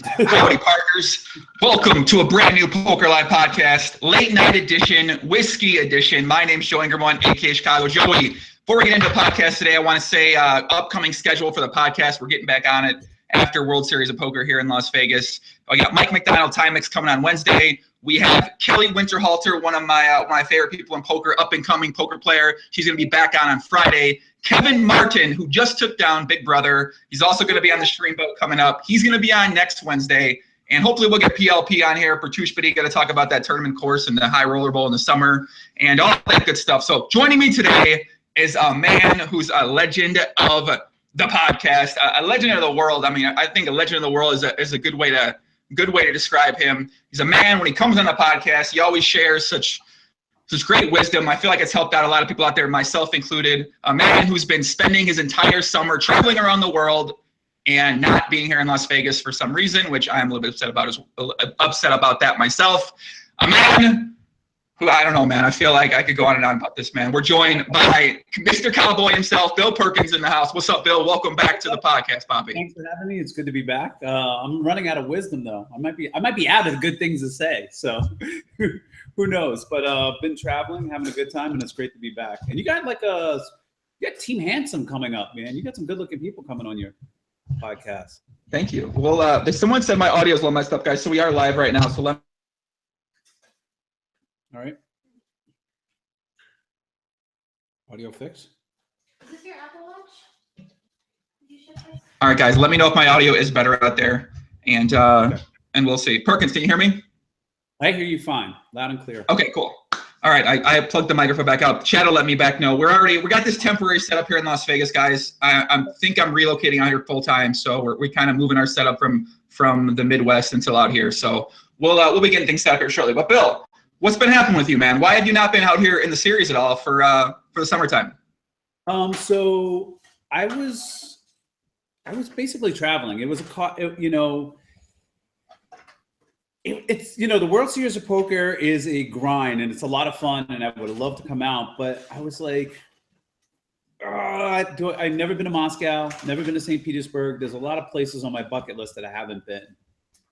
Howdy, partners. Welcome to a brand new Poker Live podcast, late night edition, whiskey edition. My name's Joe Ingram, aka Chicago Joey. Before we get into the podcast today, I want to say upcoming schedule for the podcast. We're getting back on it after World Series of Poker here in Las Vegas. We got Mike McDonald, Timex, coming on Wednesday. We have Kelly Winterhalter, one of my favorite people in poker, up-and-coming poker player. She's going to be back on Friday. Kevin Martin, who just took down Big Brother. He's also going to be on the stream boat coming up. He's going to be on next Wednesday. And hopefully we'll get PLP on here, Pertush Badiga, to talk about that tournament course and the High Roller Bowl in the summer and all that good stuff. So joining me today is a man who's a legend of the podcast, a legend of the world. I mean, I think a legend of the world is a good way to describe him. He's a man, when he comes on the podcast, he always shares such great wisdom. I feel like it's helped out a lot of people out there, myself included. A man who's been spending his entire summer traveling around the world and not being here in Las Vegas for some reason, which I'm a little bit upset about that myself. A man who, I don't know, man. I feel like I could go on and on about this man. We're joined by Mr. Cowboy himself, Bill Perkins, in the house. What's up, Bill? Welcome back to the podcast, Bobby. Thanks for having me. It's good to be back. I'm running out of wisdom, though. I might be out of good things to say. So who knows? But been traveling, having a good time, and it's great to be back. And you got Team Handsome coming up, man. You got some good-looking people coming on your podcast. Thank you. Well, someone said my audio is a little messed up, guys. So we are live right now. So all right. Audio fix. Is this your Apple Watch? All right, guys. Let me know if my audio is better out there, and we'll see. Perkins, can you hear me? I hear you fine, loud and clear. Okay, cool. All right, I plugged the microphone back up. Chad will let me back know. We got this temporary setup here in Las Vegas, guys. I think I'm relocating out here full time, so we're kind of moving our setup from the Midwest until out here. So we'll be getting things set up here shortly. But Bill, what's been happening with you, man? Why have you not been out here in the series at all for the summertime? So I was basically traveling. It was it's the World Series of Poker is a grind, and it's a lot of fun, and I would have loved to come out, but I was like, I've never been to Moscow, never been to St. Petersburg. There's a lot of places on my bucket list that I haven't been,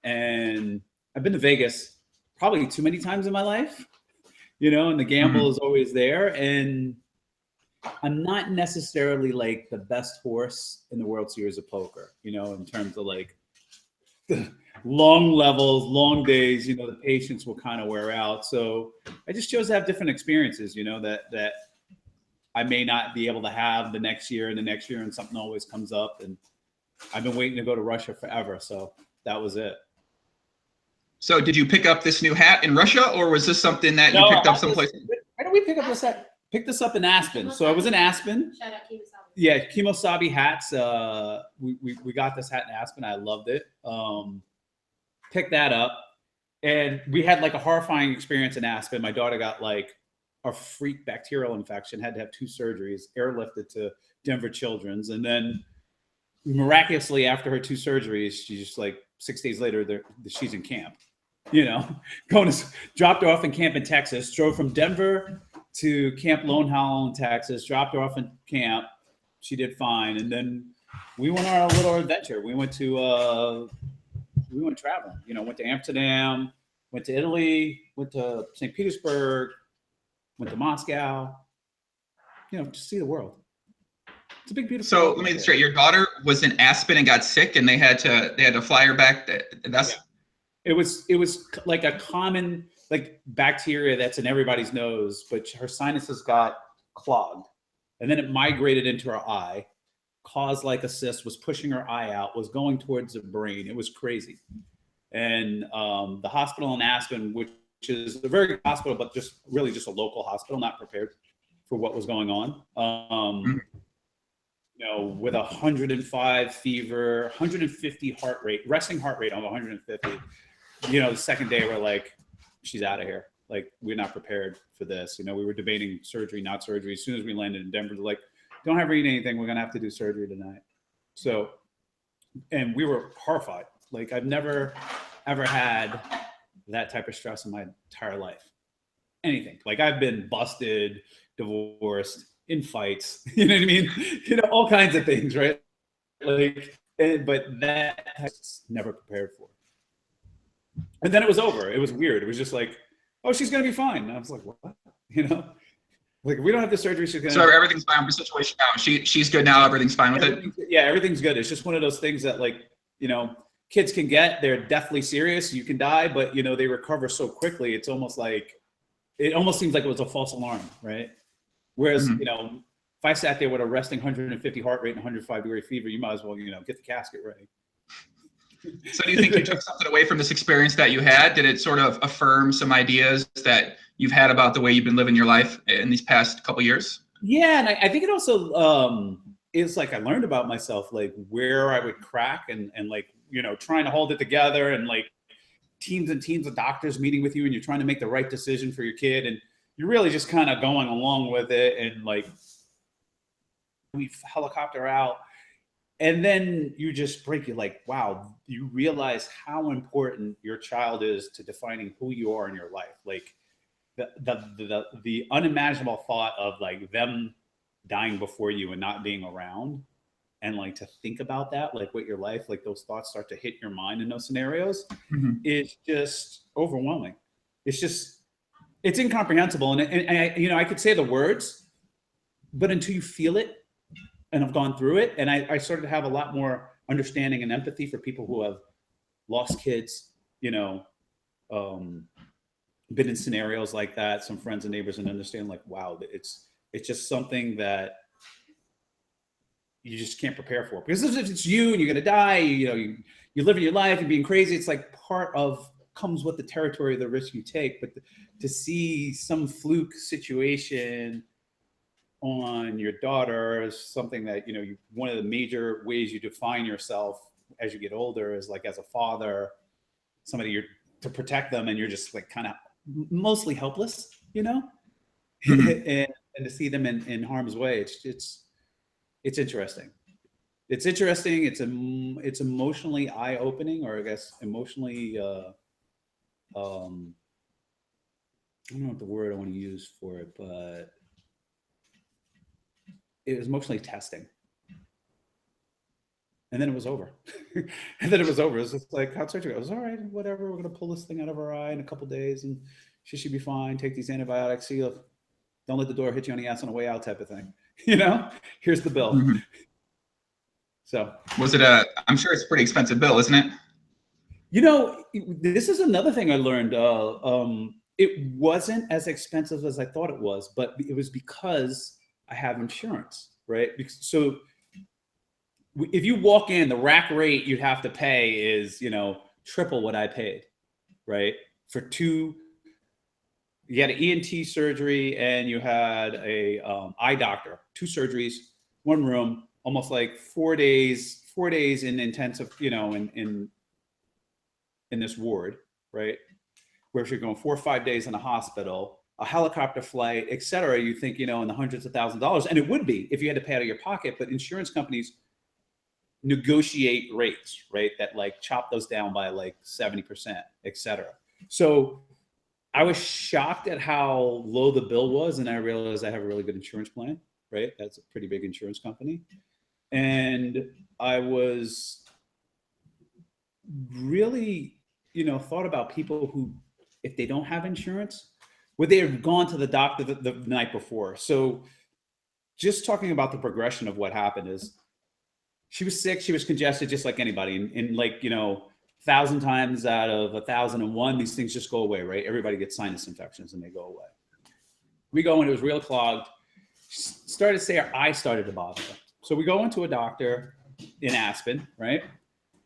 and I've been to Vegas probably too many times in my life, and the gamble is always there, and I'm not necessarily like the best horse in the World Series of Poker, in terms of like the long levels, long days, the patience will kind of wear out. So I just chose to have different experiences, that I may not be able to have the next year, and something always comes up. And I've been waiting to go to Russia forever. So that was it. So did you pick up this new hat in Russia, or was this something that you picked up someplace? Where did we pick up this hat? Picked this up in Aspen. So I was in Aspen. Shout out Kemosabe. Yeah, Kemosabe hats. We got this hat in Aspen. I loved it. Picked that up, and we had like a horrifying experience in Aspen. My daughter got like a freak bacterial infection, had to have 2 surgeries, airlifted to Denver Children's, and then miraculously after her 2 surgeries, she just like 6 days later, she's in camp. Dropped her off in camp in Texas, drove from Denver to Camp Lone Hollow in Texas, dropped her off in camp. She did fine, and then we went on our little adventure. We went traveling, went to Amsterdam, went to Italy, went to St. Petersburg, went to Moscow, to see the world. It's a big, beautiful. So let me get straight. Your daughter was in Aspen and got sick, and they had to fly her back. It was like a common like bacteria that's in everybody's nose, but her sinuses got clogged, and then it migrated into her eye, caused like a cyst, was pushing her eye out, was going towards the brain. It was crazy. And the hospital in Aspen, which is a very good hospital, but just a local hospital, not prepared for what was going on. With 105 fever, 150 heart rate, resting heart rate of 150. The second day we're like, she's out of here. Like, we're not prepared for this. We were debating surgery, not surgery. As soon as we landed in Denver, they're like, don't have her eat anything. We're going to have to do surgery tonight. So, and we were horrified. Like, I've never, ever had that type of stress in my entire life. Anything. Like, I've been busted, divorced, in fights, you know what I mean? All kinds of things, right? Like, But that I was never prepared for. And then it was over. It was weird. It was just like, oh, she's gonna be fine. And I was like, what? You know, like if we don't have the surgery, she's gonna. So everything's fine with the situation now. She's good now. Everything's fine with it. Yeah, everything's good. It's just one of those things that, like, you know, kids can get. They're deathly serious. You can die, but you know they recover so quickly. It's almost like, it almost seems like it was a false alarm, right? Whereas, you know, if I sat there with a resting 150 heart rate and 105-degree fever, you might as well, you know, get the casket ready. So do you think you took something away from this experience that you had? Did it sort of affirm some ideas that you've had about the way you've been living your life in these past couple years? Yeah, and I think it also is like I learned about myself, like where I would crack and like, you know, trying to hold it together, and like teams and teams of doctors meeting with you, and you're trying to make the right decision for your kid, and you're really just kind of going along with it, and like we helicopter out. And then you just break, you're like, wow, you realize how important your child is to defining who you are in your life. Like the unimaginable thought of like them dying before you and not being around, and like to think about that, like what your life, like those thoughts start to hit your mind in those scenarios, it's just overwhelming. It's incomprehensible. And I, you know, I could say the words, but until you feel it, and I've gone through it, and I started to have a lot more understanding and empathy for people who have lost kids, you know, been in scenarios like that, some friends and neighbors, and understand like, wow, it's just something that you just can't prepare for. Because if it's you and you're gonna die, you know, you're living your life and being crazy, it's like part of, comes with the territory of the risk you take. But to see some fluke situation on your daughter is something that, you know, one of the major ways you define yourself as you get older is like as a father, somebody you're to protect them, and you're just like kind of mostly helpless, you know, and to see them in harm's way, it's interesting. It's interesting. It's emotionally eye-opening, or I guess emotionally I don't know what the word I want to use for it, but it was emotionally testing. And then it was over. And then it was over. It was just like, how'd surgery go? It was all right, whatever. We're going to pull this thing out of her eye in a couple of days, and she should be fine. Take these antibiotics. See you. Don't let the door hit you on the ass on the way out, type of thing. You know, here's the bill. So was it I'm sure it's a pretty expensive bill, isn't it? You know, this is another thing I learned. It wasn't as expensive as I thought it was, but it was because I have insurance, right? So if you walk in, the rack rate you'd have to pay is, you know, triple what I paid, right? For two, you had an ENT surgery and you had a eye doctor, 2 surgeries, 1 room, almost like 4 days in intensive, you know, in this ward, right? Where if you're going 4 or 5 days in a hospital, a helicopter flight, et cetera, you think, you know, in the hundreds of thousands of dollars, and it would be if you had to pay out of your pocket, but insurance companies negotiate rates, right? That like chop those down by like 70%, et cetera. So I was shocked at how low the bill was, and I realized I have a really good insurance plan, right? That's a pretty big insurance company. And I was really, you know, thought about people who, if they don't have insurance, would they have gone to the doctor the night before? So just talking about the progression of what happened is she was sick, she was congested just like anybody. And like, you know, 1,000 times out of 1,001, these things just go away, right? Everybody gets sinus infections and they go away. We go in, it was real clogged. Started to say her eye started to bother her. So we go into a doctor in Aspen, right?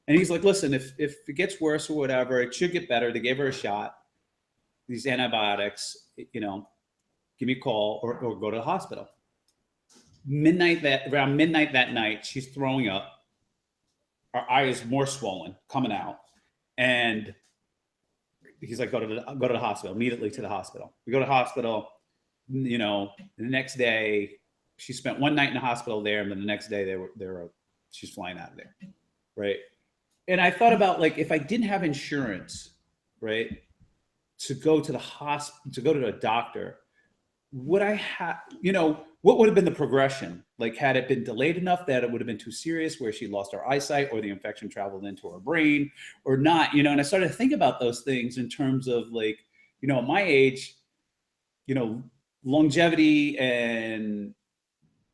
And he's like, listen, if it gets worse or whatever, it should get better. They gave her a shot, these antibiotics, you know, give me a call or go to the hospital. Around midnight that night, she's throwing up. Her eye is more swollen, coming out. And he's like, go to the hospital, immediately to the hospital. We go to the hospital, you know, the next day, she spent 1 night in the hospital there, and then the next day she's flying out of there, right? And I thought about, like, if I didn't have insurance, right, to go to the hospital, to go to the doctor, would I have, you know, what would have been the progression? Like, had it been delayed enough that it would have been too serious where she lost her eyesight or the infection traveled into her brain or not, you know? And I started to think about those things in terms of like, you know, at my age, you know, longevity and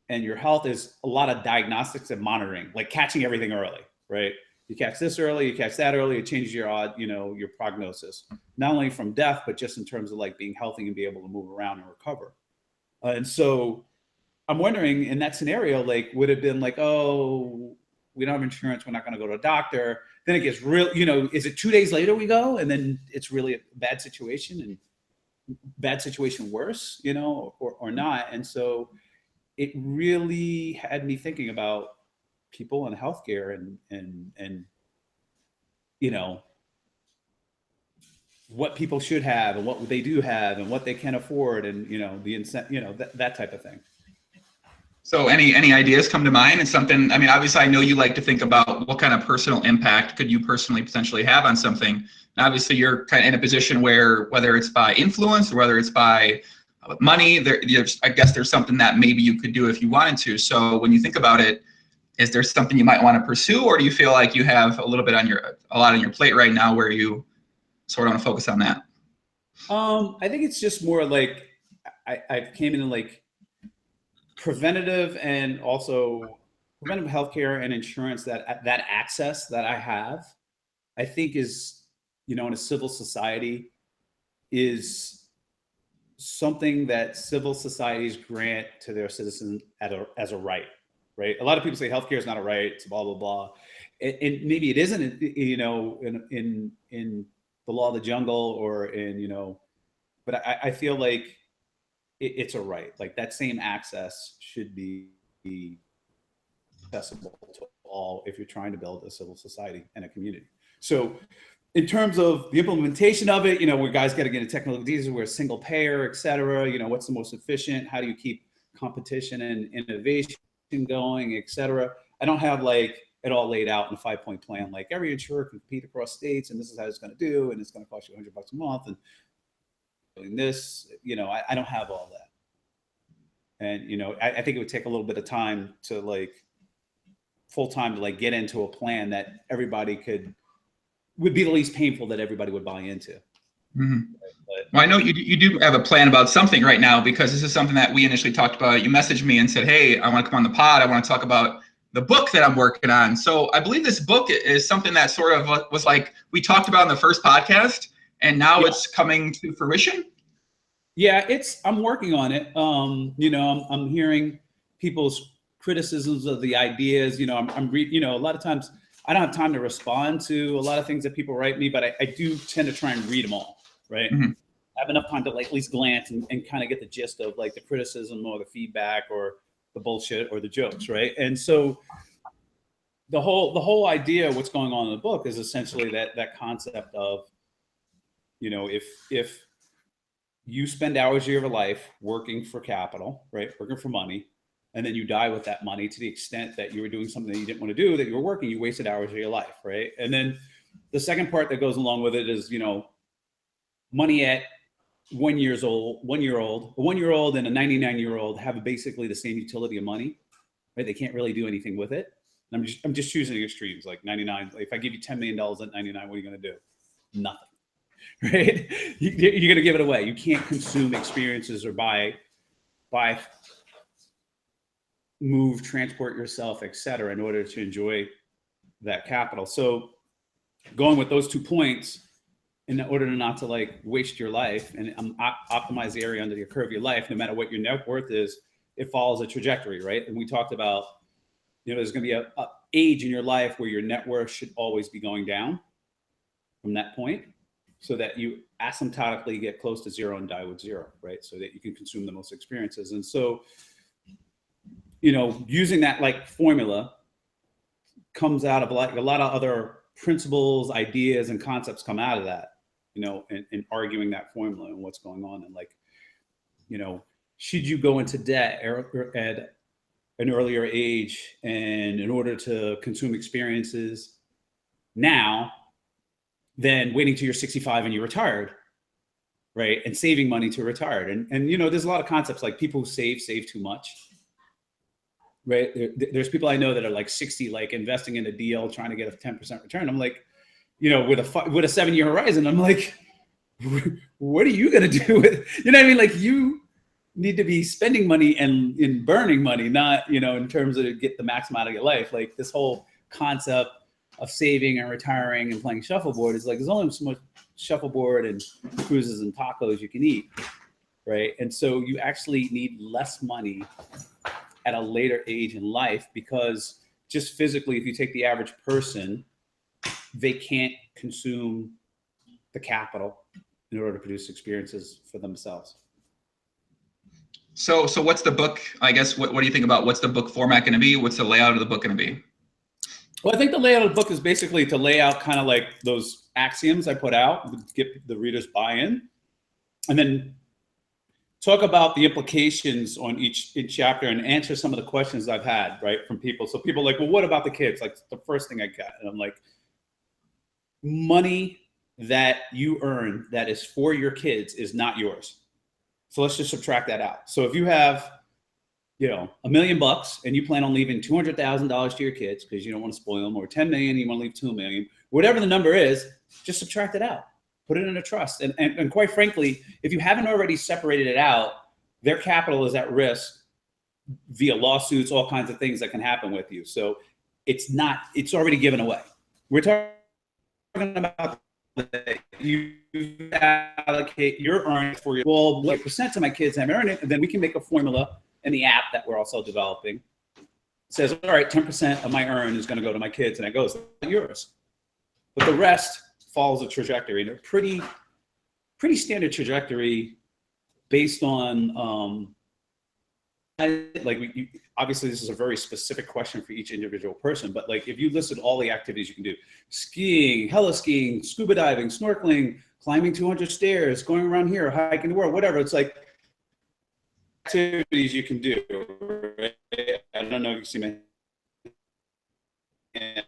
your health is a lot of diagnostics and monitoring, like catching everything early, right? You catch this early, you catch that early, it changes your you know, your prognosis, not only from death, but just in terms of like being healthy and be able to move around and recover. And so I'm wondering in that scenario, like, would it have been like, oh, we don't have insurance, we're not going to go to a doctor. Then it gets real, you know, is it 2 days later we go and then it's really a bad situation and bad situation worse, you know, or not. And so it really had me thinking about people in healthcare and you know, what people should have and what they do have and what they can afford and, you know, the incentive, you know, that type of thing. So any ideas come to mind? And something, I mean, obviously I know you like to think about what kind of personal impact could you personally potentially have on something. And obviously you're kind of in a position where whether it's by influence or whether it's by money, I guess there's something that maybe you could do if you wanted to. So when you think about it, is there something you might want to pursue, or do you feel like you have a lot on your plate right now where you sort of want to focus on that? I think it's just more like I came in like preventative and also preventive healthcare and insurance, that access that I have, I think is, you know, in a civil society is something that civil societies grant to their citizens as a right, right? A lot of people say healthcare is not a right, it's blah, blah, blah. And maybe it isn't, you know, in the law of the jungle or in, you know, but I feel like it's a right. Like that same access should be accessible to all if you're trying to build a civil society and a community. So in terms of the implementation of it, you know, where guys got to get into technical details, we're a single payer, et cetera, you know, what's the most efficient? How do you keep competition and innovation going, et cetera? I don't have like it all laid out in a 5-point plan. Like every insurer can compete across states and this is how it's going to do. And it's going to cost you $100 a month. And doing this, you know, I don't have all that. And, you know, I think it would take a little bit of time to like full time to like get into a plan that everybody would be the least painful that everybody would buy into. Mm-hmm. Well, I know you do have a plan about something right now, because this is something that we initially talked about. You messaged me and said, hey, I want to come on the pod. I want to talk about the book that I'm working on. So I believe this book is something that sort of was like we talked about in the first podcast, and now it's coming to fruition. Yeah, I'm working on it. You know, I'm hearing people's criticisms of the ideas. You know, you know, a lot of times I don't have time to respond to a lot of things that people write me, but I do tend to try and read them all, right? Mm-hmm. I have enough time to like at least glance and kind of get the gist of like the criticism or the feedback or the bullshit or the jokes, right? And so the whole idea of what's going on in the book is essentially that concept of, you know, if you spend hours of your life working for capital, right? Working for money. And then you die with that money to the extent that you were doing something that you didn't want to do, that you were working, you wasted hours of your life, right? And then the second part that goes along with it is, you know, money at 1 year old, a 1-year-old and a 99-year-old have basically the same utility of money, right? They can't really do anything with it. And I'm just choosing extremes, like 99. If I give you $10 million at 99, what are you going to do? Nothing. Right? You're going to give it away. You can't consume experiences or buy, move, transport yourself, et cetera, in order to enjoy that capital. So going with those 2 points, in order not to like waste your life and optimize the area under your curve of your life, no matter what your net worth is, it follows a trajectory, right? And we talked about, you know, there's going to be a age in your life where your net worth should always be going down from that point, so that you asymptotically get close to zero and die with zero, right? So that you can consume the most experiences. And so, you know, using that like formula comes out of like a lot of other principles, ideas, and concepts come out of that, you know, in arguing that formula and what's going on. And like, you know, should you go into debt at an earlier age and in order to consume experiences now, than waiting till you're 65 and you're retired? right? And saving money to retire. And you know, there's a lot of concepts like people who save too much, right? There's people I know that are like 60, like investing in a deal, trying to get a 10% return. I'm like, you know, with a 7-year horizon, I'm like, what are you going to do with, you know what I mean? Like, you need to be spending money and in burning money, not, you know, in terms of to get the maximum out of your life. Like, this whole concept of saving and retiring and playing shuffleboard is like, there's only so much shuffleboard and cruises and tacos you can eat, right? And so you actually need less money at a later age in life, because just physically, if you take the average person, they can't consume the capital in order to produce experiences for themselves. So what's the book? I guess, what do you think about what's the book format going to be? What's the layout of the book going to be? Well, I think the layout of the book is basically to lay out kind of like those axioms I put out, to get the reader's buy-in, and then talk about the implications on each chapter and answer some of the questions I've had, right, from people. So people are like, well, what about the kids? Like, the first thing I got, and I'm like, money that you earn that is for your kids is not yours. So let's just subtract that out. So if you have, you know, $1 million and you plan on leaving $200,000 to your kids because you don't want to spoil them, or 10 million, you want to leave 2 million, whatever the number is, just subtract it out, put it in a trust. And quite frankly, if you haven't already separated it out, their capital is at risk via lawsuits, all kinds of things that can happen with you. So it's already given away. We're talking about you allocate your earnings for your, well, what percent of my kids have earned it, and then we can make a formula in the app that we're also developing. It says, all right, 10% of my earn is going to go to my kids, and it goes, yours. But the rest follows a trajectory, and a pretty standard trajectory based on obviously this is a very specific question for each individual person, but like, if you listed all the activities you can do: skiing, heli-skiing, scuba diving, snorkeling, climbing 200 stairs, going around here, hiking the world, whatever, it's like activities you can do, right? I don't know if you see me. And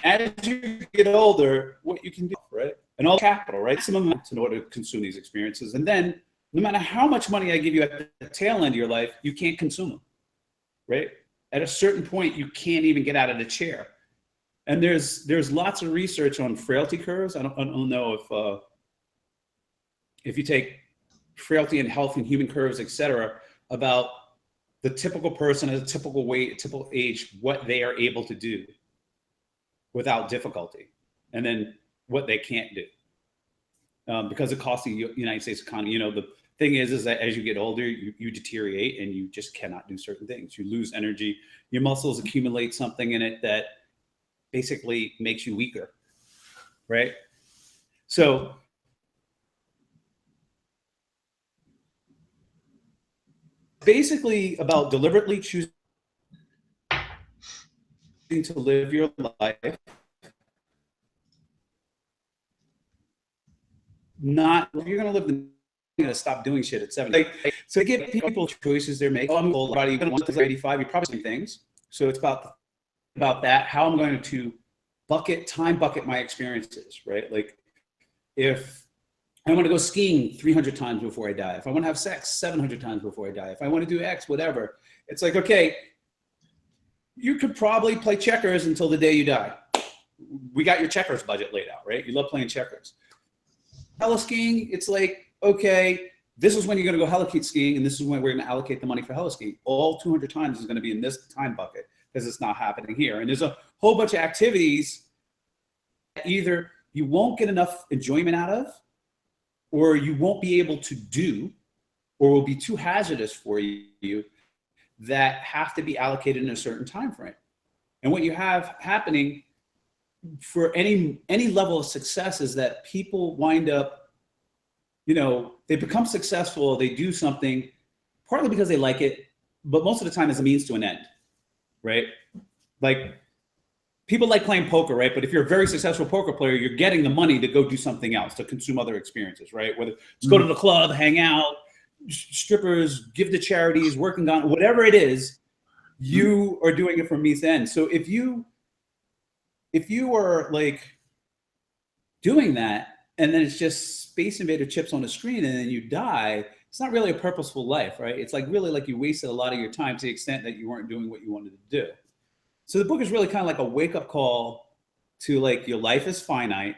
as you get older, what you can do, right? And all capital, right? Some amounts in order to consume these experiences. And then no matter how much money I give you at the tail end of your life, you can't consume them, right? At a certain point, you can't even get out of the chair. And there's lots of research on frailty curves. I don't know if you take frailty and health and human curves, et cetera, about the typical person at a typical weight, a typical age, what they are able to do without difficulty, and then what they can't do. Because it costs the United States economy. You know, the thing is that as you get older, you deteriorate and you just cannot do certain things. You lose energy, your muscles accumulate something in it that basically makes you weaker, right? So basically about deliberately choosing to live your life, not, you're going to live the, you're going to stop doing shit at 70. So give people choices they're making. Oh, I'm old, you're going to want to 85, you probably some things. So it's about that, how I'm going to time bucket my experiences, right? Like, if I want to go skiing 300 times before I die, if I want to have sex 700 times before I die, if I want to do X, whatever, it's like, okay, you could probably play checkers until the day you die. We got your checkers budget laid out, right? You love playing checkers. Heli-skiing, it's like, okay, this is when you're going to go heli skiing, and this is when we're going to allocate the money for heli-skiing. All 200 times is going to be in this time bucket because it's not happening here. And there's a whole bunch of activities that either you won't get enough enjoyment out of, or you won't be able to do, or will be too hazardous for you, that have to be allocated in a certain time frame. And what you have happening for any level of success is that people wind up, you know, they become successful, they do something partly because they like it, but most of the time as a means to an end, right? Like, people like playing poker, right? But if you're a very successful poker player, you're getting the money to go do something else, to consume other experiences, right? Whether it's go to the club, hang out, strippers, give to charities, working on whatever it is, you are doing it from means to end. So if you are like doing that, and then it's just Space Invader chips on the screen, and then you die. It's not really a purposeful life, right? It's like really like you wasted a lot of your time to the extent that you weren't doing what you wanted to do. So the book is really kind of like a wake-up call to like your life is finite,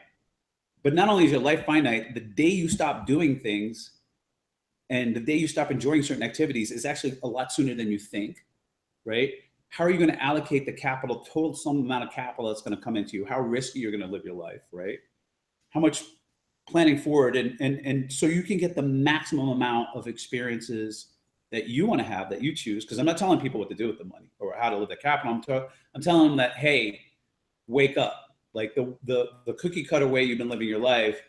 but not only is your life finite, the day you stop doing things and the day you stop enjoying certain activities is actually a lot sooner than you think, right? How are you going to allocate the capital, total sum amount of capital that's going to come into you? How risky you're going to live your life, right? How much planning forward, and so you can get the maximum amount of experiences that you want to have, that you choose. Because I'm not telling people what to do with the money or how to live the capital. I'm telling them that, hey, wake up. Like the cookie cutter way you've been living your life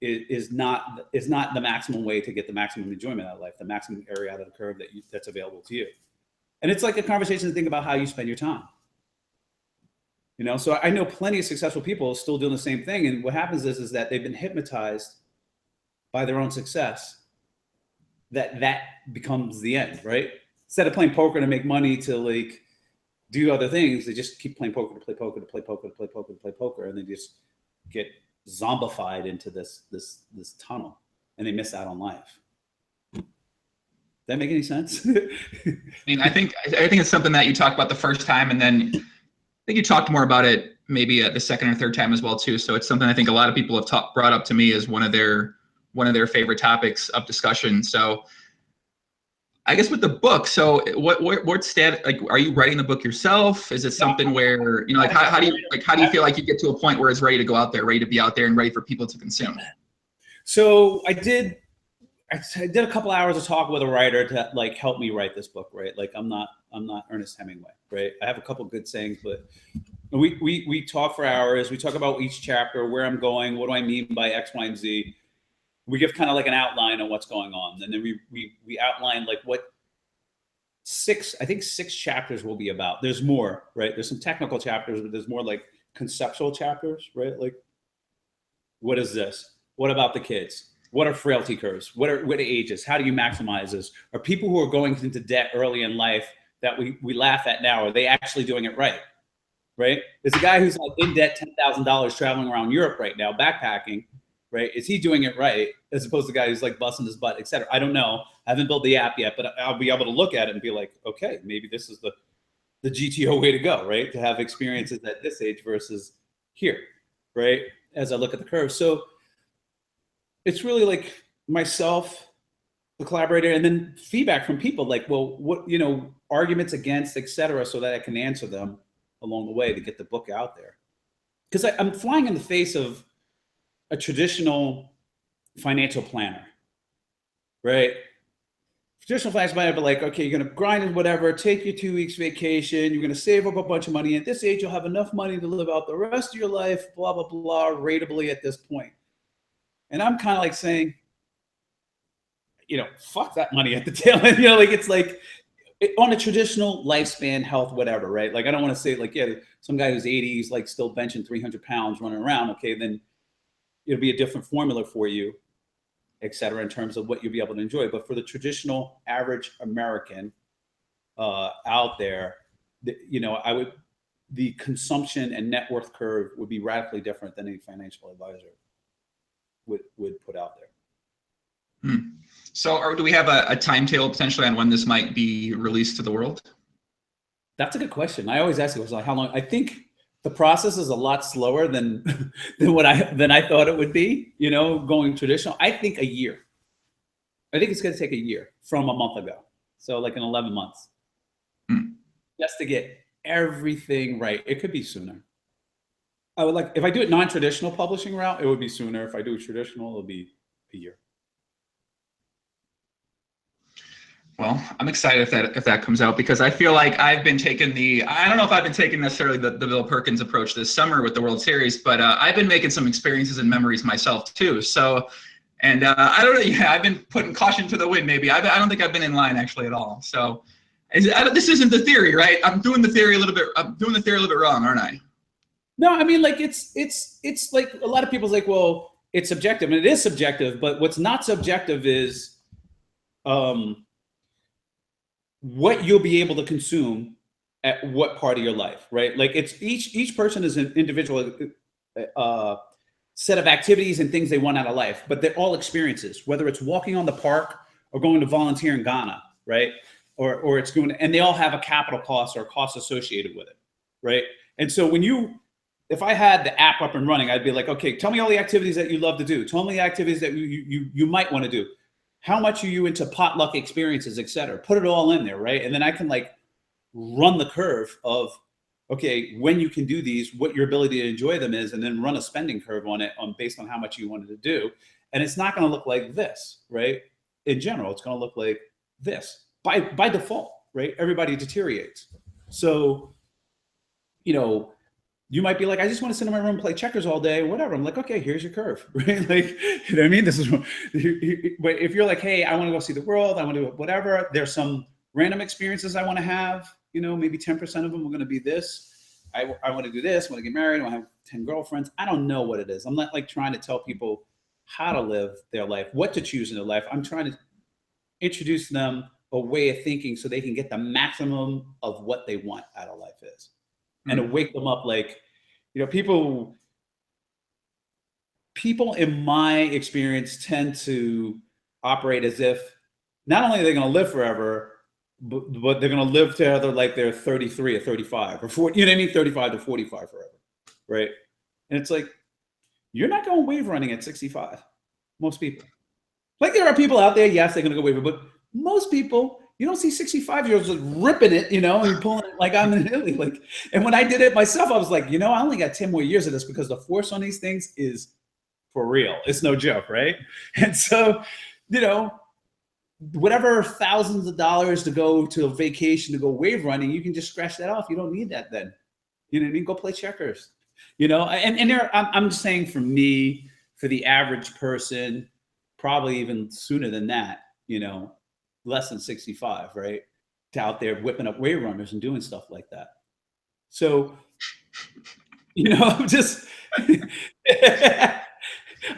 is not the maximum way to get the maximum enjoyment out of life, the maximum area out of the curve that's available to you. And it's like a conversation to think about how you spend your time. You know, so I know plenty of successful people still doing the same thing. And what happens is that they've been hypnotized by their own success, that becomes the end, right? Instead of playing poker to make money to like do other things, they just keep playing poker to play poker to play poker to play poker to play poker, and they just get zombified into this tunnel, and they miss out on life. Does that make any sense? I mean, I think it's something that you talked about the first time, and then I think you talked more about it maybe the second or third time as well too. So it's something I think a lot of people have brought up to me as one of their favorite topics of discussion. So I guess with the book, so what stat, like, are you writing the book yourself? Is it something where, you know, like how do you feel like you get to a point where it's ready to go out there, ready to be out there and ready for people to consume? So I did a couple hours of talk with a writer to like help me write this book, right? Like I'm not Ernest Hemingway, right? I have a couple good sayings, but we talk for hours. We talk about each chapter, where I'm going, what do I mean by X, Y, and Z. We give kind of like an outline on what's going on, and then we outline like what I think six chapters will be about. There's more, right? There's some technical chapters, but there's more like conceptual chapters, right? Like, what is this? What about the kids? What are frailty curves? What are ages? How do you maximize this? Are people who are going into debt early in life that we laugh at now, are they actually doing it right? Right? There's a guy who's like in debt $10,000 traveling around Europe right now, backpacking. Right? Is he doing it right? As opposed to the guy who's like busting his butt, et cetera. I don't know. I haven't built the app yet, but I'll be able to look at it and be like, okay, maybe this is the GTO way to go, right? To have experiences at this age versus here, right? As I look at the curve. So it's really like myself, the collaborator, and then feedback from people like, well, what, you know, arguments against, et cetera, so that I can answer them along the way to get the book out there. Because I'm flying in the face of a traditional financial planner, right? Traditional financial planner, but like, okay, you're going to grind and whatever, take your 2 weeks vacation, you're going to save up a bunch of money. At this age, you'll have enough money to live out the rest of your life, blah, blah, blah, ratably at this point. And I'm kind of like saying, you know, fuck that money at the tail end. You know, like it's like on a traditional lifespan, health, whatever, right? Like I don't want to say like, yeah, some guy who's 80, he's like still benching 300 pounds running around. Okay, then it'll be a different formula for you, et cetera, in terms of what you'll be able to enjoy. But for the traditional average American out there, you know, the consumption and net worth curve would be radically different than any financial advisor would put out there. So do we have a timetable potentially on when this might be released to the world? That's a good question. I always ask it, like, how long? I think the process is a lot slower than I thought it would be, you know, going traditional. I think a year. I think it's going to take a year from a month ago. So like in 11 months, just to get everything right. It could be sooner. I would like, if I do it non-traditional publishing route, it would be sooner. If I do it traditional, it'll be a year. Well, I'm excited if that comes out, because I feel like I've been taking I don't know if I've been taking necessarily the Bill Perkins approach this summer with the World Series, but I've been making some experiences and memories myself too. So, and I don't know, yeah, I've been putting caution to the wind maybe. I don't think I've been in line actually at all. So this isn't the theory, right? I'm doing the theory a little bit wrong, aren't I? No, I mean, like it's like a lot of people's like, well, it's subjective, and it is subjective, but what's not subjective is what you'll be able to consume at what part of your life, right? Like it's each person is an individual set of activities and things they want out of life, but they're all experiences, whether it's walking on the park or going to volunteer in Ghana, right? Or it's going to, and they all have a capital cost or a cost associated with it, right? And so if I had the app up and running, I'd be like, okay, tell me all the activities that you love to do. Tell me the activities that you might want to do. How much are you into potluck experiences, et cetera? Put it all in there, right? And then I can like run the curve of, okay, when you can do these, what your ability to enjoy them is, and then run a spending curve on it based on how much you wanted to do. And it's not going to look like this, right? In general, it's going to look like this by default, right? Everybody deteriorates. So, you might be like, I just want to sit in my room and play checkers all day, whatever. I'm like, okay, here's your curve, right? Like, you know what I mean? This is, but if you're like, hey, I want to go see the world, I want to do whatever, there's some random experiences I want to have, maybe 10% of them are going to be this. I want to do this, I want to get married, I want to have 10 girlfriends. I don't know what it is. I'm not like trying to tell people how to live their life, what to choose in their life. I'm trying to introduce them a way of thinking so they can get the maximum of what they want out of life is. And to wake them up, like, people in my experience tend to operate as if not only are they going to live forever, but they're going to live together like they're 33 or 35 or 40, 35 to 45 forever, right? And it's like, you're not going wave running at 65. Most people. Like, there are people out there, yes, they're going to go wave, but most people, you don't see 65-year-olds like ripping it, and pulling it like I'm in Italy. Like, and when I did it myself, I was like, I only got 10 more years of this because the force on these things is for real. It's no joke, right? And so, whatever thousands of dollars to go to a vacation, to go wave running, you can just scratch that off. You don't need that then. You know what I mean? Go play checkers. I'm just saying, for me, for the average person, probably even sooner than that, less than 65, right? To out there whipping up wave runners and doing stuff like that. So, just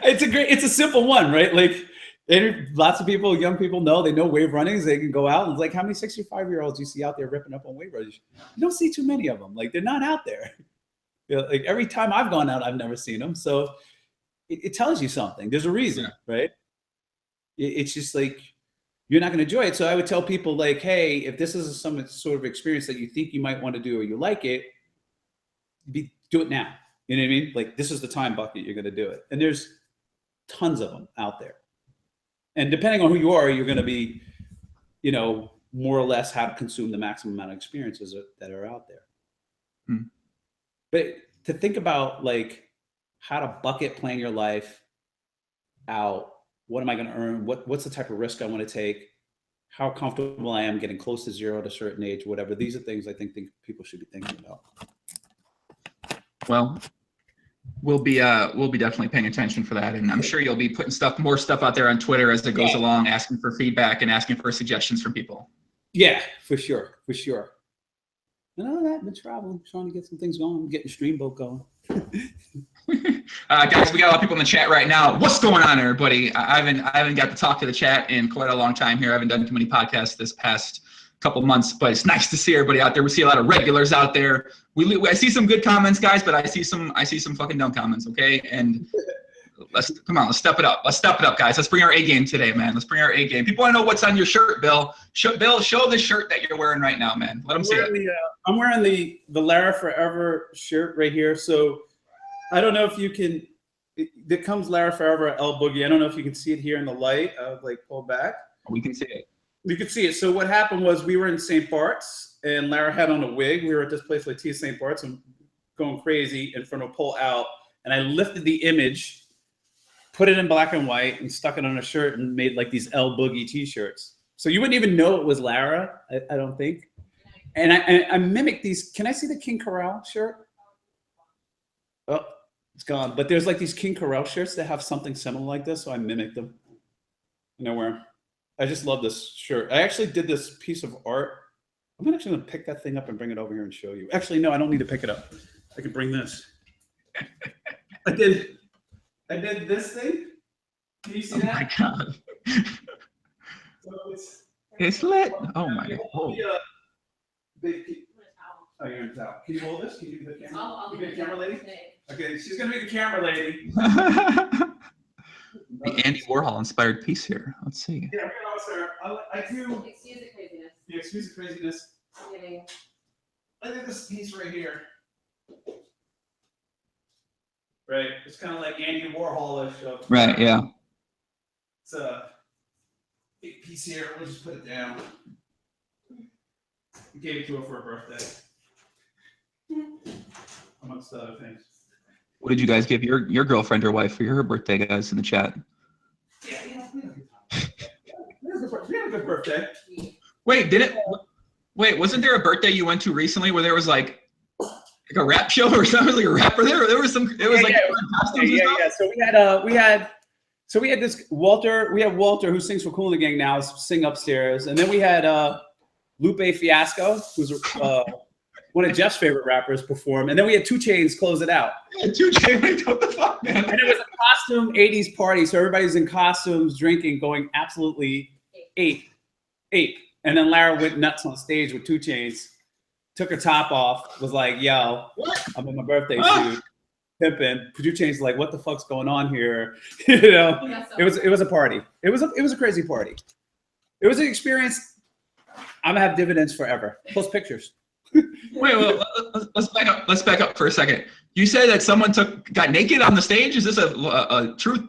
it's a simple one, right? Like, lots of people, young people they know wave runnings. They can go out and it's like, how many 65-year-olds you see out there ripping up on wave runners? You don't see too many of them. Like, they're not out there. Like, every time I've gone out, I've never seen them. So it tells you something. There's a reason, right? It's just like, you're not going to enjoy it. So I would tell people, like, hey, if this is some sort of experience that you think you might want to do or you like it, do it now. You know what I mean? Like, this is the time bucket you're going to do it. And there's tons of them out there. And depending on who you are, you're going to be, more or less how to consume the maximum amount of experiences that are out there. But to think about, like, how to bucket plan your life out. What am I going to earn? What's the type of risk I want to take? How comfortable I am getting close to zero at a certain age, whatever. These are things I think people should be thinking about. Well, we'll be definitely paying attention for that, and I'm sure you'll be putting more stuff out there on Twitter as it goes along, asking for feedback and asking for suggestions from people. Yeah, for sure. And other than that, I've been traveling, trying to get some things going, getting Streamboat going. Guys, we got a lot of people in the chat right now. What's going on, everybody? I haven't got to talk to the chat in quite a long time here. I haven't done too many podcasts this past couple months, but it's nice to see everybody out there. We see a lot of regulars out there. I see some good comments, guys, but I see some fucking dumb comments. Okay, and let's step it up. Let's step it up, guys. Let's bring our A game today, man. Let's bring our A game. People want to know what's on your shirt, Bill. Bill, show the shirt that you're wearing right now, man. Let them see it. I'm wearing the Lara Forever shirt right here. So I don't know if you can. It comes Lara Forever L Boogie. I don't know if you can see it here in the light. I'll pull back. We can see it. You can see it. So what happened was, we were in St. Bart's and Lara had on a wig. We were at this place like T St. Bart's and going crazy in front of Pull Out. And I lifted the image, put it in black and white, and stuck it on a shirt and made like these L Boogie t-shirts. So you wouldn't even know it was Lara, I don't think. And I mimicked these. Can I see the King Corral shirt? Oh, it's gone. But there's like these King Corral shirts that have something similar like this, so I mimicked them. Nowhere. I just love this shirt. I actually did this piece of art. I'm actually going to pick that thing up and bring it over here and show you. Actually, no, I don't need to pick it up. I can bring this. I did this thing. Can you see that? Oh my God. So it's lit. Oh my God. Oh, you're in town. Can you hold this? Can you do the camera? I'll You get a camera, lady? Okay, she's gonna be the camera lady. The Andy Warhol inspired piece here. Let's see. Yeah, sir. I do. Excuse the craziness. Yeah, excuse the craziness. I'm getting. Look at this piece right here. Right, it's kind of like Andy Warhol-ish. Right. Yeah. It's a big piece here. We'll just put it down. We gave it to her for her birthday. Amongst other things. What did you guys give your girlfriend or wife for her birthday, guys, in the chat? Yeah, we had a good birthday. Wait, wasn't there a birthday you went to recently where there was like a rap show or something, like a rapper there? There was some. It was costumes and stuff? Yeah. So we had this Walter. We have Walter who sings for Cool and the Gang now, sing upstairs, and then we had Lupe Fiasco, who's one of Jeff's favorite rappers, perform, and then we had 2 Chainz close it out. Yeah, 2 Chainz, what the fuck, man? And it was a costume 80s party, so everybody's in costumes, drinking, going absolutely ape. And then Lara went nuts on stage with 2 Chainz, took her top off, was like, "Yo, I'm in my birthday suit, pimping." 2 Chainz like, "What the fuck's going on here?" You know, it was a party. It was a crazy party. It was an experience. I'm gonna have dividends forever. Plus pictures. Wait, let's back up for a second. You say that someone got naked on the stage? Is this a truth?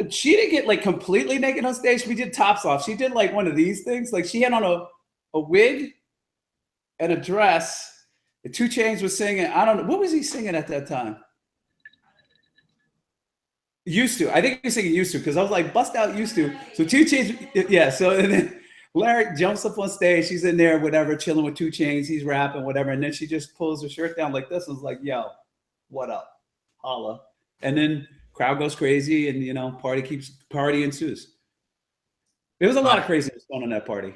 She didn't get like completely naked on stage. We did tops off. She did like one of these things. Like she had on a wig and a dress. The 2 Chainz was singing. I don't know. What was he singing at that time? Used to. I think he was singing Used to because I was like, bust out Used to. So 2 Chainz, yeah. So and then Larry jumps up on stage. She's in there, whatever, chilling with 2 Chainz. He's rapping, whatever. And then she just pulls her shirt down like this and was like, "Yo, what up? Holla." And then crowd goes crazy and, you know, party ensues. There was a lot of craziness going on that party.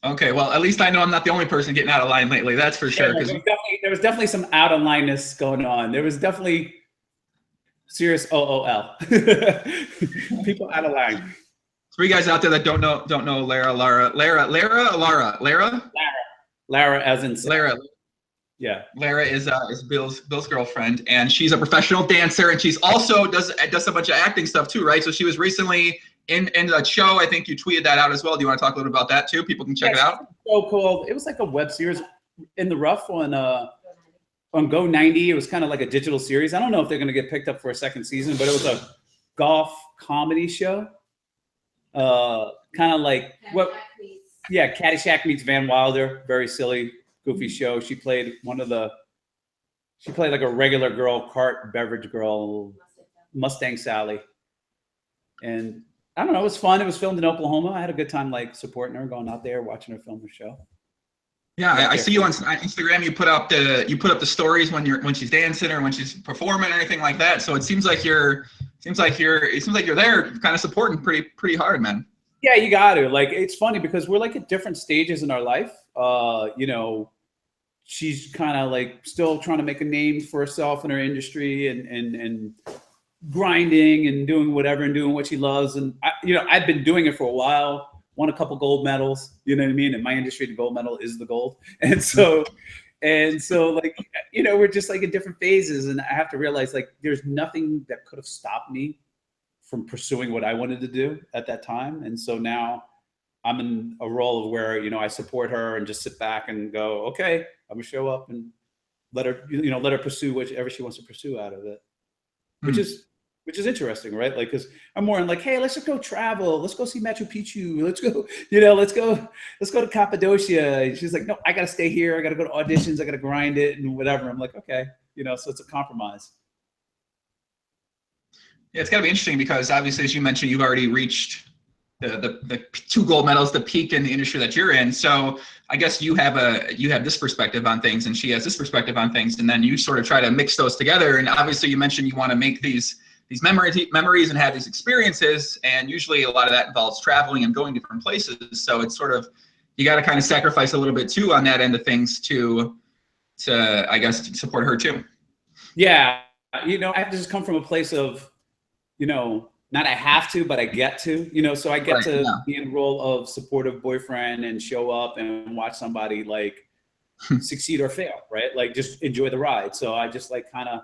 Okay, well, at least I know I'm not the only person getting out of line lately. That's for sure. Yeah, there was definitely some out of lineness going on. There was definitely serious OOL. People out of line. For you guys out there that don't know Lara as in Lara. Yeah. Lara is Bill's girlfriend, and she's a professional dancer, and she's also does a bunch of acting stuff too, right? So she was recently in a show. I think you tweeted that out as well. Do you want to talk a little bit about that too? People can check it out. So cool. It was like a web series in the rough on Go 90. It was kind of like a digital series. I don't know if they're going to get picked up for a second season, but it was a golf comedy show. Kind of like Caddyshack meets Van Wilder. Very silly, goofy show. She played like a regular girl, cart beverage girl, Mustang Sally. And I don't know, it was fun. It was filmed in Oklahoma. I had a good time like supporting her, going out there, watching her film her show. Yeah, I see you on Instagram. You put up the stories when she's dancing or when she's performing or anything like that. So it seems like you're there kind of supporting pretty hard, man. Yeah, you got to. Like, it's funny because we're like at different stages in our life. You know, she's kind of like still trying to make a name for herself in her industry and grinding and doing whatever and doing what she loves. And I've been doing it for a while. Won a couple gold medals, you know what I mean? In my industry, the gold medal is the gold. And so like, you know, we're just like in different phases. And I have to realize like, there's nothing that could have stopped me from pursuing what I wanted to do at that time. And so now I'm in a role of where, you know, I support her and just sit back and go, okay, I'm gonna show up and let her pursue whatever she wants to pursue out of it, which is interesting, right? Like, cause I'm more in like, hey, let's just go travel. Let's go see Machu Picchu. Let's go to Cappadocia. And she's like, no, I got to stay here. I got to go to auditions. I got to grind it and whatever. I'm like, okay, you know, so it's a compromise. Yeah, it's got to be interesting because obviously, as you mentioned, you've already reached the 2 gold medals, the peak in the industry that you're in. So I guess you have this perspective on things and she has this perspective on things. And then you sort of try to mix those together. And obviously you mentioned you want to make these memories and have these experiences. And usually a lot of that involves traveling and going different places. So it's sort of, you got to kind of sacrifice a little bit too on that end of things to I guess, to support her too. Yeah. You know, I have to just come from a place of, you know, not I have to, but I get to, you know, so I get to be in the role of supportive boyfriend and show up and watch somebody like succeed or fail, right? Like just enjoy the ride. So I just like kind of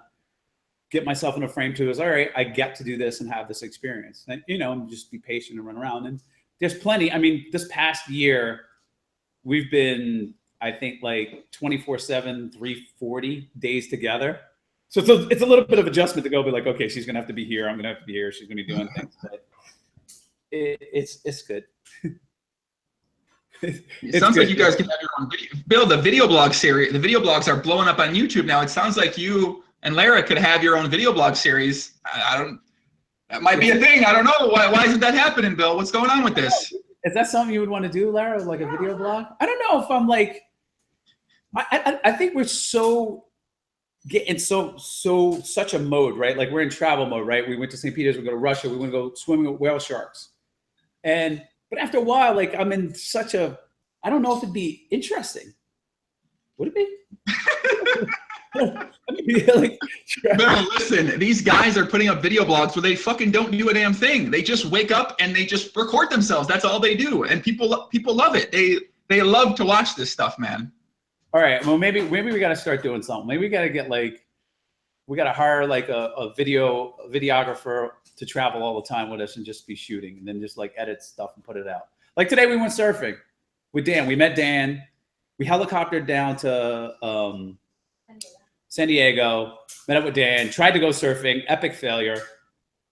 get myself in a frame to is all right, I get to do this and have this experience. And and just be patient and run around. And there's plenty. I mean, this past year, we've been, I think, like 24/7, 340 days together. So it's a little bit of adjustment to go be like, okay, she's gonna have to be here. I'm gonna have to be here. She's gonna be doing things. But it's good. It sounds like you guys can have your own video. Bill, the video blog series, the video blogs are blowing up on YouTube now. It sounds like you and Lara could have your own video blog series. That might be a thing. I don't know. Why isn't that happening, Bill? What's going on with this? Is that something you would want to do, Lara, like a video blog? I don't know if I'm like, I think we're so getting such a mode, right? Like we're in travel mode, right? We went to St. Peter's, we go to Russia, we want to go swimming with whale sharks. But after a while, like I'm in such a, I don't know if it'd be interesting. Would it be? Like, Bill, listen, these guys are putting up video blogs where they fucking don't do a damn thing. They just wake up and they just record themselves. That's all they do. And people love it. They love to watch this stuff, man. All right. Well, maybe we got to start doing something. Maybe we got to get like, we got to hire like a videographer to travel all the time with us and just be shooting and then just like edit stuff and put it out. Like today we went surfing with Dan. We met Dan. We helicoptered down to San Diego, met up with Dan, tried to go surfing, epic failure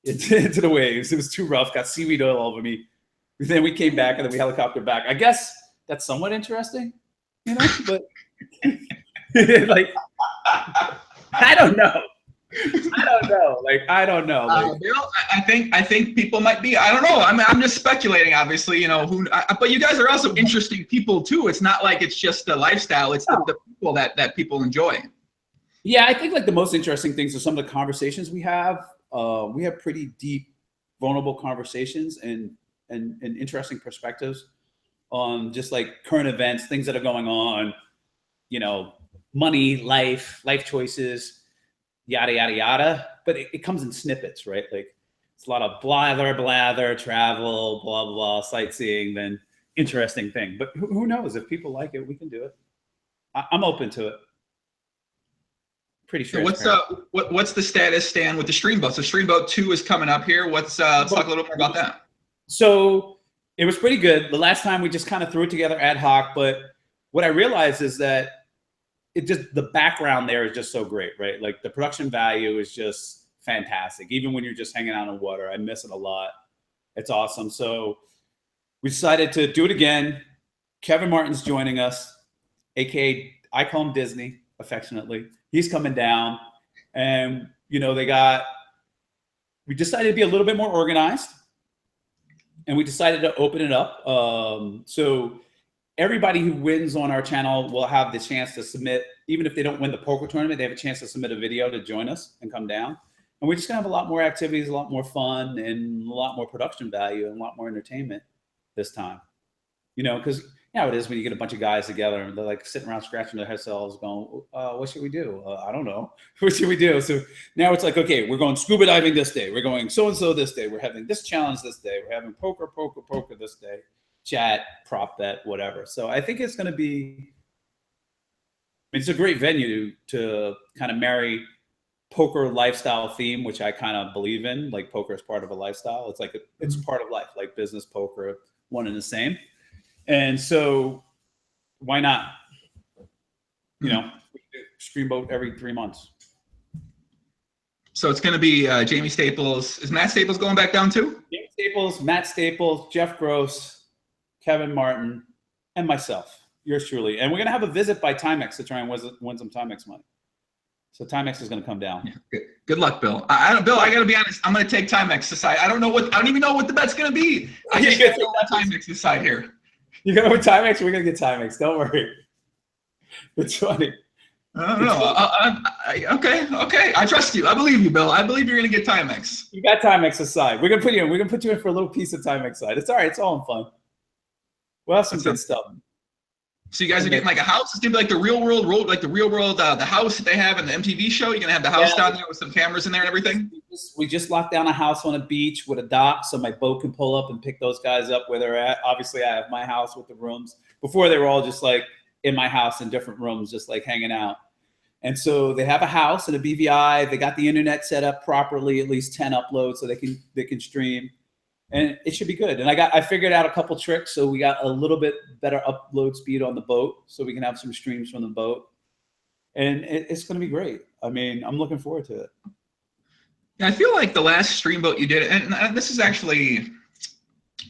into the waves. It was too rough, got seaweed all over me. Then we came back and then we helicoptered back. I guess that's somewhat interesting, but like, I don't know. Like, I don't know. Like, Bill, I think people might be. I don't know. I'm just speculating. Obviously, but you guys are also interesting people too. It's not like it's just the lifestyle. It's the people that people enjoy. Yeah, I think like the most interesting things are some of the conversations we have. We have pretty deep, vulnerable conversations and interesting perspectives on just like current events, things that are going on. Money, life choices. Yada, yada, yada. But it comes in snippets, right? Like it's a lot of blather, travel, blah, blah, blah, sightseeing, then interesting thing. But who knows? If people like it, we can do it. I'm open to it. Pretty sure. So what's the status stand with the Streamboat? So Streamboat 2 is coming up here. Let's talk a little more about that. So it was pretty good. The last time we just kind of threw it together ad hoc, but what I realized is that the background there is just so great, right? Like the production value is just fantastic. Even when you're just hanging out on water, I miss it a lot. It's awesome. So we decided to do it again. Kevin Martin's joining us, AKA I call him Disney affectionately. He's coming down and, we decided to be a little bit more organized and we decided to open it up. So everybody who wins on our channel will have the chance to submit, even if they don't win the poker tournament, they have a chance to submit a video to join us and come down. And we're just gonna have a lot more activities, a lot more fun and a lot more production value and a lot more entertainment this time. Because it is when you get a bunch of guys together and they're like sitting around scratching their heads going, what should we do? I don't know. What should we do? So now it's like, okay, we're going scuba diving this day. We're going so-and-so this day. We're having this challenge this day. We're having poker this day. Chat, prop bet, whatever. So I think it's going to be, it's a great venue to kind of marry poker lifestyle theme, which I kind of believe in. Like poker is part of a lifestyle. It's like, it's part of life, like business, poker, one and the same. And so why not, Streamboat every 3 months. So it's going to be Jamie Staples. Is Matt Staples going back down too? Jamie Staples, Matt Staples, Jeff Gross, Kevin Martin, and myself, yours truly. And we're going to have a visit by Timex to try and win some Timex money. So Timex is going to come down. Yeah, good luck, Bill. Bill, I got to be honest. I'm going to take Timex aside. I don't even know what the bet's going to be. I just got to take Timex aside here. You going with Timex? We're going to get Timex. Don't worry. It's funny. I don't know. Okay. I trust you. I believe you, Bill. I believe you're going to get Timex. You got Timex aside. We're going to put you in. We're going to put you in for a little piece of Timex side. It's all right. It's all in fun. We'll have some good stuff. So you guys are getting like a house? It's going to be like the real world, the house that they have in the MTV show? You're going to have the house down there with some cameras in there and everything? We just locked down a house on a beach with a dock so my boat can pull up and pick those guys up where they're at. Obviously, I have my house with the rooms. Before, they were all just like in my house in different rooms, just like hanging out. And so they have a house and a BVI. They got the internet set up properly, at least 10 uploads, so they can stream, and it should be good. And I figured out a couple tricks, so we got a little bit better upload speed on the boat, so we can have some streams from the boat, and it's going to be great. I mean, I'm looking forward to it. Yeah, I feel like the last stream boat you did, and this is actually,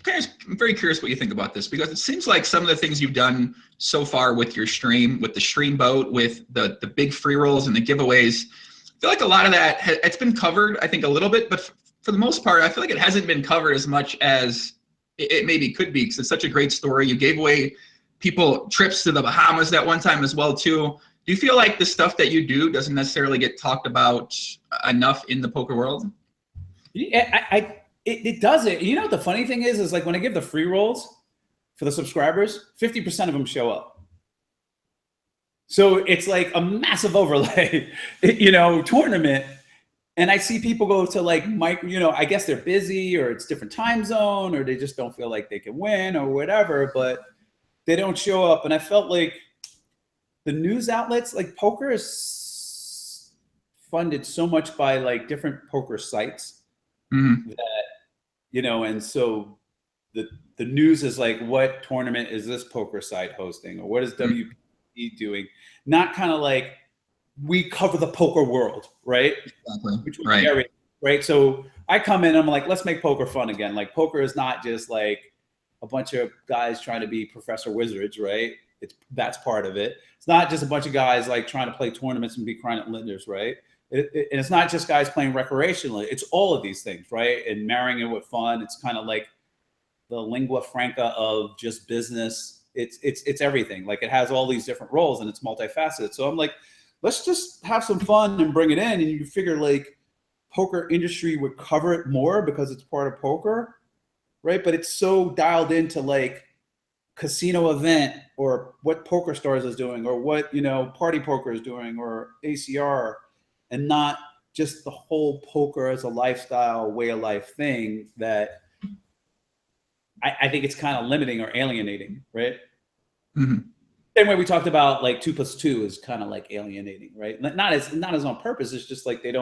I'm very curious what you think about this, because it seems like some of the things you've done so far with your stream, with the stream boat, with the big free rolls and the giveaways, I feel like a lot of that, it's been covered, I think, a little bit, but for the most part, I feel like it hasn't been covered as much as it maybe could be, because it's such a great story. You gave away people trips to the Bahamas that one time as well, too. Do you feel like the stuff that you do doesn't necessarily get talked about enough in the poker world? Yeah, it doesn't. You know what the funny thing is like when I give the free rolls for the subscribers, 50% of them show up. So it's like a massive overlay, tournament. And I see people go to like I guess they're busy, or it's different time zone, or they just don't feel like they can win or whatever, but they don't show up. And I felt like the news outlets, like poker is funded so much by like different poker sites that, and so the news is like, what tournament is this poker site hosting, or what is WPT doing? Not kind of like, we cover the poker world, right? Exactly. Which would be everything, right? So I come in, I'm like, let's make poker fun again. Like poker is not just like a bunch of guys trying to be Professor Wizards, right? That's part of it. It's not just a bunch of guys like trying to play tournaments and be chronic lenders, right? And it's not just guys playing recreationally. It's all of these things, right? And marrying it with fun. It's kind of like the lingua franca of just business. It's everything. Like it has all these different roles and it's multifaceted. So I'm like, let's just have some fun and bring it in. And you figure like poker industry would cover it more because it's part of poker, right? But it's so dialed into like casino event, or what Poker Stars is doing, or what, Party Poker is doing, or ACR, and not just the whole poker as a lifestyle, way of life thing that I think it's kind of limiting or alienating, right? Mm-hmm. Same way we talked about like 2 + 2 is kind of like alienating, right? Not as on purpose. It's just like they're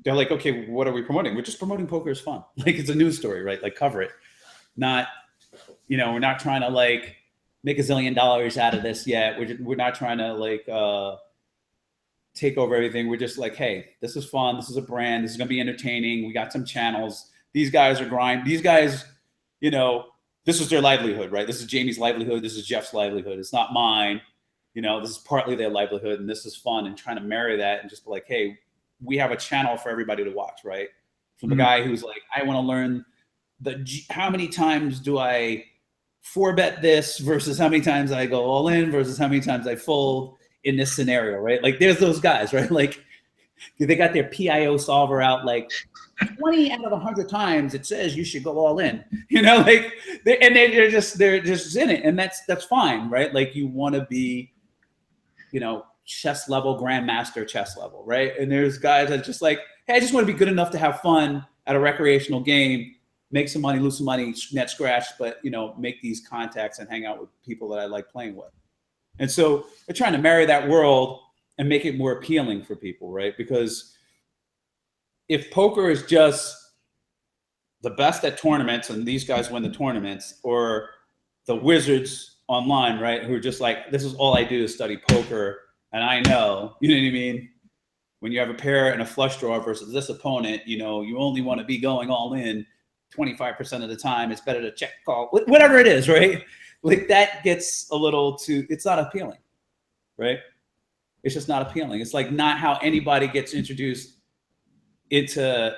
like, okay, what are we promoting? We're just promoting poker as fun. Like it's a news story, right? Like cover it. Not, we're not trying to like make $1 zillion out of this yet. We're not trying to like take over everything. We're just like, hey, this is fun. This is a brand. This is going to be entertaining. We got some channels. These guys are grind. These guys, this is their livelihood, right? This is Jamie's livelihood. This is Jeff's livelihood. It's not mine. This is partly their livelihood, and this is fun. And trying to marry that and just be like, hey, we have a channel for everybody to watch, right? From the guy who's like, I want to learn how many times do I 4-bet this versus how many times I go all in versus how many times I fold in this scenario, right? Like there's those guys, right? Like they got their PIO solver out, like 20 out of 100 times it says you should go all in, like they're just in it, and that's fine, right? Like you want to be, chess level, grandmaster chess level, right? And there's guys that just like, hey, I just want to be good enough to have fun at a recreational game, make some money, lose some money, net scratch, but make these contacts and hang out with people that I like playing with. And so they're trying to marry that world and make it more appealing for people, right? Because if poker is just the best at tournaments and these guys win the tournaments, or the wizards online, right, who are just like, this is all I do is study poker and I know, you know what I mean? When you have a pair and a flush draw versus this opponent, you only want to be going all in 25% of the time. It's better to check call, whatever it is, right? Like that gets a little too, it's not appealing, right? It's just not appealing. It's like not how anybody gets introduced into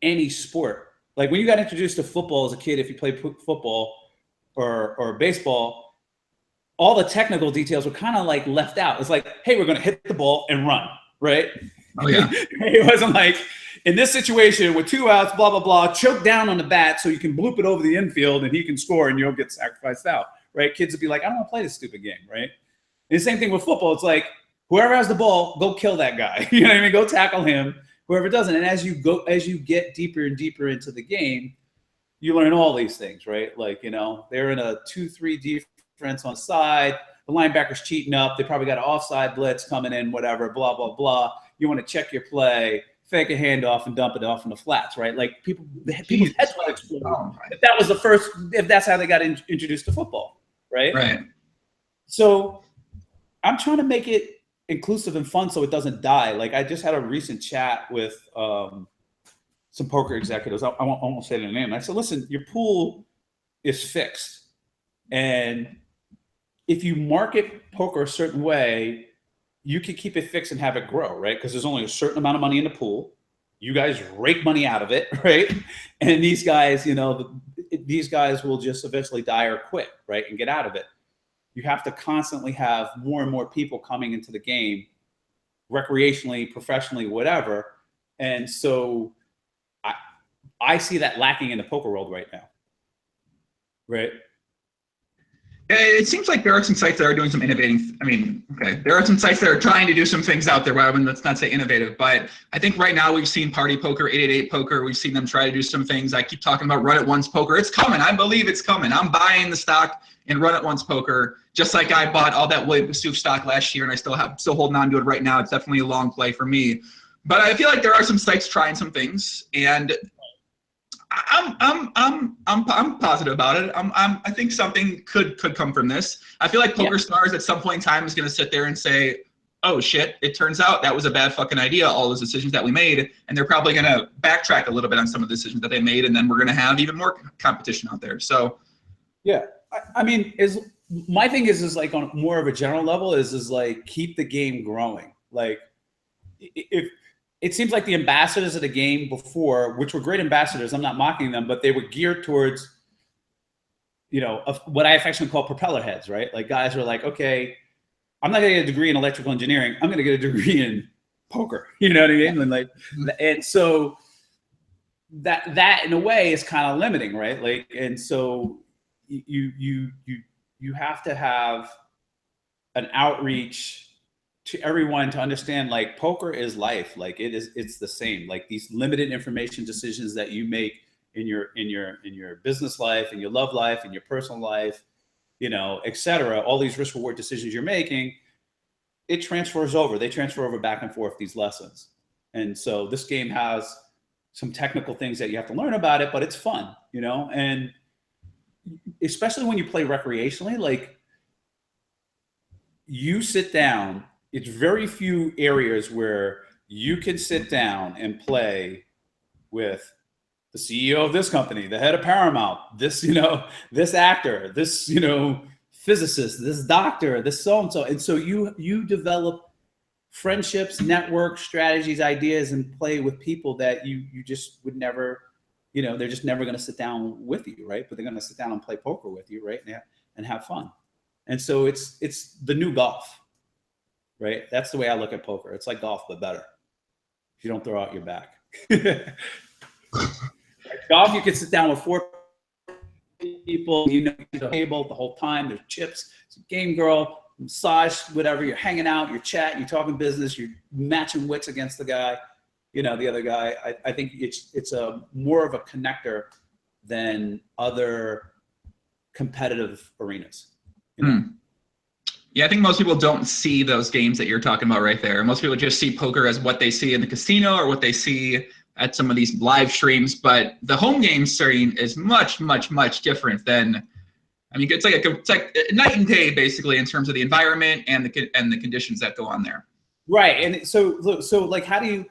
any sport. Like when you got introduced to football as a kid, if you played football or baseball, all the technical details were kind of like left out. It's like, hey, we're going to hit the ball and run, right? Oh, yeah. It wasn't like, in this situation with 2 outs, blah, blah, blah, choke down on the bat so you can bloop it over the infield and he can score and you'll get sacrificed out, right? Kids would be like, I don't want to play this stupid game, right? And the same thing with football. It's like, whoever has the ball, go kill that guy. You know what I mean? Go tackle him, whoever doesn't. And as you get deeper and deeper into the game, you learn all these things, right? Like, they're in a 2-3 defense difference on the side. The linebacker's cheating up. They probably got an offside blitz coming in, whatever, blah, blah, blah. You want to check your play, fake a handoff and dump it off in the flats, right? Like people's heads would explode if that was if that's how they got introduced to football, right? Right. So I'm trying to make it inclusive and fun so it doesn't die. Like I just had a recent chat with some poker executives. I won't say their name. I said, listen, your pool is fixed. And if you market poker a certain way, you can keep it fixed and have it grow, right? Because there's only a certain amount of money in the pool. You guys rake money out of it, right? And these guys, these guys will just eventually die or quit, right? And get out of it. You have to constantly have more and more people coming into the game, recreationally, professionally, whatever. And so I see that lacking in the poker world right now, right? It seems like there are some sites that are doing some innovating. I mean, okay, there are some sites that are trying to do some things out there. Let's not say innovative, but I think right now we've seen Party Poker, 888 Poker. We've seen them try to do some things. I keep talking about Run It Once Poker. It's coming. I believe it's coming. I'm buying the stock in Run It Once Poker, just like I bought all that William Pasuf stock last year, and I still holding on to it right now. It's definitely a long play for me. But I feel like there are some sites trying some things, and I'm positive about it. I think something could come from this. I feel like Poker Stars at some point in time is going to sit there and say, "Oh shit! It turns out that was a bad fucking idea. All those decisions that we made," and they're probably going to backtrack a little bit on some of the decisions that they made, and then we're going to have even more competition out there. So, yeah, I mean, my thing is like on more of a general level is like keep the game growing. Like if it seems like the ambassadors of the game before, which were great ambassadors, I'm not mocking them, but they were geared towards, what I affectionately call propeller heads, right? Like guys were like, okay, I'm not going to get a degree in electrical engineering. I'm going to get a degree in poker. You know what I mean? And so that in a way is kind of limiting, right? Like, and so you have to have an outreach to everyone to understand, like, poker is life. Like it's the same. Like these limited information decisions that you make in your business life, in your love life, in your personal life, et cetera, all these risk reward decisions you're making, it transfers over. They transfer over back and forth, these lessons. And so this game has some technical things that you have to learn about it, but it's fun, and especially when you play recreationally, like you sit down. It's very few areas where you can sit down and play with the CEO of this company, the head of Paramount, this, this actor, this, physicist, this doctor, this so-and-so. And so you develop friendships, network strategies, ideas, and play with people that you just would never, they're just never going to sit down with you, right? But they're going to sit down and play poker with you, right? And have fun. And so it's the new golf. Right? That's the way I look at poker. It's like golf, but better. If you don't throw out your back. Golf, you can sit down with 4 people, the table the whole time. There's chips, it's a game girl, massage, whatever. You're hanging out, you're chatting, you're talking business, you're matching wits against the guy, the other guy. I think it's a more of a connector than other competitive arenas. Yeah, I think most people don't see those games that you're talking about right there. Most people just see poker as what they see in the casino or what they see at some of these live streams. But the home game scene is much, much, much different than. I mean, it's like night and day basically in terms of the environment and the conditions that go on there. Right, and so like, how do you?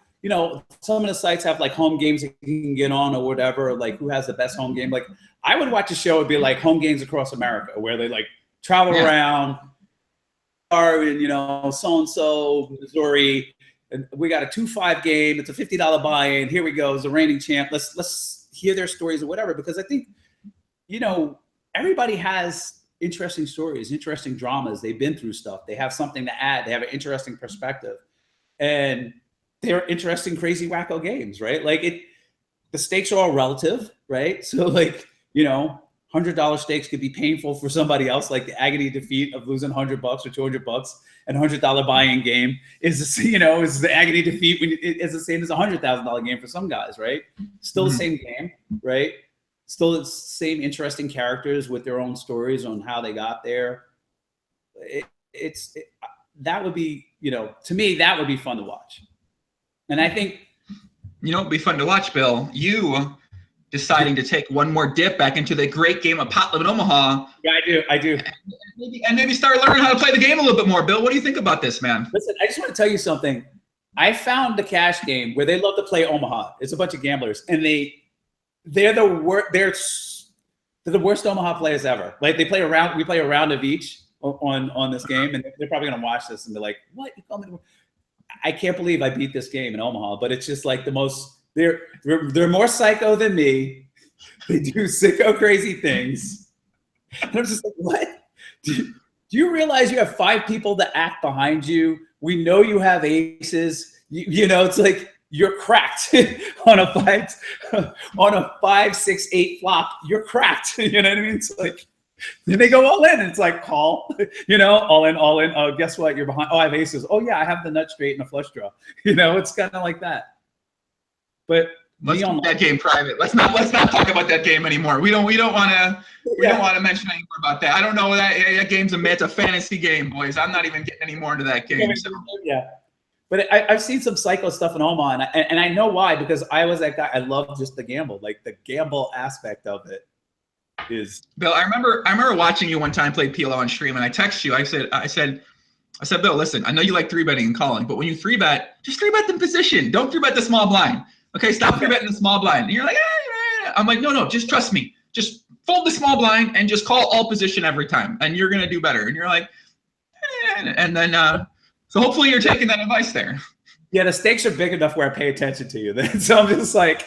Some of the sites have like home games that you can get on or whatever. Like, who has the best home game? Like, I would watch a show. It'd be like Home Games Across America, where they like travel around. And so-and-so Missouri, and we got a 2-5 game. It's a $50 buy-in. Here we go. It's a reigning champ. Let's hear their stories or whatever, because I think everybody has interesting stories, interesting dramas. They've been through stuff. They have something to add. They have an interesting perspective, and they're interesting, crazy, wacko games, right? Like the stakes are all relative, right? So like $100 stakes could be painful for somebody else, like the agony defeat of losing $100 or $200, and $100 buy-in game is the agony defeat when it's the same as $100,000 game for some guys, right? Still the same game, right? still the same interesting characters with their own stories on how they got there. That would be, to me, that would be fun to watch. And I think, it'd be fun to watch, Bill. You deciding to take one more dip back into the great game of Pot Limit Omaha. Yeah, I do. And maybe start learning how to play the game a little bit more. Bill, what do you think about this, man? Listen, I just want to tell you something. I found the cash game where they love to play Omaha. It's a bunch of gamblers, and they're the worst. They're the worst Omaha players ever. Like we play a round of each on this game, and they're probably gonna watch this and be like, "What? You call me?" I can't believe I beat this game in Omaha, but it's just like the most. They're more psycho than me. They do sicko crazy things, and I'm just like, "What? Do you realize you have 5 people that act behind you? We know you have aces. It's like you're cracked on a 5, 6, 8 flop. You're cracked. You know what I mean? It's like then they go all in, and it's like call. All in. Oh, guess what? You're behind. Oh, I have aces. Oh yeah, I have the nut straight and a flush draw. It's kind of like that. But let's keep that game private. Let's not talk about that game anymore. We don't want to mention any more about that. I don't know that game's it's a fantasy game, boys. I'm not even getting any more into that game. So. Yeah, but I've seen some psycho stuff in Omaha, and I know why, because I was that guy. I love just the gamble, like the gamble aspect of it. Is Bill? I remember watching you one time play PLO on stream, and I texted you. I said, Bill, listen, I know you like 3-betting and calling, but when you 3-bet, just 3-bet the position. Don't 3-bet the small blind. Okay, stop 3-betting the small blind. And you're like, I'm like, no, just trust me. Just fold the small blind and just call all position every time, and you're gonna do better. And you're like, and then so hopefully you're taking that advice there. Yeah, the stakes are big enough where I pay attention to you. So I'm just like,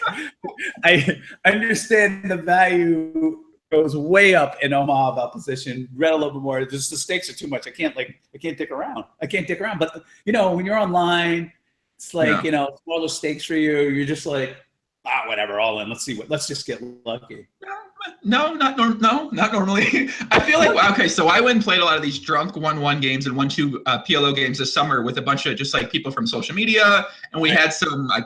I understand the value goes way up in Omaha about position. Read a little bit more. Just the stakes are too much. I can't dick around. But when you're online, it's like smaller stakes for you. You're just like, whatever, all in. Let's just get lucky. No, not normally. I feel like okay. So I went and played a lot of these drunk 1-1 games and 1-2 PLO games this summer with a bunch of just like people from social media, and we had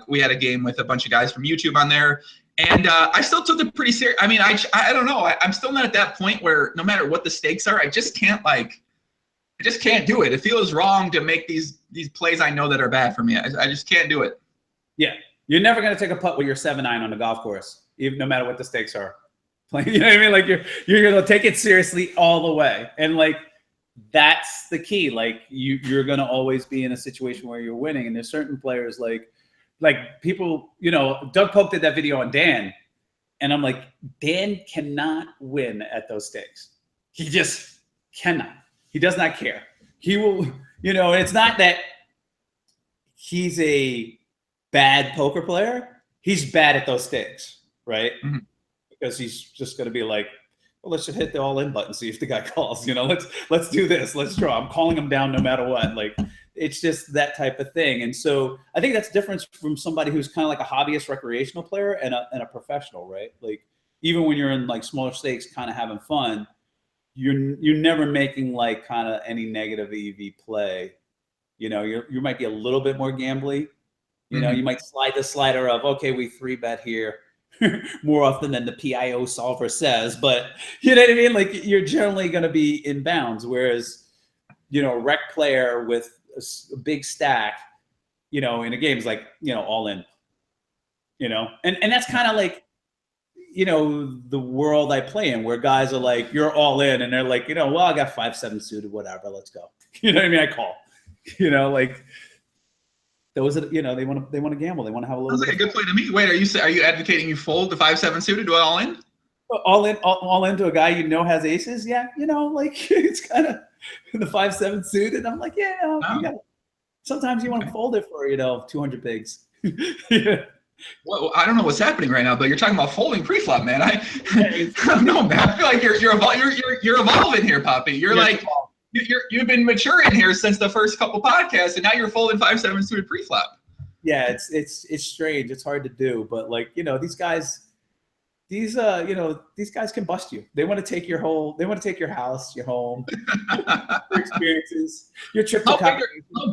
we had a game with a bunch of guys from YouTube on there. And I still took it pretty serious. I mean, I don't know. I'm still not at that point where no matter what the stakes are, I just can't do it. It feels wrong to make these plays I know that are bad for me. I just can't do it. Yeah, you're never gonna take a putt with your 7-9 on the golf course, even no matter what the stakes are. You know what I mean? Like you're gonna take it seriously all the way, and like that's the key. Like you're gonna always be in a situation where you're winning, and there's certain players like people. Doug Polk did that video on Dan, and I'm like, Dan cannot win at those stakes. He just cannot. He does not care. He will. It's not that he's a bad poker player. He's bad at those stakes, right? Mm-hmm. Because he's just going to be like, well, let's just hit the all-in button, see if the guy calls. Let's do this. Let's draw. I'm calling him down no matter what. Like, it's just that type of thing. And so I think that's different from somebody who's kind of like a hobbyist recreational player and a professional, right? Like, even when you're in like smaller stakes, kind of having fun, you're never making like kind of any negative EV play. You might be a little bit more gambly. Mm-hmm. You might slide the slider of, okay, we 3-bet here. More often than the PIO solver says, but you know what I mean? Like you're generally going to be in bounds. Whereas, a rec player with a big stack, in a game is like, all in, and that's kind of like, the world I play in where guys are like, you're all in. And they're like, well, I got 5-7 suited, whatever. Let's go. You know what I mean? I call, like, those are, they want to gamble. They want to have a little. Sounds like a good play to me. Wait, are you advocating you fold the 5-7 suited to all in? All into a guy has aces. Yeah, like it's kind of the 5-7 suited. I'm like, sometimes you want to fold it for 200 bigs. Yeah. Well, I don't know what's happening right now, but you're talking about folding pre-flop, man. I don't know, man. I feel like you're evolving here, Poppy. You're like. You've been maturing here since the first couple podcasts, and now you're folding 5-7 suited pre-flop. Yeah, it's strange. It's hard to do, but like these guys can bust you. They want to take your house, your home, your experiences, your trip to How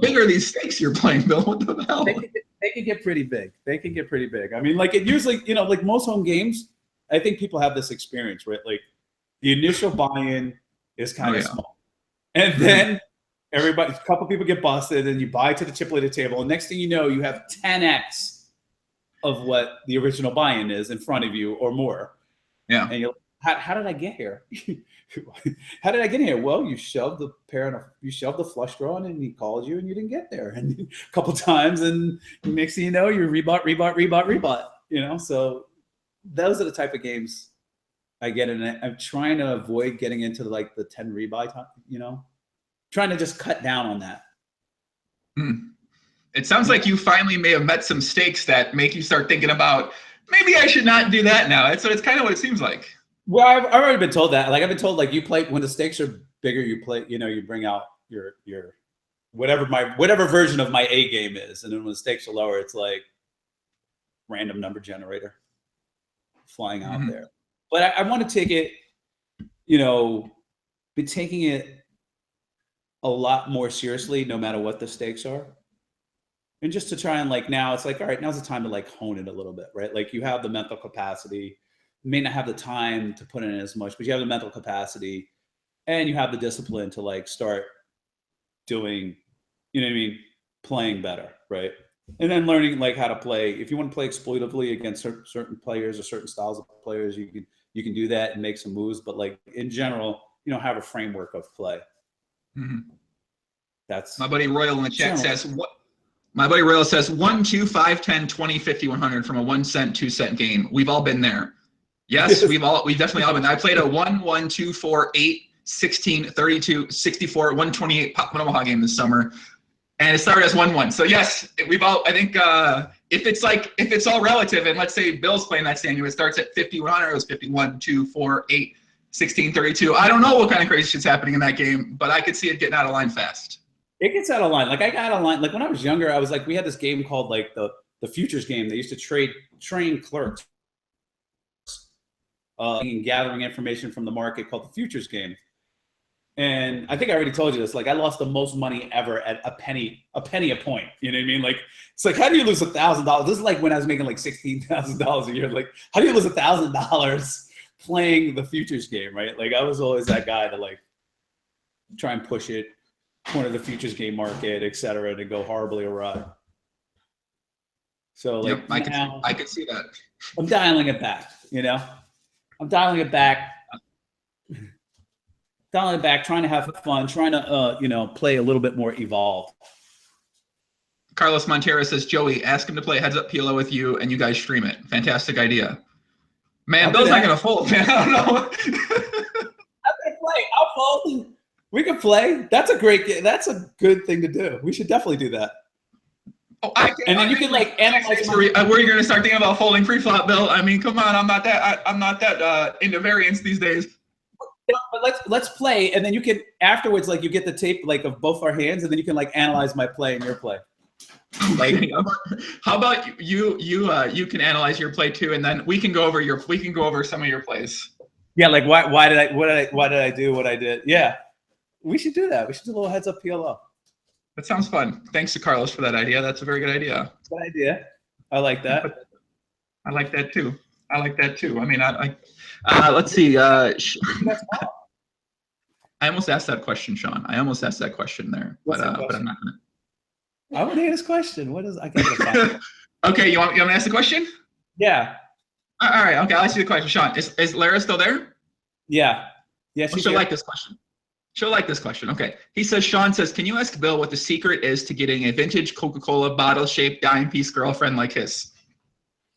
big are these stakes you're playing, Bill? What the hell? They can get pretty big. I mean, like it usually, like most home games, I think people have this experience, right? Like the initial buy-in is kind of small. And then a couple people get busted and you buy to the chip-weighted table. And next thing you know, you have 10x of what the original buy-in is in front of you or more. Yeah. And you're like, how did I get here? How did I get here? Well, you shoved the flush draw in and he called you and you didn't get there. And a couple times and next thing you know, you rebought, you know? So those are the type of games I get in it. I'm trying to avoid getting into like the 10 rebuy time, you know, trying to just cut down on that. It sounds like you finally may have met some stakes that make you start thinking about, maybe I should not do that now. It's kind of what it seems like. Well, I've already been told that. Like I've been told, like you play when the stakes are bigger, you play, you know, you bring out your whatever version of my A game is, and then when the stakes are lower, it's like random number generator flying out there. But I want to take it, you know, be taking it a lot more seriously, no matter what the stakes are. And just to try and like, now it's like, all right, now's the time to like hone it a little bit, right? Like you have the mental capacity, you may not have the time to put in as much, but you have the mental capacity and you have the discipline to like start doing, you know what I mean? Playing better, right? And then learning like how to play. If you want to play exploitively against certain players or certain styles of players, you can do that and make some moves. But like in general, you know, have a framework of play. That's my buddy Royal in the chat says what. My buddy Royal says 1, 2, 5, 10, 20, 50, 100 from a 1 cent, 2 cent game. We've all been there. Yes, we've definitely all been there. I played a 1, 1, 2, 4, 8, 16, 32, 64, 128 Pop Omaha game this summer. And it started as 1-1. So yes, we've all, I think if it's all relative, and let's say Bill's playing that stand, it starts at 50, 100, it was 51, 2, 4, 8, 16, 32. I don't know what kind of crazy shit's happening in that game, but I could see it getting out of line fast. It gets out of line. Like I got out of line. Like when I was younger, I was like, we had this game called like the futures game. They used to train clerks and gathering information from the market called the futures game. And I think I already told you this. Like I lost the most money ever at a penny a point. You know what I mean? Like it's like, how do you lose $1,000? This is like when I was making like $16,000 a year. Like how do you lose $1,000 playing the futures game, right? Like I was always that guy to like try and push it, corner the futures game market, et cetera, to go horribly awry. So like I could see that. I'm dialing it back, you know? I'm dialing it back, trying to have fun, trying to, you know, play a little bit more evolved. Carlos Montero says, Joey, ask him to play Heads Up PLO with you and you guys stream it. Fantastic idea. Man, Bill's not going to fold, man. I don't know. I can play. I'll fold. We can play. That's a great game. That's a good thing to do. We should definitely do that. Oh, and then you can like analyze. Where you're going to start thinking about folding pre-flop, Bill. I mean, come on. I'm not that into variance these days. But let's play, and then you can afterwards, like you get the tape like of both our hands, and then you can like analyze my play and your play. Like, how about you can analyze your play too, and then we can go over some of your plays. Yeah, like why did I do what I did? Yeah, we should do that. We should do a little Heads Up PLO. That sounds fun. Thanks to Carlos for that idea. That's a very good idea. Good idea. I like that. I like that too. I mean, let's see. I almost asked that question, Sean. I almost asked that question there, but I'm not gonna. I want to hear this question. What is? I can't find it. Okay, you want me to ask the question? Yeah. All right. Okay, I'll ask you the question, Sean. Is Lara still there? Yeah. Yeah. She'll like this question. She'll like this question. Okay. He says, Sean says, can you ask Bill what the secret is to getting a vintage Coca-Cola bottle-shaped dime piece girlfriend like his?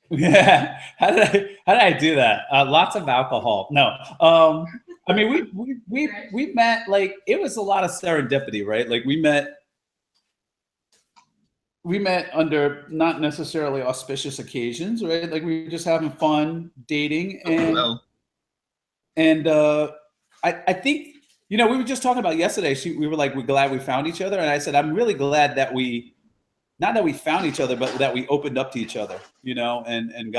Yeah. How did I do that? Lots of alcohol. No. I mean, we met, like, it was a lot of serendipity, right? Like we met under not necessarily auspicious occasions, right? Like we were just having fun dating, and I think, you know, we were just talking about yesterday. We were like, we're glad we found each other, and I said, I'm really glad that not that we found each other, but that we opened up to each other, you know, and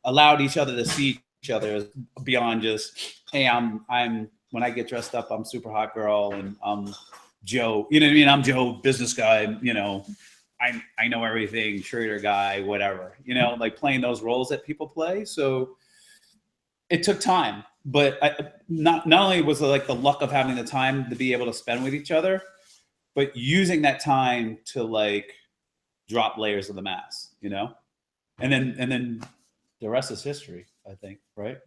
allowed each other to see each other beyond just, hey, I'm when I get dressed up, I'm super hot girl, and I'm Joe, you know what I mean? I'm Joe, business guy, you know, I know everything, trader guy, whatever, you know, like playing those roles that people play. So it took time, but not only was it like the luck of having the time to be able to spend with each other, but using that time to like drop layers of the mask, you know, and then the rest is history, I think, right?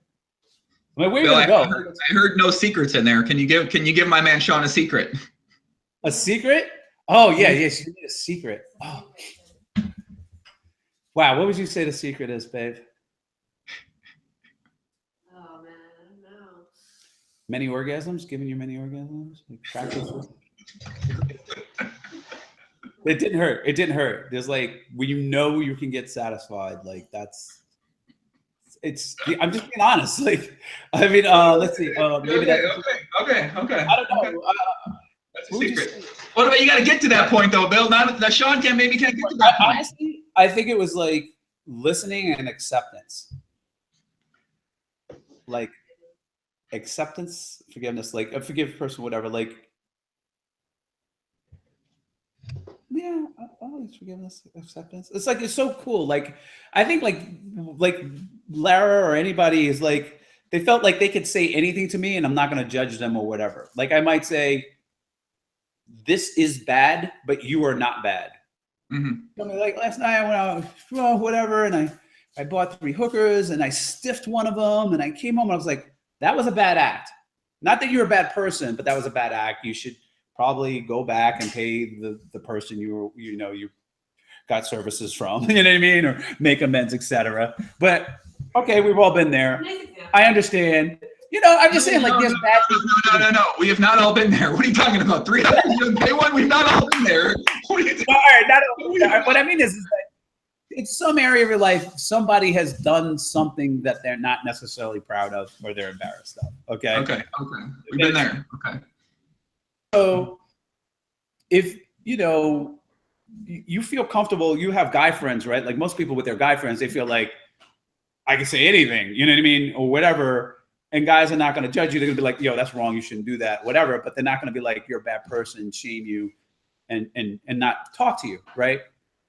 I mean, where are you Bill, gonna go? I heard no secrets in there. Can you give my man Sean a secret? A secret? Oh yeah, yes, you need a secret. Oh. Wow, what would you say the secret is, babe? Oh man, I don't know. Many orgasms? Giving you many orgasms? Like practice. It didn't hurt. It didn't hurt. There's like when you know you can get satisfied, like that's it's I'm just being honest. Like I mean, let's see. Maybe Okay. I don't know. That's a secret. What about you got to get to that point though, Bill? Now Sean can't get to that point. Honestly, I think it was like listening and acceptance. Like acceptance, forgiveness, like a forgive person, whatever. Like, yeah, always forgiveness, acceptance. It's like it's so cool. Like, I think like Lara or anybody is like they felt like they could say anything to me and I'm not going to judge them or whatever. Like I might say, this is bad, but you are not bad. Mm-hmm. I mean, like last night I went out, well, whatever, and I bought 3 hookers and I stiffed one of them and I came home and I was like, that was a bad act. Not that you're a bad person, but that was a bad act. You should probably go back and pay the person you got services from, you know what I mean, or make amends, etc. But okay, we've all been there. Nice example. I understand. You know, I'm just saying, like, there's bad people. No. We have not all been there. What are you talking about? 300 day one? We've not all been there. What are you All right, what I mean is that in some area of your life, somebody has done something that they're not necessarily proud of or they're embarrassed of. Okay. Okay. We've been there. Okay. So if you feel comfortable, you have guy friends, right? Like most people with their guy friends, they feel like I can say anything, you know what I mean, or whatever. And guys are not going to judge you. They're going to be like, yo, that's wrong. You shouldn't do that, whatever. But they're not going to be like, you're a bad person, shame you, and not talk to you, right?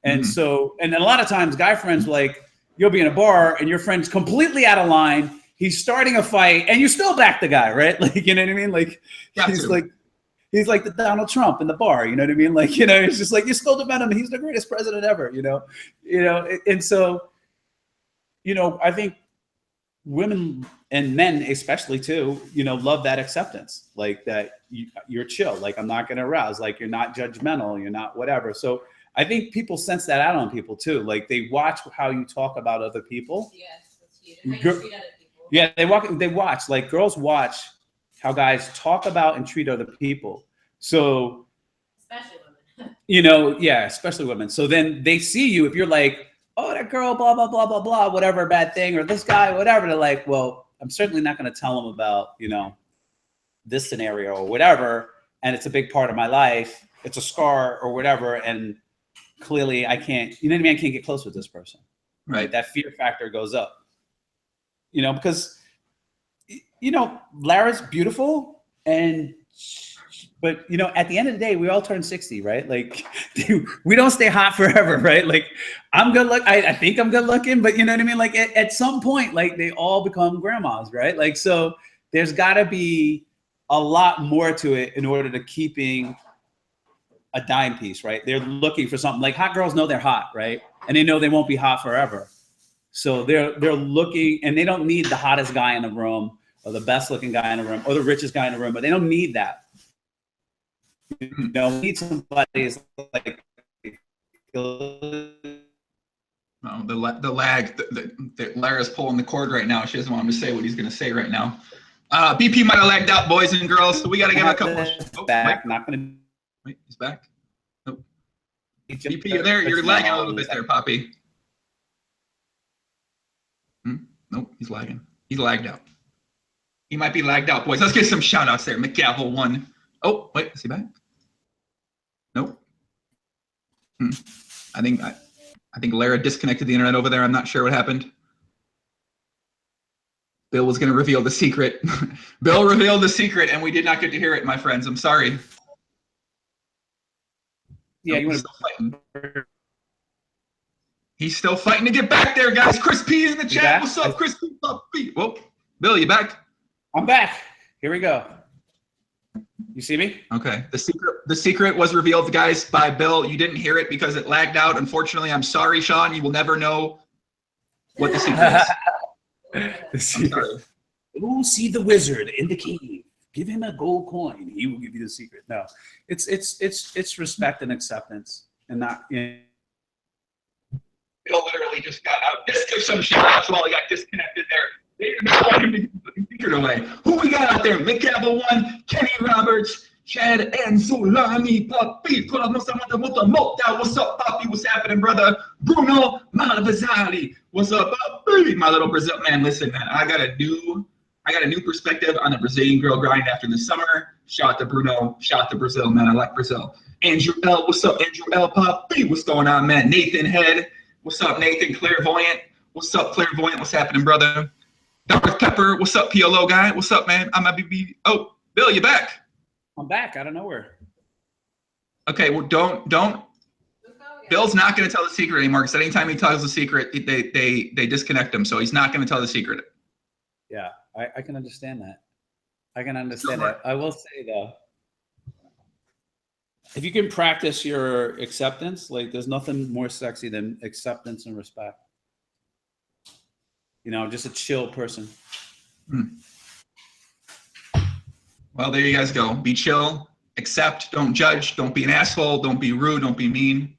And Mm-hmm. so, and a lot of times guy friends, like, you'll be in a bar and your friend's completely out of line. He's starting a fight and you still back the guy, right? Like, you know what I mean? Like, he's like the Donald Trump in the bar, you know what I mean? Like, it's just like, you still defend him. He's the greatest president ever, And so, I think women and men especially too, love that acceptance, like that you're chill, like I'm not going to arouse, like you're not judgmental, you're not whatever. So I think people sense that out on people too. Like they watch how you talk about other people. Yes, that's huge. And how you treat other people. Yeah, they watch, like girls watch how guys talk about and treat other people. So Especially women. Especially women. So then they see you, if you're like, oh, that girl, blah, blah, blah, blah, blah, whatever, bad thing, or this guy, whatever. They're like, well, I'm certainly not going to tell them about, this scenario or whatever. And it's a big part of my life. It's a scar or whatever. And clearly I can't, you know what I mean? I can't get close with this person. Right. That fear factor goes up, because, Lara's beautiful but at the end of the day, we all turn 60, right? Like we don't stay hot forever, right? Like I'm good look. I think I'm good looking, but you know what I mean? Like at some point, like they all become grandmas, right? Like, so there's gotta be a lot more to it in order to keeping a dime piece, right? They're looking for something. Like hot girls know they're hot, right? And they know they won't be hot forever. So they're looking, and they don't need the hottest guy in the room or the best looking guy in the room or the richest guy in the room, but they don't need that. Need somebody is like the lag. Lara's pulling the cord right now. She doesn't want him to say what he's going to say right now. BP might have lagged out, boys and girls, so we got to give a couple. Back, not gonna. Wait, he's back. Nope. BP, you're there. You're lagging a little bit there, Poppy. Nope, he's lagging. He's lagged out. He might be lagged out, boys. Let's get some shout outs there. McGavel 1. Oh, wait, is he back? Nope. I think Lara disconnected the internet over there. I'm not sure what happened. Bill was going to reveal the secret. Bill revealed the secret, and we did not get to hear it, my friends. I'm sorry. Yeah, you want to? He's still fighting to get back there, guys. Chris P in the chat. What's up, Chris P? Whoa. Bill, you back? I'm back. Here we go. You see me? Okay. The secret was revealed, guys, by Bill. You didn't hear it because it lagged out. Unfortunately, I'm sorry, Sean. You will never know what the secret is. The secret. Oh, see the wizard in the cave. Give him a gold coin. He will give you the secret. No, it's respect and acceptance, and not. Bill literally just got out. Just took some shit out while he got disconnected there. They didn't want him to give the secret away. Who we got out there? McCavill 1, Kenny Roberts, Chad and Sulani, Papi. What's up, Papi? What's happening, brother? Bruno Malavazali. What's up, Papi? My little Brazil man. Listen, man, I got a new perspective on the Brazilian girl grind after the summer. Shout out to Bruno. Shout out to Brazil, man. I like Brazil. Andrew L. What's up, Andrew L. Papi? What's going on, man? Nathan Head. What's up, Nathan? Clairvoyant. What's up, Clairvoyant? What's happening, brother? Darth Pepper. What's up, PLO guy? What's up, man? I'm a BB. Oh, Bill, you back? I'm back out of nowhere. Okay, well, don't. Bill's not going to tell the secret anymore because anytime he tells the secret, they disconnect him. So he's not going to tell the secret. Yeah, I can understand that. I can understand that. I will say though, if you can practice your acceptance, like there's nothing more sexy than acceptance and respect. You know, just a chill person. Well, there you guys go. Be chill, accept, don't judge, don't be an asshole, don't be rude, don't be mean.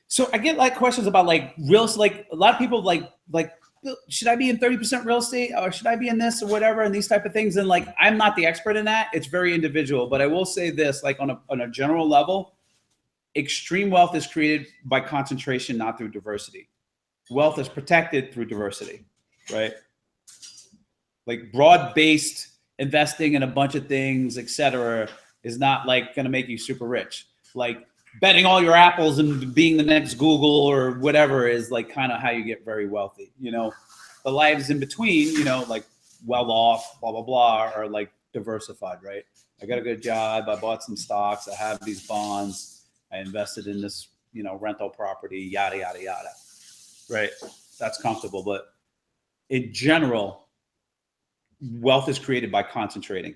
So I get like questions about like like a lot of people like should I be in 30% real estate or should I be in this or whatever and these type of things. And like, I'm not the expert in that. It's very individual, but I will say this, like on a general level, extreme wealth is created by concentration, not through diversity. Wealth is protected through diversity, right? Like broad-based investing in a bunch of things, et cetera, is not like going to make you super rich. Like betting all your apples and being the next Google or whatever is like kind of how you get very wealthy. You know, the lives in between, you know, like well off, blah, blah, blah, are like diversified, right? I got a good job. I bought some stocks. I have these bonds. I invested in this, you know, rental property, yada, yada, yada. Right. That's comfortable. But in general, wealth is created by concentrating.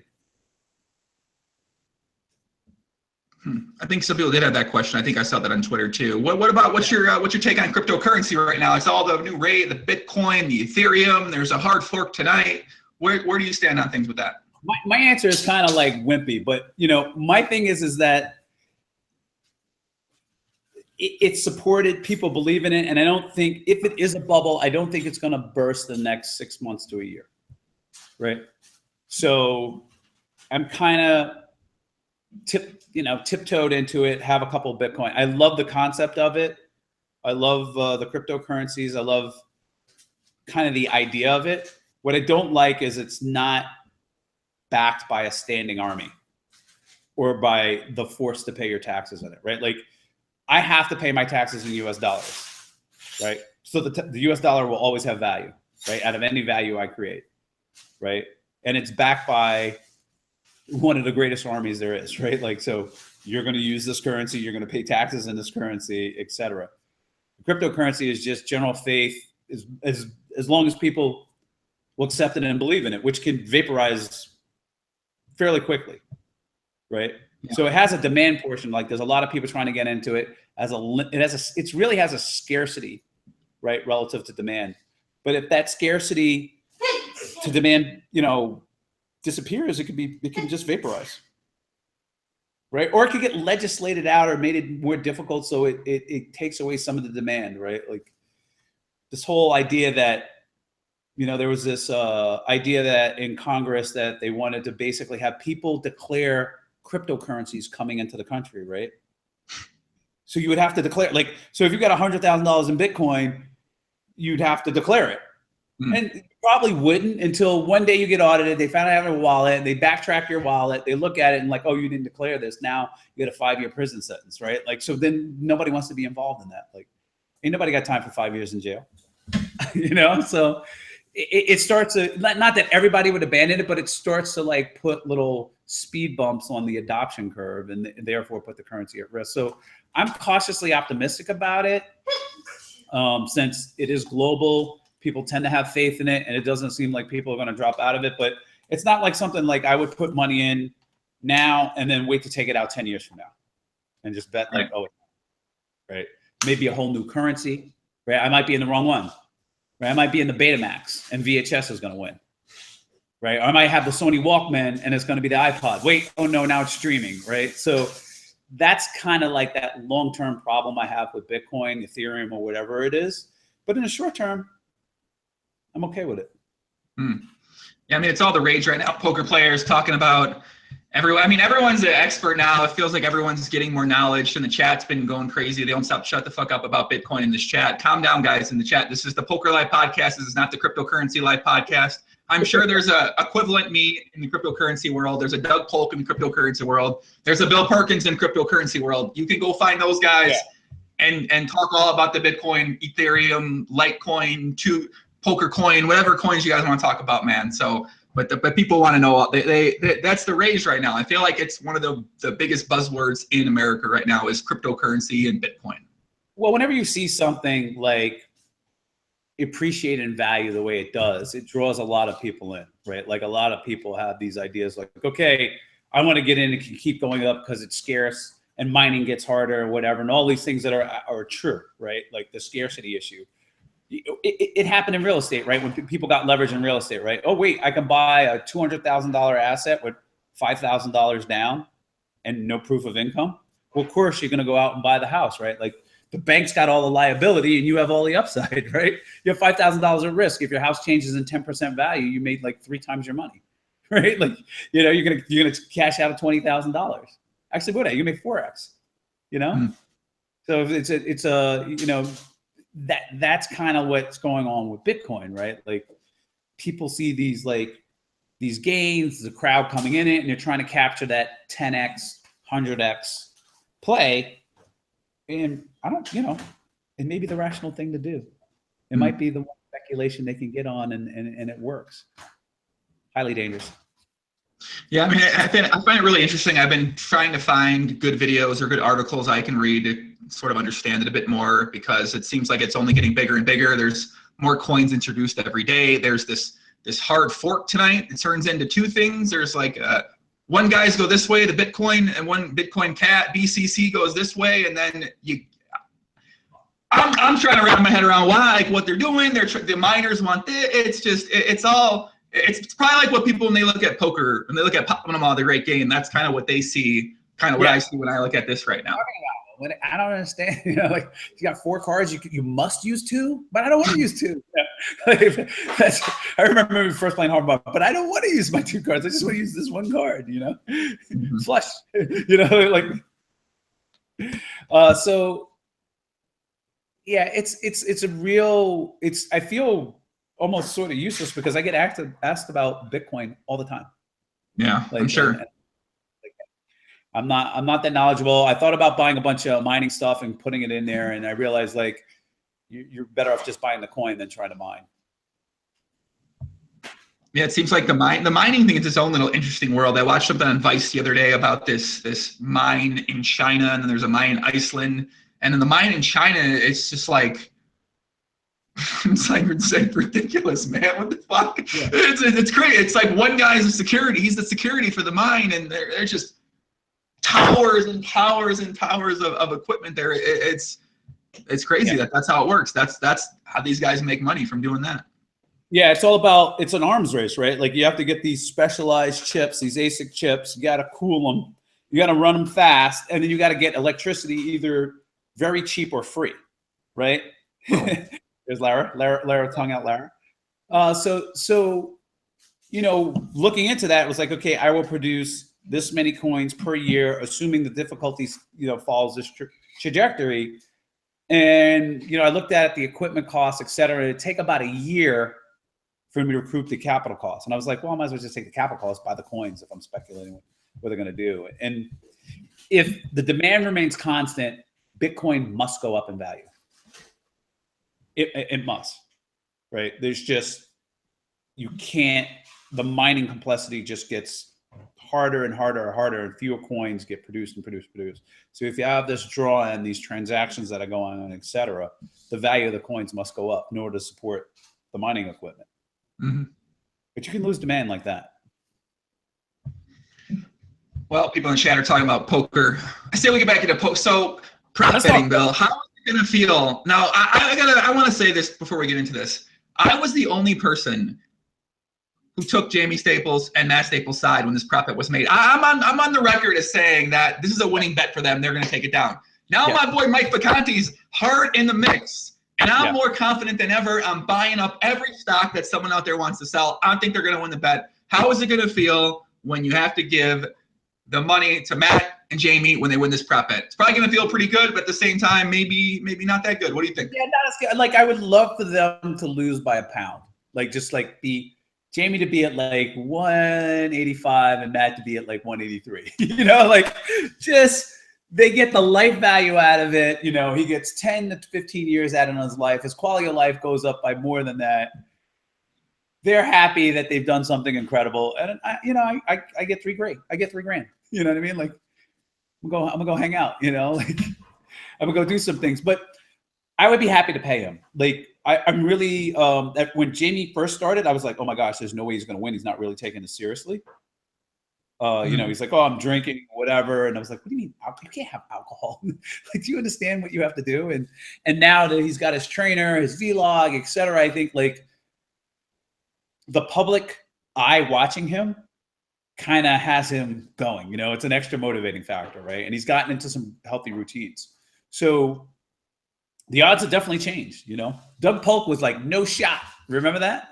I think some people did have that question. I think I saw that on Twitter too. What about what's your take on cryptocurrency right now? It's all the new rate, the Bitcoin, the Ethereum. There's a hard fork tonight. Where do you stand on things with that? My answer is kind of like wimpy, but you know, my thing is that it's supported. People believe in it, and I don't think if it is a bubble, I don't think it's going to burst the next 6 months to a year. Right. So I'm kind of tiptoed into it, have a couple of Bitcoin. I love the concept of it. I love the cryptocurrencies. I love kind of the idea of it. What I don't like is it's not backed by a standing army or by the force to pay your taxes on it, right? Like I have to pay my taxes in US dollars, right? So the US dollar will always have value, right? Out of any value I create, right? And it's backed by one of the greatest armies there is, right? Like, so you're going to use this currency, you're going to pay taxes in this currency, et cetera. Cryptocurrency is just general faith as long as people will accept it and believe in it, which can vaporize fairly quickly, right? Yeah. So it has a demand portion. Like there's a lot of people trying to get into it. It really has a scarcity, right? Relative to demand. But if that scarcity to demand, you know, disappears, it can just vaporize, right? Or it could get legislated out or made it more difficult, so it takes away some of the demand, right? Like this whole idea that, you know, there was this idea that in Congress that they wanted to basically have people declare cryptocurrencies coming into the country, right? So you would have to declare, like, so if you got $100,000 in Bitcoin, you'd have to declare it. And you probably wouldn't until one day you get audited. They found out you have a wallet. They backtrack your wallet. They look at it and like, oh, you didn't declare this. Now you get a 5-year prison sentence, right? Like, so then nobody wants to be involved in that. Like, ain't nobody got time for 5 years in jail, you know? So it starts to, not that everybody would abandon it, but it starts to like put little speed bumps on the adoption curve and therefore put the currency at risk. So I'm cautiously optimistic about it since it is global. People tend to have faith in it, and it doesn't seem like people are going to drop out of it. But it's not like something like I would put money in now and then wait to take it out 10 years from now and just bet like, oh, right. Maybe a whole new currency, right? I might be in the wrong one, right? I might be in the Betamax and VHS is going to win, right? Or I might have the Sony Walkman and it's going to be the iPod. Wait, oh no, now it's streaming, right? So that's kind of like that long-term problem I have with Bitcoin, Ethereum, or whatever it is. But in the short term, I'm okay with it. Yeah, I mean, it's all the rage right now. Poker players talking about everyone. I mean, everyone's an expert now. It feels like everyone's getting more knowledge, and the chat's been going crazy. They don't stop shut the fuck up about Bitcoin in this chat. Calm down, guys, in the chat. This is the Poker Live podcast. This is not the Cryptocurrency Live podcast. I'm sure there's a equivalent me in the cryptocurrency world. There's a Doug Polk in the cryptocurrency world. There's a Bill Perkins in cryptocurrency world. You can go find those guys and talk all about the Bitcoin, Ethereum, Litecoin, Poker coin, whatever coins you guys want to talk about, man. So, but people want to know. They that's the rage right now. I feel like it's one of the biggest buzzwords in America right now is cryptocurrency and Bitcoin. Well, whenever you see something like appreciate in value the way it does, it draws a lot of people in, right? Like a lot of people have these ideas like, okay, I want to get in, it can keep going up because it's scarce and mining gets harder or whatever. And all these things that are true, right? Like the scarcity issue. It happened in real estate, right? When people got leverage in real estate, right? Oh, wait, I can buy a $200,000 asset with $5,000 down and no proof of income. Well, of course, you're going to go out and buy the house, right? Like the bank's got all the liability and you have all the upside, right? You have $5,000 at risk. If your house changes in 10% value, you made like 3 times your money, right? Like, you know, you're gonna cash out of $20,000. Actually, what? You make 4x, you know? So it's a you know, that's kind of what's going on with Bitcoin, right? Like people see these gains, the crowd coming in it, and they're trying to capture that 10x, 100x play. And I don't, you know, it may be the rational thing to do. It might be the one speculation they can get on, and it works. Highly dangerous. Yeah, I mean, I find it really interesting. I've been trying to find good videos or good articles I can read to sort of understand it a bit more because it seems like it's only getting bigger and bigger. There's more coins introduced every day. There's this hard fork tonight. It turns into 2 things. There's like one guys go this way, the Bitcoin, and one Bitcoin cat, BCC goes this way, and then I'm trying to wrap my head around why, like what they're doing. The miners want this. It's just it's probably like what people when they look at poker, when they look at Panama, the great game. That's kind of what they see. Kind of what I see when I look at this right now. I don't understand. You know, like you got 4 cards, you must use 2, but I don't want to use 2. I remember when we first playing hardball, but I don't want to use my 2 cards. I just want to use this 1 card. You know, flush. You know, like so. Yeah, it's a real. I feel almost sort of useless because I get asked about Bitcoin all the time. Yeah, like, I'm sure. I'm not that knowledgeable. I thought about buying a bunch of mining stuff and putting it in there, and I realized like you're better off just buying the coin than trying to mine. Yeah, it seems like the mining thing is its own little interesting world. I watched something on Vice the other day about this mine in China, and then there's a mine in Iceland, and in the mine in China, it's just like it's like ridiculous, man. What the fuck? Yeah. It's crazy. It's like one guy's a security. He's the security for the mine, and they're just towers and towers and towers of equipment there. It's crazy that's how it works. That's how these guys make money from doing that. Yeah, it's an arms race, right? Like you have to get these specialized chips, these ASIC chips, you got to cool them, you got to run them fast, and then you got to get electricity either very cheap or free, right? There's Lara, tongue out Lara. So, you know, looking into that, it was like, okay, I will produce this many coins per year, assuming the difficulties, you know, follows this trajectory. And, you know, I looked at the equipment costs, et cetera. It'd take about a year for me to recoup the capital costs. And I was like, well, I might as well just take the capital costs, buy the coins if I'm speculating what they're going to do. And if the demand remains constant, Bitcoin must go up in value. It must, right? There's just, you can't, the mining complexity just gets harder and harder and harder, and fewer coins get produced and produced. So if you have this draw and these transactions that are going on, et cetera, the value of the coins must go up in order to support the mining equipment. Mm-hmm. But you can lose demand like that. Well, people in chat are talking about poker. I say we get back into poker. So prop betting, Bill. How is it gonna feel? Now, I want to say this before we get into this. I was the only person who took Jamie Staples and Matt Staples' side when this prop bet was made. I'm on the record as saying that this is a winning bet for them. They're going to take it down. Now my boy Mike Vacanti's hard in the mix, and I'm more confident than ever. I'm buying up every stock that someone out there wants to sell. I don't think they're going to win the bet. How is it going to feel when you have to give the money to Matt and Jamie when they win this prop bet? It's probably going to feel pretty good, but at the same time, maybe not that good. What do you think? Yeah, not as good. Like, I would love for them to lose by a pound. Like, just like Jamie to be at like 185 and Matt to be at like 183. You know, like, just they get the life value out of it. You know, he gets 10 to 15 years out of his life. His quality of life goes up by more than that. They're happy that they've done something incredible. And I get $3,000. I get $3,000. You know what I mean? Like, I'm gonna go hang out, you know, like I'm gonna go do some things, but I would be happy to pay him. Like, I'm really, when Jamie first started, I was like, oh my gosh, there's no way he's going to win. He's not really taking this seriously. You know, he's like, oh, I'm drinking, whatever. And I was like, what do you mean? You can't have alcohol. Like, do you understand what you have to do? And now that he's got his trainer, his vlog, et cetera, I think like the public eye watching him kind of has him going, you know, it's an extra motivating factor, right? And he's gotten into some healthy routines. So the odds have definitely changed, you know. Doug Polk was like, no shot. Remember that?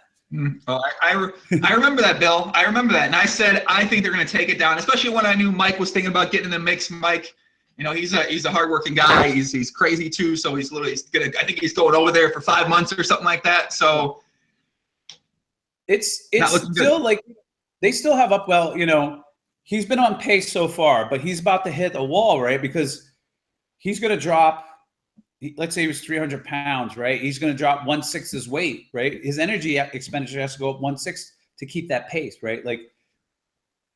Oh, I remember that, Bill. I remember that. And I said, I think they're going to take it down, especially when I knew Mike was thinking about getting in the mix. Mike, you know, he's a hardworking guy. He's crazy too. So he's I think he's going over there for 5 months or something like that. So it's still like, they still have Upwell, you know, he's been on pace so far, but he's about to hit a wall, right? Because he's going to drop, let's say he was 300 pounds, right? He's going to drop 1/6 his weight, right? His energy expenditure has to go up 1/6 to keep that pace, right? Like,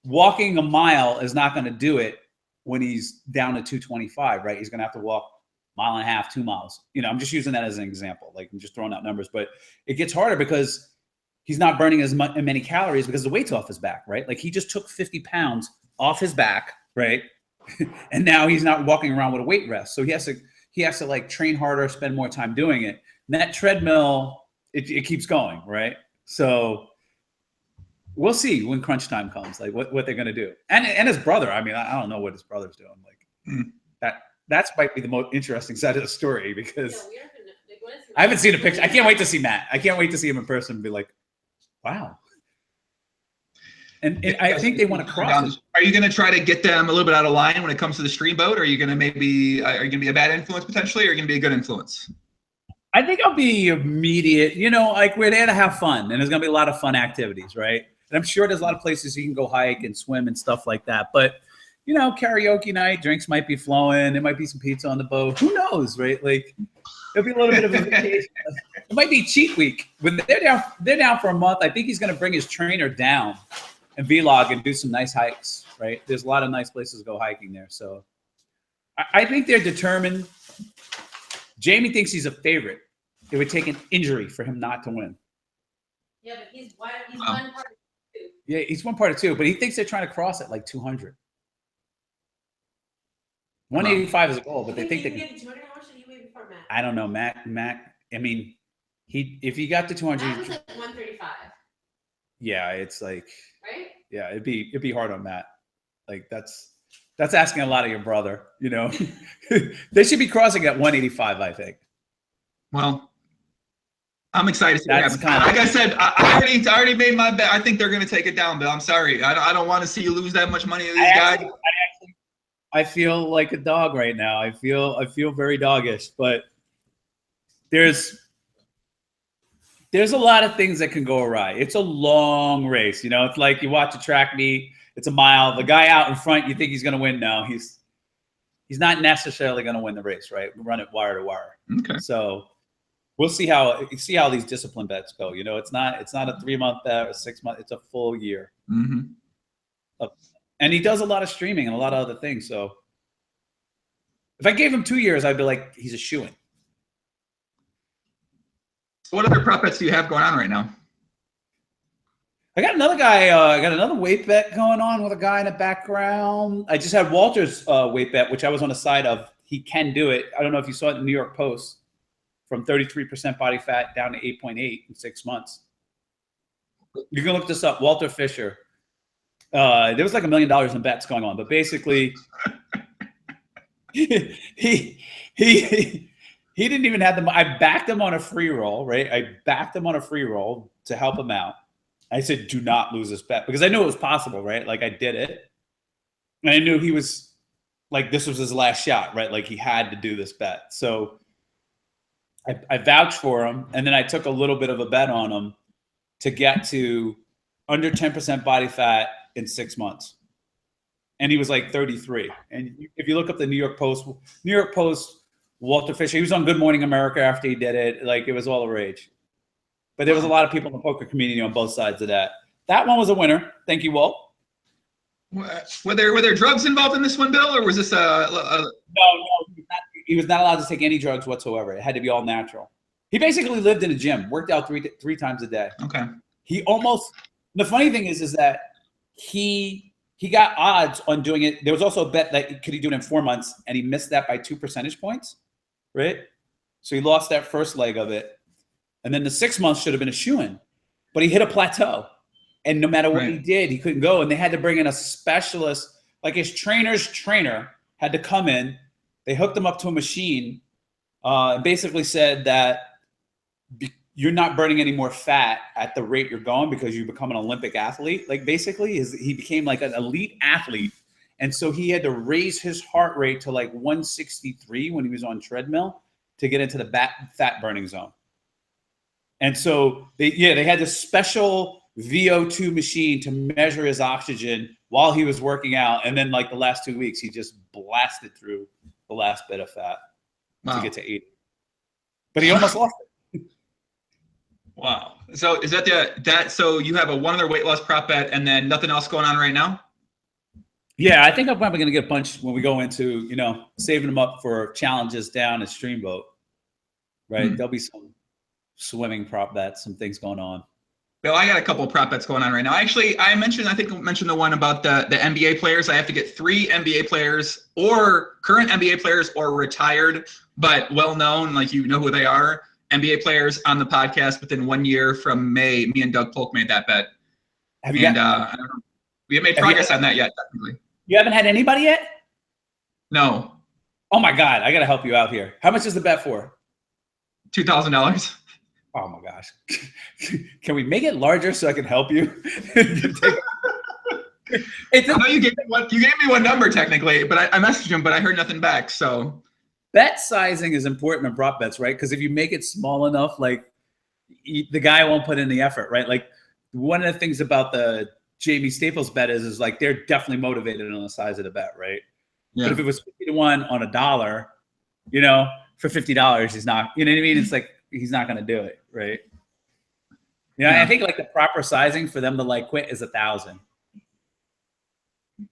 walking a mile is not going to do it when he's down to 225, right? He's going to have to walk a mile and a half, 2 miles. You know, I'm just using that as an example. Like, I'm just throwing out numbers, but it gets harder because he's not burning as many calories because the weight's off his back, right? Like, he just took 50 pounds off his back, right? And now he's not walking around with a weight rest. So he has to like train harder, spend more time doing it. And that treadmill, it keeps going, right? So we'll see when crunch time comes, like what they're gonna do. And his brother, I mean, I don't know what his brother's doing. Like that's might be the most interesting side of the story because I haven't seen a picture. I can't wait to see Matt. I can't wait to see him in person and be like, wow. And I think they want to cross it. Are you going to try to get them a little bit out of line when it comes to the stream boat? Or are you going to are you going to be a bad influence potentially, or are you going to be a good influence? I think I'll be immediate, you know, like we're there to have fun and there's going to be a lot of fun activities, right? And I'm sure there's a lot of places you can go hike and swim and stuff like that. But, you know, karaoke night, drinks might be flowing. There might be some pizza on the boat. Who knows, right? Like, it'll be a little bit of a vacation. It might be cheat week. When they're down for a month, I think he's going to bring his trainer down and vlog and do some nice hikes, right? There's a lot of nice places to go hiking there. So I think they're determined. Jamie thinks he's a favorite. It would take an injury for him not to win. Yeah, but he's one part of two. Yeah, he's one part of two, but he thinks they're trying to cross it like 200. 185 is a goal, but they think they can. How much did he weigh before Matt? I don't know, Matt. I mean, if he got to 200, Matt was like 135. Yeah, it's like, right? Yeah, it'd be hard on Matt. Like that's asking a lot of your brother, you know. They should be crossing at 185, I think. Well, I'm excited to see that. Like I said, I already made my bet. I think they're going to take it down, Bill. I'm sorry. I don't want to see you lose that much money to these guys. I feel like a dog right now. I feel very doggish, but there's a lot of things that can go awry. It's a long race, you know. It's like you watch a track meet. It's a mile. The guy out in front, you think he's going to win. No, he's not necessarily going to win the race, right? We run it wire to wire. Okay. So we'll see how these discipline bets go. You know, it's not a 3-month bet or 6 month. It's a full year. Mm-hmm. And he does a lot of streaming and a lot of other things. So if I gave him 2 years, I'd be like, he's a shoo-in. What other prop bets do you have going on right now? I got another guy. I got another weight bet going on with a guy in the background. I just had Walter's weight bet, which I was on the side of. He can do it. I don't know if you saw it in the New York Post, from 33% body fat down to 8.8 in 6 months. You can look this up. Walter Fisher. There was like $1 million in bets going on, but basically, he didn't even have them. I backed him on a free roll, right? I backed him on a free roll to help him out. I said, do not lose this bet, because I knew it was possible, right? Like, I did it. And I knew he was like, this was his last shot, right? Like, he had to do this bet. So I vouched for him. And then I took a little bit of a bet on him to get to under 10% body fat in 6 months. And he was like 33. And if you look up the New York Post, Walter Fisher, he was on Good Morning America after he did it. Like, it was all the rage. But there was a lot of people in the poker community on both sides of that. That one was a winner. Thank you, Walt. Were there drugs involved in this one, Bill, or was this No, he was not allowed to take any drugs whatsoever. It had to be all natural. He basically lived in a gym, worked out three times a day. Okay. The funny thing is that he got odds on doing it. There was also a bet that could he do it in 4 months, and he missed that by 2 percentage points, right? So he lost that first leg of it. And then the 6 months should have been a shoo-in, but he hit a plateau. And no matter what he did, he couldn't go. And they had to bring in a specialist, like his trainer's trainer had to come in. They hooked him up to a machine and basically said that you're not burning any more fat at the rate you're going because you become an Olympic athlete. Like, basically, he became like an elite athlete. And so he had to raise his heart rate to like 163 when he was on treadmill to get into the fat burning zone. And so they had this special VO2 machine to measure his oxygen while he was working out. And then, like, the last 2 weeks, he just blasted through the last bit of fat to get to 80. But he almost lost it. Wow. So is that so you have a one other weight loss prop bet and then nothing else going on right now? Yeah, I think I'm probably going to get a bunch when we go into, saving them up for challenges down at Streamboat, right? There'll be some swimming prop bets, some things going on. Bill, I got a couple of prop bets going on right now. Actually, I mentioned the one about the NBA players. I have to get 3 NBA players, or current NBA players, or retired but well known, like you know who they are, NBA players on the podcast within 1 year from May. Me and Doug Polk made that bet. I don't know. We haven't made progress on that yet, technically. You haven't had anybody yet? No. Oh my God, I got to help you out here. How much is the bet for? $2,000. Oh my gosh. Can we make it larger so I can help you? I know you gave me one number technically, but I messaged him, but I heard nothing back. So bet sizing is important in prop bets, right? Because if you make it small enough, like, the guy won't put in the effort, right? Like, one of the things about the Jamie Staples bet is like they're definitely motivated on the size of the bet, right? Yeah. But if it was 50 to 1 on $1, for $50, he's not, you know what I mean? It's like, he's not going to do it, right? I think like the proper sizing for them to like quit is 1,000.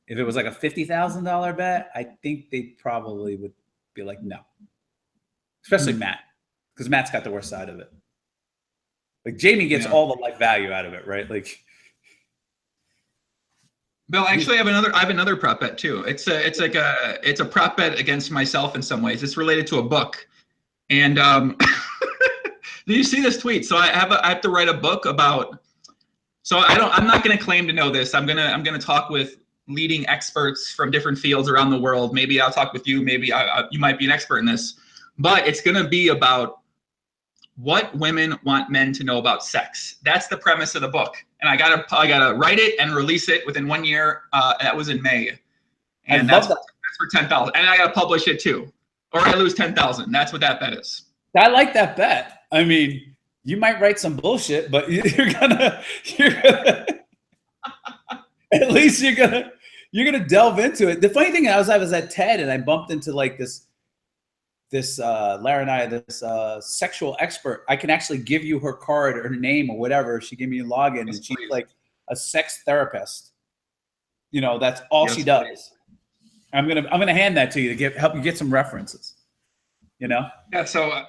If it was like a $50,000 bet, I think they probably would be like, no. Especially Matt, because Matt's got the worst side of it. Like, Jamie gets all the life value out of it, right? Like, Bill, actually, I have another prop bet too. It's a prop bet against myself in some ways. It's related to a book, and do you see this tweet? So I have to write a book about. So I'm not going to claim to know this. I'm gonna talk with leading experts from different fields around the world. Maybe I'll talk with you. Maybe you might be an expert in this. But it's going to be about what women want men to know about sex. That's the premise of the book. And I gotta write it and release it within 1 year. That was in May. And that's for $10,000. And I gotta publish it too. Or I lose $10,000. That's what that bet is. I like that bet. I mean, you might write some bullshit, but you're gonna at least you're gonna delve into it. The funny thing is, I was at TED and I bumped into like this Lara and I, this sexual expert. I can actually give you her card or her name or whatever. She gave me a login, and she's like a sex therapist. That's all she does. I'm gonna hand that to you to help you get some references. you know? Yeah, so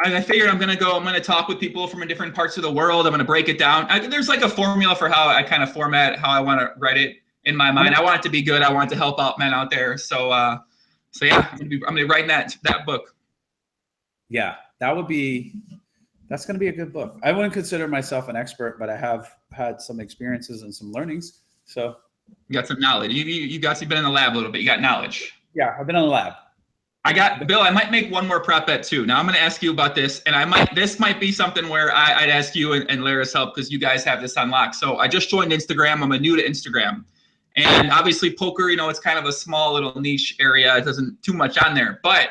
I figured I'm gonna talk with people from different parts of the world. I'm gonna break it down. There's like a formula for how I kind of format how I want to write it in my mind. I want it to be good. I want it to help out men out there. So yeah, I'm gonna be writing that book. Yeah, that's going to be a good book. I wouldn't consider myself an expert, but I have had some experiences and some learnings. So You got some knowledge. You've been in the lab a little bit. You got knowledge. yeah, I've been in the lab. Bill, I might make one more prep bet too. Now I'm going to ask you about this, and this might be something where I'd ask you and Lara's help because you guys have this unlocked. So I just joined Instagram. I'm new to Instagram, and obviously poker, it's kind of a small little niche area. It doesn't too much on there, but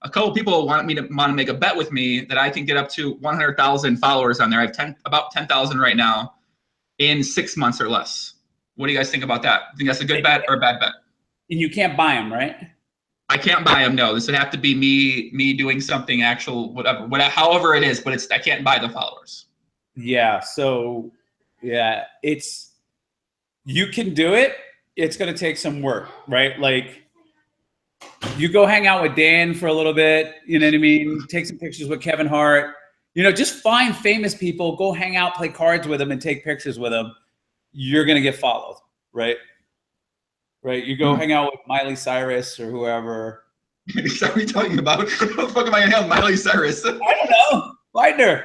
a couple people want to make a bet with me that I can get up to 100,000 followers on there. I have about 10,000 right now in 6 months or less. What do you guys think about that? Think that's a good bet or a bad bet? And you can't buy them, right? I can't buy them. No, this would have to be me doing something actual, whatever, however it is. But I can't buy the followers. Yeah. So yeah, you can do it. It's going to take some work, right? Like you go hang out with Dan for a little bit. You know what I mean? Take some pictures with Kevin Hart. Just find famous people. Go hang out, play cards with them, and take pictures with them. You're going to get followed, right? Right, you go hang out with Miley Cyrus or whoever. What are you talking about? What the fuck am I gonna have Miley Cyrus? I don't know. Find her.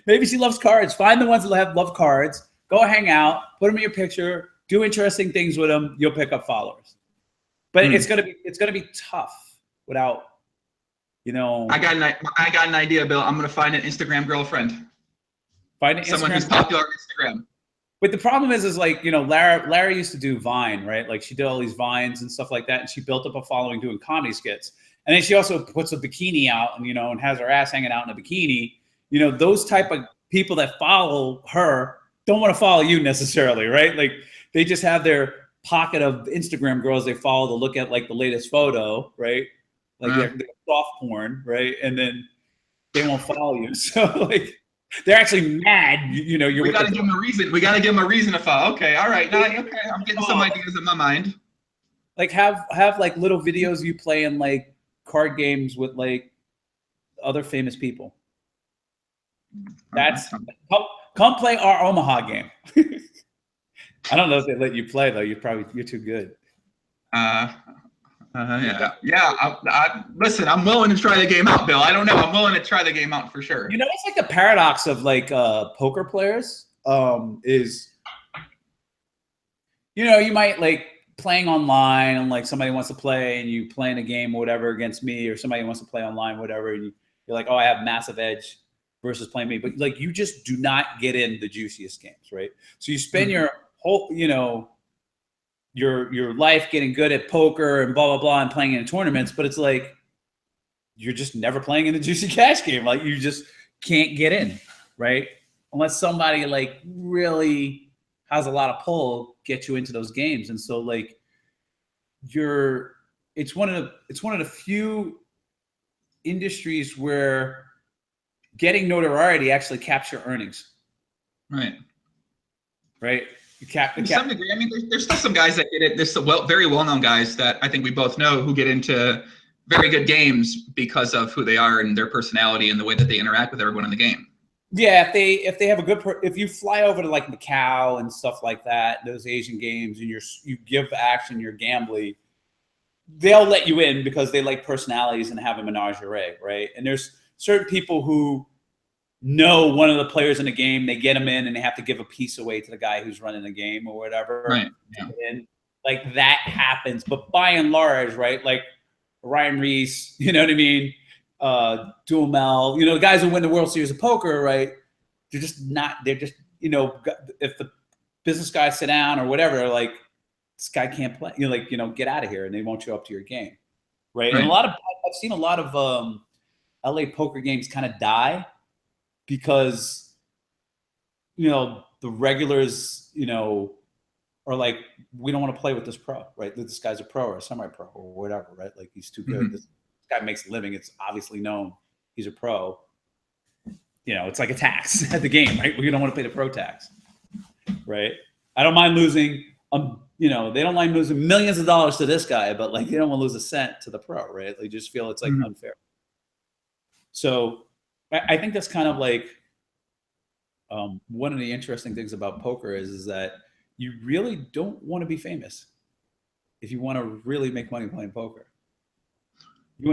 Maybe she loves cards. Find the ones that love cards. Go hang out. Put them in your picture. Do interesting things with them. You'll pick up followers. But it's gonna be tough without, I got an idea, Bill. I'm gonna find an Instagram girlfriend. Someone who's popular on Instagram. But the problem is like, Lara used to do Vine, right? Like she did all these Vines and stuff like that. And she built up a following doing comedy skits. And then she also puts a bikini out and, and has her ass hanging out in a bikini. Those type of people that follow her don't want to follow you necessarily, right? Like they just have their pocket of Instagram girls they follow to look at like the latest photo, right? Like they're soft porn, right? And then they won't follow you. So like, they're actually mad. We got to give them a reason. We got to give them a reason to follow. Okay, all right. Okay, I'm getting some ideas in my mind. Like have like little videos you play in like card games with like other famous people. That's come play our Omaha game. I don't know if they let you play though. You're too good. Yeah. Listen, I'm willing to try the game out, Bill. I don't know. I'm willing to try the game out for sure. It's like the paradox of like poker players is, you might like playing online and like somebody wants to play and you playing a game or whatever against me or somebody wants to play online, whatever. And you're like, oh, I have massive edge versus playing me. But like, you just do not get in the juiciest games, right? So you spend your whole, your life getting good at poker and blah, blah, blah, and playing in tournaments, but it's like, you're just never playing in the juicy cash game. Like you just can't get in, right? Unless somebody like really has a lot of pull, get you into those games. And so like it's one of the few industries where getting notoriety actually caps your earnings. Right. Right. To some degree, I mean, there's still some guys that get it. There's some very well-known guys that I think we both know who get into very good games because of who they are and their personality and the way that they interact with everyone in the game. Yeah, if they have a good, if you fly over to like Macau and stuff like that, those Asian games, and you give action, you're gambling, they'll let you in because they like personalities and have a menagerie, right? And there's certain people who know one of the players in the game, they get them in and they have to give a piece away to the guy who's running the game or whatever. Right. Yeah. And like that happens. But by and large, right, like Ryan Reese, you know what I mean? Duhamel, the guys who win the World Series of Poker, right? They're just, if the business guys sit down or whatever, they're like, this guy can't play, get out of here, and they won't show up to your game. Right. And I've seen a lot of LA poker games kind of die because, the regulars, are like, we don't want to play with this pro, right? This guy's a pro or a semi-pro or whatever, right? Like he's too good. Mm-hmm. This guy makes a living. It's obviously known he's a pro. It's like a tax at the game, right? We don't want to pay the pro tax, right? I don't mind losing, they don't mind losing millions of dollars to this guy, but like they don't want to lose a cent to the pro, right? They just feel it's like unfair. So I think that's kind of like one of the interesting things about poker is that you really don't want to be famous if you want to really make money playing poker.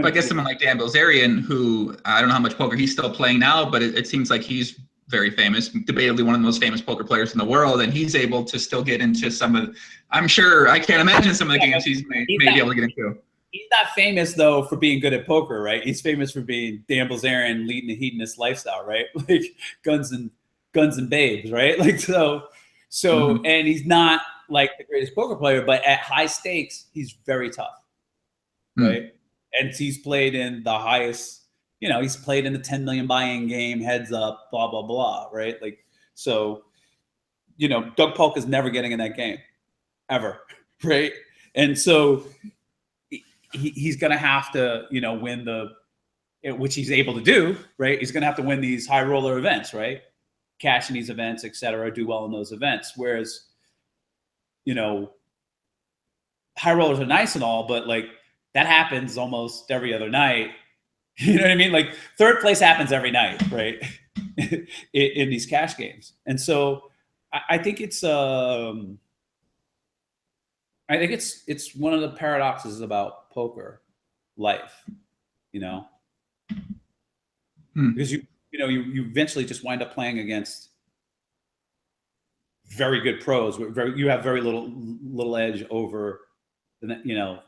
I guess someone like Dan Bilzerian, who I don't know how much poker he's still playing now, but it seems like he's very famous, debatably one of the most famous poker players in the world, and he's able to still get into some of, I'm sure, I can't imagine some of the games he's may be able to get into. He's not famous though for being good at poker, right? He's famous for being Dan Bilzerian, leading a hedonist lifestyle, right? Like guns and babes, right? Like so, and he's not like the greatest poker player, but at high stakes, he's very tough, right? And he's played in the highest, he's played in the 10 million buy-in game, heads up, blah, blah, blah, right? Like, so, Doug Polk is never getting in that game, ever, right? And so he's going to have to, win which he's able to do, right? He's going to have to win these high roller events, right? Cash in these events, et cetera, do well in those events. Whereas, high rollers are nice and all, but like, that happens almost every other night. You know what I mean? Like third place happens every night, right? in these cash games. And so I think it's one of the paradoxes about poker life, because you eventually just wind up playing against very good pros. You have very little edge over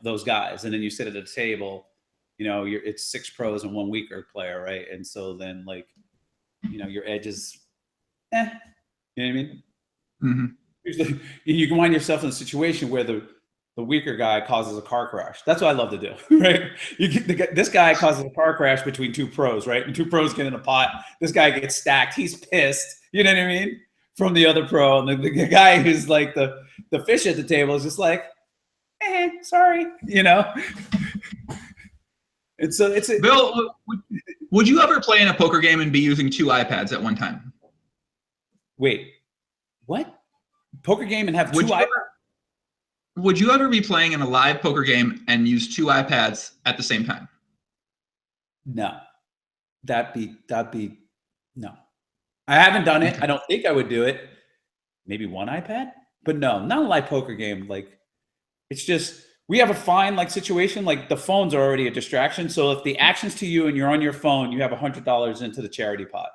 those guys, and then you sit at a table, it's 6 pros and 1 weaker player, right? And so then like, your edge is, you know what I mean? Mm-hmm. Usually, you can find yourself in a situation where the weaker guy causes a car crash. That's what I love to do, right? This guy causes a car crash between 2 pros, right? And 2 pros get in a pot. This guy gets stacked. He's pissed. You know what I mean? From the other pro, and the guy who's like the fish at the table is just like, sorry, And so Bill, would you ever play in a poker game and be using 2 iPads at one time? Wait, what? Poker game and have 2 iPads? Would you ever be playing in a live poker game and use 2 iPads at the same time? No, that'd be no. I haven't done it. I don't think I would do it. Maybe 1 iPad, but no, not a live poker game. Like, it's just, we have a fine like situation. Like the phones are already a distraction. So if the action's to you and you're on your phone, you have $100 into the charity pot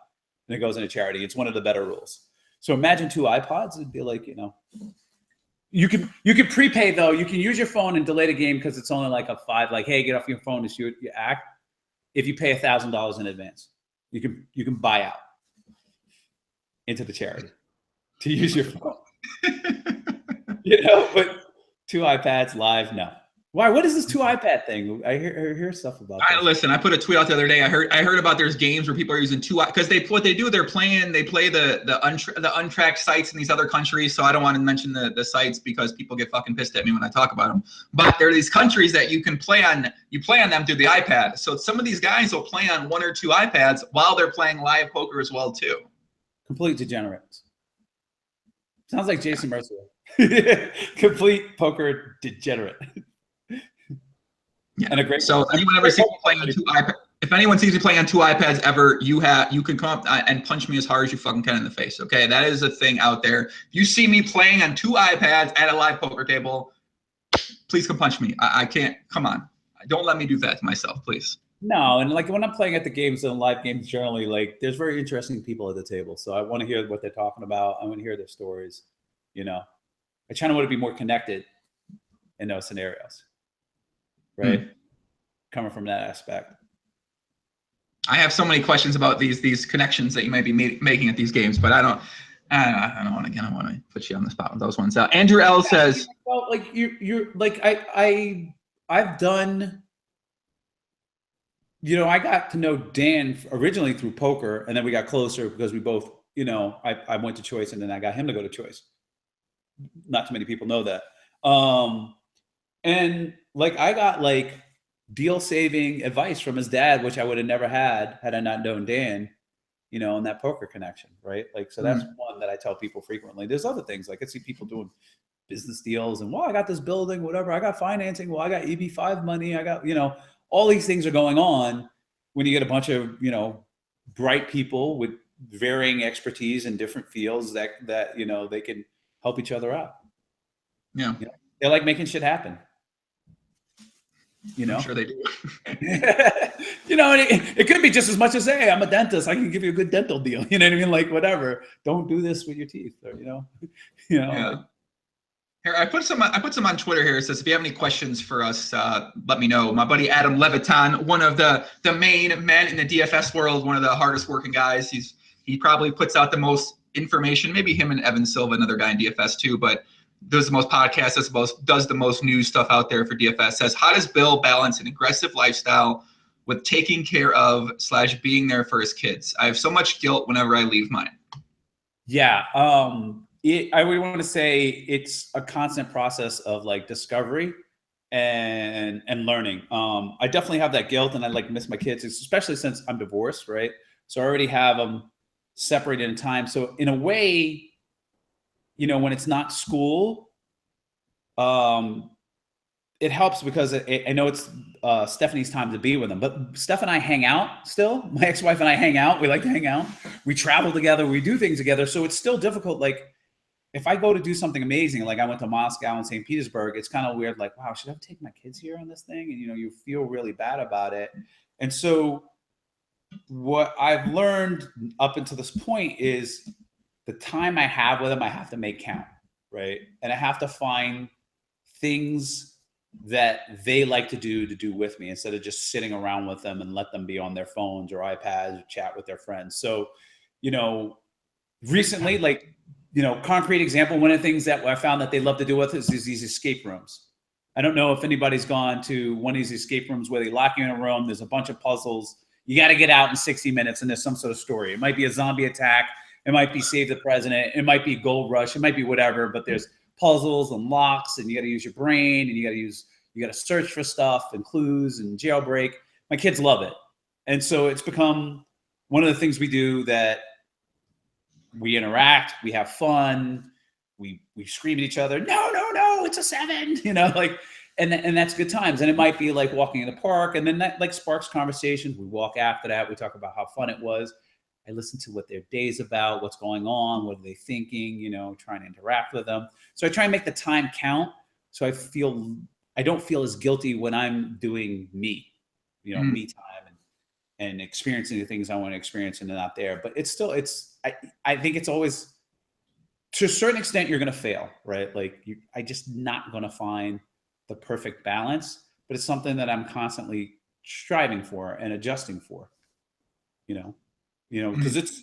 and it goes into charity. It's one of the better rules. So imagine 2 iPods. It'd be like, you can prepay though. You can use your phone and delay the game because it's only like a 5. Like, hey, get off your phone to see what you act. If you pay $1,000 in advance, you can buy out into the charity to use your phone. But 2 iPads live, no. Why? What is this 2 iPad thing? I hear stuff about that. Listen, I put a tweet out the other day. I heard about there's games where people are using 2 because what they do, they play the untracked sites in these other countries. So I don't want to mention the sites because people get fucking pissed at me when I talk about them. But there are these countries that you can play on. You play on them through the iPad. So some of these guys will play on 1 or 2 iPads while they're playing live poker as well too. Complete degenerates. Sounds like Jason Mercier. Complete poker degenerate. Yeah. And a great. So if anyone ever sees me playing on 2 iPads, if anyone sees me playing on 2 iPads ever, you can come up and punch me as hard as you fucking can in the face. Okay, that is a thing out there. If you see me playing on 2 iPads at a live poker table, please come punch me. I can't. Come on, don't let me do that to myself, please. No, and like when I'm playing at the games and live games, generally, like there's very interesting people at the table, so I want to hear what they're talking about. I want to hear their stories. I try to want to be more connected in those scenarios, right? Coming from that aspect. I have so many questions about these connections that you might be making at these games, but I don't want to put you on the spot with those ones. Andrew L says, well, like you're like I've done. I got to know Dan originally through poker, and then we got closer because we both, I went to Choice, and then I got him to go to Choice. Not too many people know that. And like I got like deal saving advice from his dad, which I would have never had I not known Dan, in that poker connection, right? Like, so that's one that I tell people frequently. There's other things, like I see people doing business deals and, I got this building, whatever. I got financing. I got EB5 money. I got, all these things are going on, when you get a bunch of, you know, bright people with varying expertise in different fields that, you know, they can help each other out. Yeah. You know, they like making shit happen. You know, I'm sure they do. you know, it could be just as much as, hey, I'm a dentist, I can give you a good dental deal. You know what I mean? Like, whatever. Don't do this with your teeth, or you know. Yeah. Like, Here, I put some on Twitter here. It says, if you have any questions for us, let me know. My buddy Adam Leviton, one of the main men in the DFS world, one of the hardest working guys. He probably puts out the most information. Maybe him and Evan Silva, another guy in DFS too, but does the most podcasts, does the most news stuff out there for DFS. Says, how does Bill balance an aggressive lifestyle with taking care of / being there for his kids? I have so much guilt whenever I leave mine. yeah. I would want to say it's a constant process of like discovery and learning. I definitely have that guilt, and I like miss my kids, especially since I'm divorced, right? So I already have them separated in time. So in a way, you know, when it's not school, it helps because I know it's Stephanie's time to be with them. But Steph and I hang out still. My ex-wife and I hang out. We like to hang out. We travel together. We do things together. So it's still difficult. Like, if I go to do something amazing, like I went to Moscow and St. Petersburg, it's kind of weird. Like, wow, should I take my kids here on this thing? And, you know, you feel really bad about it. And so what I've learned up until this point is the time I have with them, I have to make count, right? And I have to find things that they like to do with me instead of just sitting around with them and let them be on their phones or iPads or chat with their friends. So, you know, recently, like, you know, concrete example, one of the things that I found that they love to do with is these escape rooms. I don't know if anybody's gone to one of these escape rooms where they lock you in a room. There's a bunch of puzzles. You got to get out in 60 minutes and there's some sort of story. It might be a zombie attack. It might be save the president. It might be gold rush. It might be whatever, but there's puzzles and locks and you got to use your brain and you got to search for stuff and clues and jailbreak. My kids love it. And so it's become one of the things we do that we interact, we have fun, we scream at each other, no, it's a 7, you know, like, and that's good times. And it might be like walking in the park, and then that like sparks conversations. We walk after that, we talk about how fun it was. I listen to what their day's about, what's going on, what are they thinking, you know, trying to interact with them. So I try and make the time count, so I don't feel as guilty when I'm doing me, you know, me time and experiencing the things I want to experience and they're not there. But it's still, I think it's always, to a certain extent, you're going to fail, right? Like I just not going to find the perfect balance, but it's something that I'm constantly striving for and adjusting for, you know, because it's,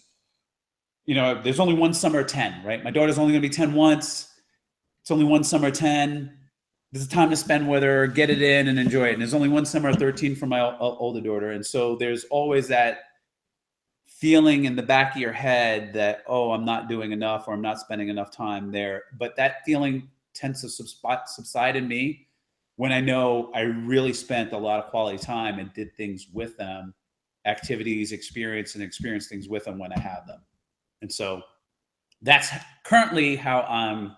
you know, there's only one summer of 10, right? My daughter's only going to be 10 once. It's only one summer of 10. There's a time to spend with her, get it in and enjoy it. And there's only one summer of 13 for my older daughter. And so there's always that feeling in the back of your head that, oh, I'm not doing enough or I'm not spending enough time there. But that feeling tends to subside in me when I know I really spent a lot of quality time and did things with them, activities, experience things with them when I had them. And so that's currently how I'm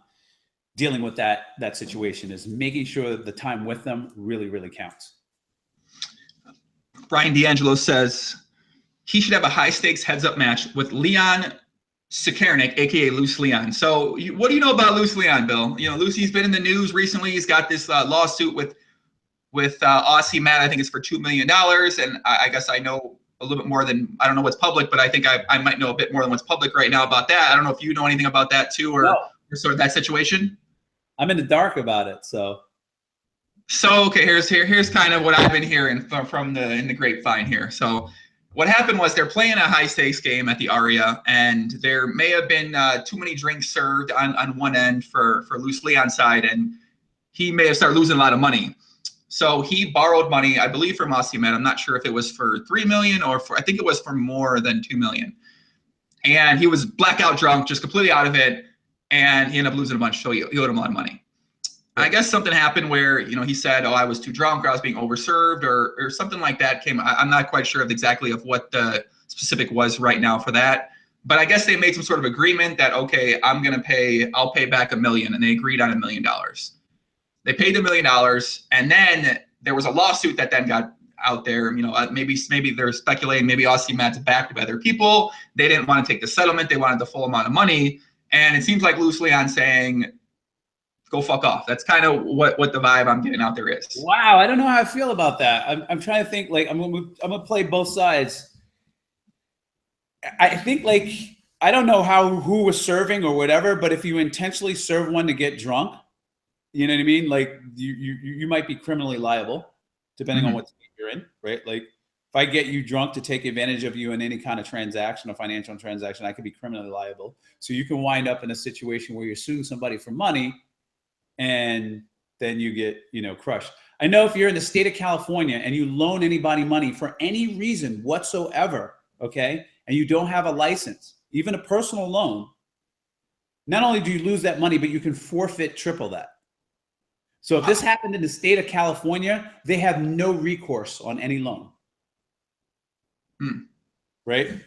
dealing with that situation, is making sure that the time with them really, really counts. Brian D'Angelo says he should have a high stakes heads up match with Leon Sikernik, aka Loose Leon. So what do you know about Loose Leon, Bill? You know, Lucy's been in the news recently. He's got this lawsuit with Aussie Matt. I think it's for $2 million. And I guess I know a little bit more than, I don't know what's public, but I think I might know a bit more than what's public right now about that. I don't know if you know anything about that too, or sort of that situation. I'm in the dark about it, so okay, here's kind of what I've been hearing from in the grapevine here. So what happened was they're playing a high stakes game at the Aria, and there may have been too many drinks served on one end for Loose Leon's side, and he may have started losing a lot of money. So he borrowed money, I believe, from Aussie Matt. I'm not sure if it was for $3 million or I think it was for more than $2 million. And he was blackout drunk, just completely out of it. And he ended up losing a bunch, so he owed him a lot of money. I guess something happened where, you know, he said, oh, I was too drunk or I was being overserved or something like that came. I'm not quite sure exactly of what the specific was right now for that. But I guess they made some sort of agreement that, okay, I'll pay back $1 million. And they agreed on $1 million. They paid the $1 million. And then there was a lawsuit that then got out there. Maybe they're speculating. Maybe Aussie Matt's backed by other people. They didn't want to take the settlement. They wanted the full amount of money. And it seems like Loose Leon saying, "Go fuck off." That's kind of what the vibe I'm getting out there is. Wow, I don't know how I feel about that. I'm trying to think. Like, I'm gonna play both sides. I think, like, I don't know who was serving or whatever, but if you intentionally serve one to get drunk, you know what I mean? Like, you might be criminally liable, depending on what state you're in, right? Like, if I get you drunk to take advantage of you in any kind of transaction, a financial transaction, I could be criminally liable. So you can wind up in a situation where you're suing somebody for money, and then you get, crushed. I know if you're in the state of California and you loan anybody money for any reason whatsoever, okay, and you don't have a license, even a personal loan, not only do you lose that money, but you can forfeit triple that. So if this happened in the state of California, they have no recourse on any loan. Right?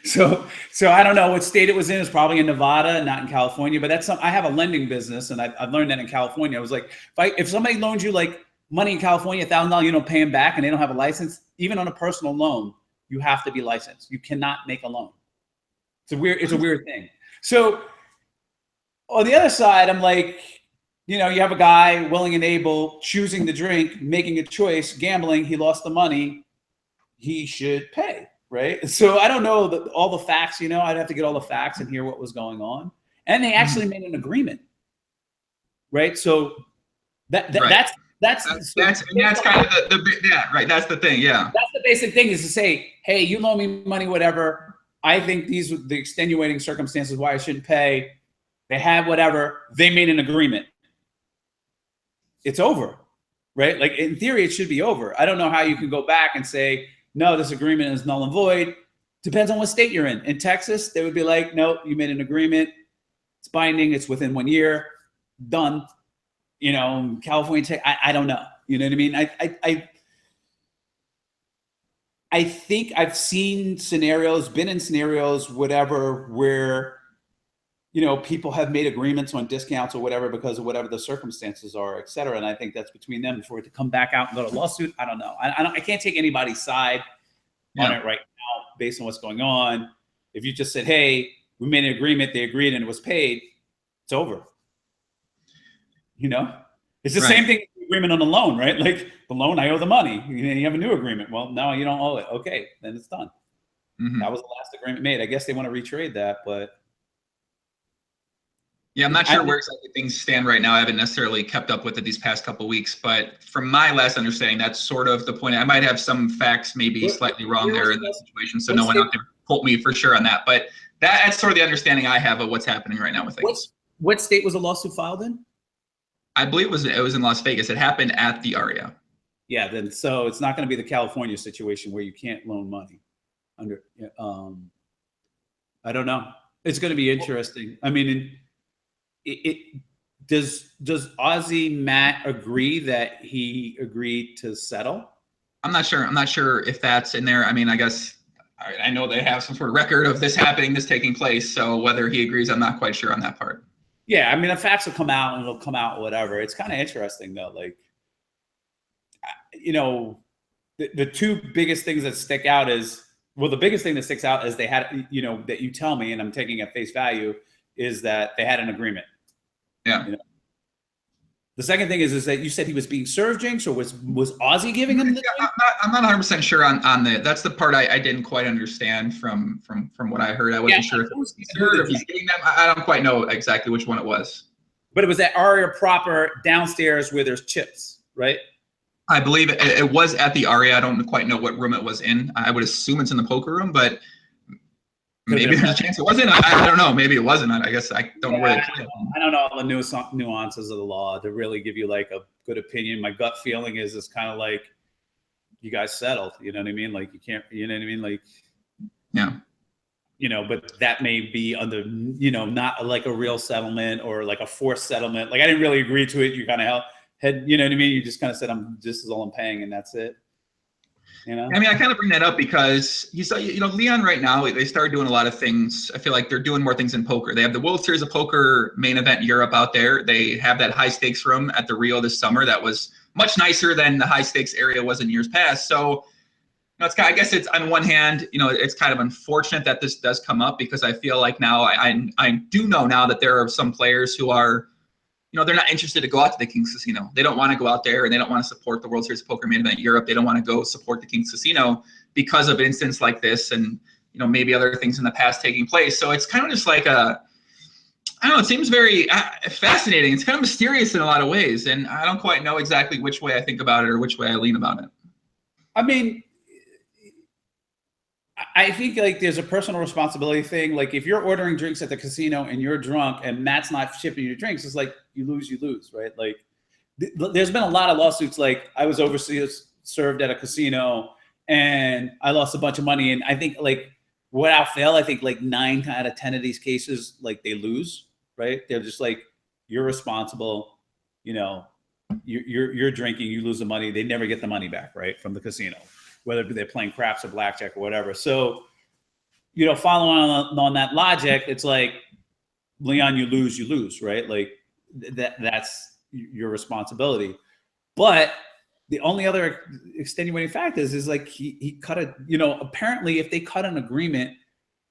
So I don't know what state it was in. It's probably in Nevada, not in California, but I have a lending business, and I've learned that in California. I was like, if somebody loans you like money in California, $1,000, you don't pay them back, and they don't have a license, even on a personal loan, you have to be licensed. You cannot make a loan. It's a weird thing. So on the other side, I'm like, you have a guy willing and able, choosing to drink, making a choice, gambling. He lost the money. He should pay, right? So I don't know all the facts. I'd have to get all the facts and hear what was going on. And they actually made an agreement, right? So that's kind of That's the thing. Yeah. That's the basic thing, is to say, hey, you loan me money, whatever. I think these are the extenuating circumstances why I shouldn't pay. They have whatever. They made an agreement. It's over, right? Like, in theory, it should be over. I don't know how you can go back and say, no, this agreement is null and void. Depends on what state you're in. In Texas, they would be like, no, you made an agreement. It's binding. It's within 1 year. Done. California, I don't know. You know what I mean? I think I've seen scenarios, been in scenarios, whatever, where, people have made agreements on discounts or whatever because of whatever the circumstances are, et cetera. And I think that's between them. For it to come back out and go to lawsuit, I don't know. I can't take anybody's side on it right now based on what's going on. If you just said, hey, we made an agreement, they agreed, and it was paid, it's over. It's the same thing, agreement on the loan, right? Like, the loan, I owe the money. You have a new agreement. Well, no, you don't owe it. Okay, then it's done. That was the last agreement made. I guess they want to retrade that, but yeah, I'm not sure where exactly things stand right now. I haven't necessarily kept up with it these past couple of weeks, but from my last understanding, that's sort of the point. I might have some facts maybe slightly wrong there in that situation, so no one out there quote me for sure on that. But that's sort of the understanding I have of what's happening right now with things. What state was the lawsuit filed in? I believe it was in Las Vegas. It happened at the Aria. Yeah, then so it's not going to be the California situation where you can't loan money under. I don't know. It's going to be interesting. I mean, does Aussie Matt agree that he agreed to settle? I'm not sure. I'm not sure if that's in there. I mean, I guess I know they have some sort of record of this happening, this taking place. So whether he agrees, I'm not quite sure on that part. Yeah, I mean, the facts will come out and it'll come out, whatever. It's kind of interesting though. Like, the two biggest things that stick out is, well, the biggest thing that sticks out is they had, that you tell me, and I'm taking at face value, is that they had an agreement. Yeah. The second thing is that you said he was being served drinks, or was Aussie giving him the drink? I'm not 100% sure on the, that's the part I didn't quite understand from what I heard. I wasn't sure if it was served or if he's getting them. I don't quite know exactly which one it was. But it was at Aria proper downstairs where there's chips, right? I believe it was at the Aria. I don't quite know what room it was in. I would assume it's in the poker room, but maybe there's a chance it wasn't. I don't know. Maybe it wasn't. I guess I don't know where they played. I don't know all the nuances of the law to really give you like a good opinion. My gut feeling is it's kind of like you guys settled. You know what I mean? Like, you can't. You know what I mean? Like, yeah. But that may be under, not like a real settlement or like a forced settlement. Like, I didn't really agree to it. You kind of had, you know what I mean? You just kind of said, this is all I'm paying, and that's it. I mean, I kind of bring that up because Leon right now, they started doing a lot of things. I feel like they're doing more things in poker. They have the World Series of Poker main event Europe out there. They have that high stakes room at the Rio this summer that was much nicer than the high stakes area was in years past. So, it's I guess it's on one hand, it's kind of unfortunate that this does come up, because I feel like now I do know now that there are some players who are, they're not interested to go out to the King's Casino. They don't want to go out there, and they don't want to support the World Series of Poker main event Europe. They don't want to go support the King's Casino because of an instance like this, and maybe other things in the past taking place. So it's kind of just like I don't know. It seems very fascinating. It's kind of mysterious in a lot of ways, and I don't quite know exactly which way I think about it or which way I lean about it. I mean, I think like there's a personal responsibility thing. Like if you're ordering drinks at the casino and you're drunk and Matt's not shipping you drinks, it's like you lose, right? Like there's been a lot of lawsuits. Like I was overseas served at a casino and I lost a bunch of money. And I think like without fail, I think like 9 out of 10 of these cases, like they lose, right? They're just like, you're responsible, you're drinking, you lose the money. They never get the money back, right? From the casino, whether they're playing craps or blackjack or whatever. So, following on that logic, it's like, Leon, you lose, right? Like that's your responsibility. But the only other extenuating factor is like he cut a, apparently if they cut an agreement,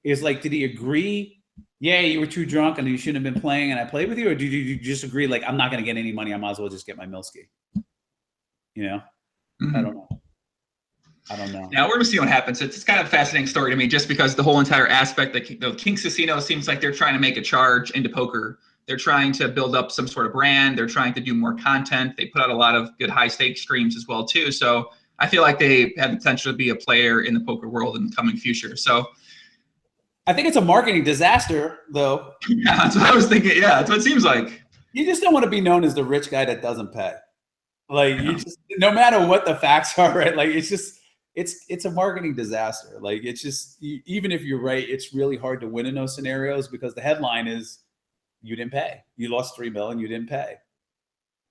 is like, did he agree? Yeah, you were too drunk and you shouldn't have been playing and I played with you? Or did you just agree, like, I'm not going to get any money, I might as well just get my Milski? Mm-hmm. I don't know. Now we're going to see what happens. It's kind of a fascinating story to me, just because the whole entire aspect, the King's Casino seems like they're trying to make a charge into poker. They're trying to build up some sort of brand. They're trying to do more content. They put out a lot of good high stakes streams as well too. So I feel like they have the potential to be a player in the poker world in the coming future. So I think it's a marketing disaster, though. Yeah, that's what I was thinking. Yeah, that's what it seems like. You just don't want to be known as the rich guy that doesn't pay. Like you just, no matter what the facts are, right? Like it's a marketing disaster. Like it's just, even if you're right, it's really hard to win in those scenarios because the headline is you didn't pay. You lost $3 million, you didn't pay,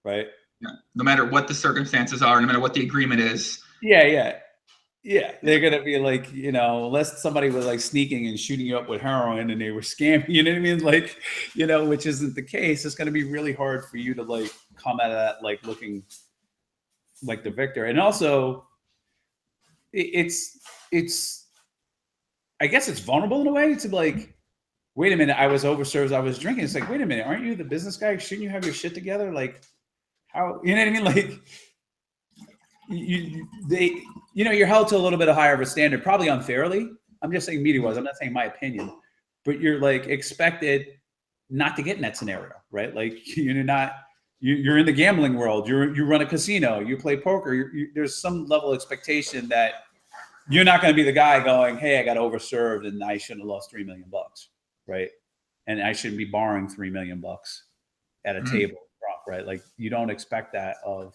right? Yeah. No matter what the circumstances are, no matter what the agreement is. Yeah, they're gonna be like, unless somebody was like sneaking and shooting you up with heroin and they were scamming, you know what I mean? Like, which isn't the case. It's gonna be really hard for you to like come out of that like looking like the victor. And also, it's I guess it's vulnerable in a way. It's like, wait a minute, I was overserved, I was drinking. It's like, wait a minute, aren't you the business guy? Shouldn't you have your shit together? Like, how, you know what I mean? Like, you're held to a little bit higher of a standard, probably unfairly. I'm just saying media-wise. I'm not saying my opinion, but you're like expected not to get in that scenario, right? Like you're in the gambling world. You run a casino. You play poker. There's some level of expectation that you're not going to be the guy going, "Hey, I got overserved and I shouldn't have lost $3 million, right? And I shouldn't be borrowing $3 million at a table, right?" Like you don't expect that of,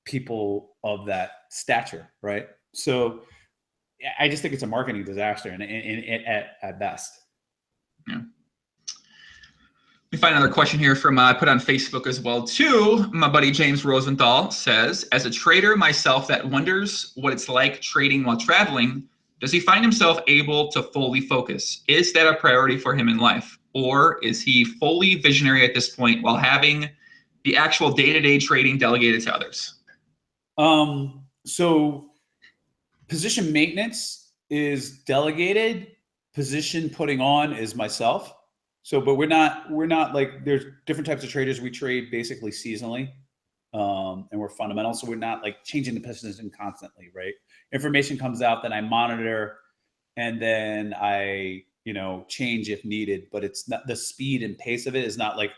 people of that stature, right? So I just think it's a marketing disaster and at best. Yeah. We find another question here from I put on Facebook as well too. My buddy James Rosenthal says, as a trader myself that wonders what it's like trading while traveling, does he find himself able to fully focus? Is that a priority for him in life? Or is he fully visionary at this point while having the actual day-to-day trading delegated to others? So position maintenance is delegated. Position putting on is myself. So, but we're not like, there's different types of traders. We trade basically seasonally, and we're fundamental. So we're not like changing the position constantly, right? Information comes out, then I monitor, and then I, change if needed, but it's not, the speed and pace of it is not like,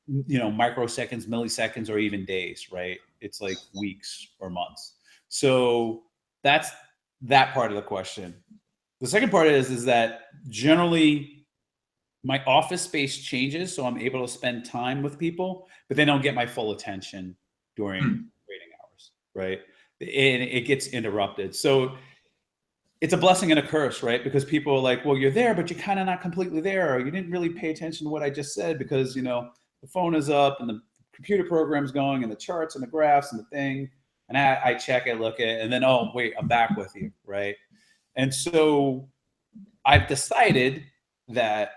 microseconds, milliseconds, or even days, right? It's like weeks or months. So that's that part of the question. The second part is that generally my office space changes, so I'm able to spend time with people, but they don't get my full attention during trading hours, right? And it gets interrupted. So it's a blessing and a curse, right? Because people are like, well, you're there, but you're kind of not completely there, or you didn't really pay attention to what I just said because, the phone is up and the computer program's going and the charts and the graphs and the thing. And I check it, look at it, and then, oh, wait, I'm back with you, right? And so I've decided that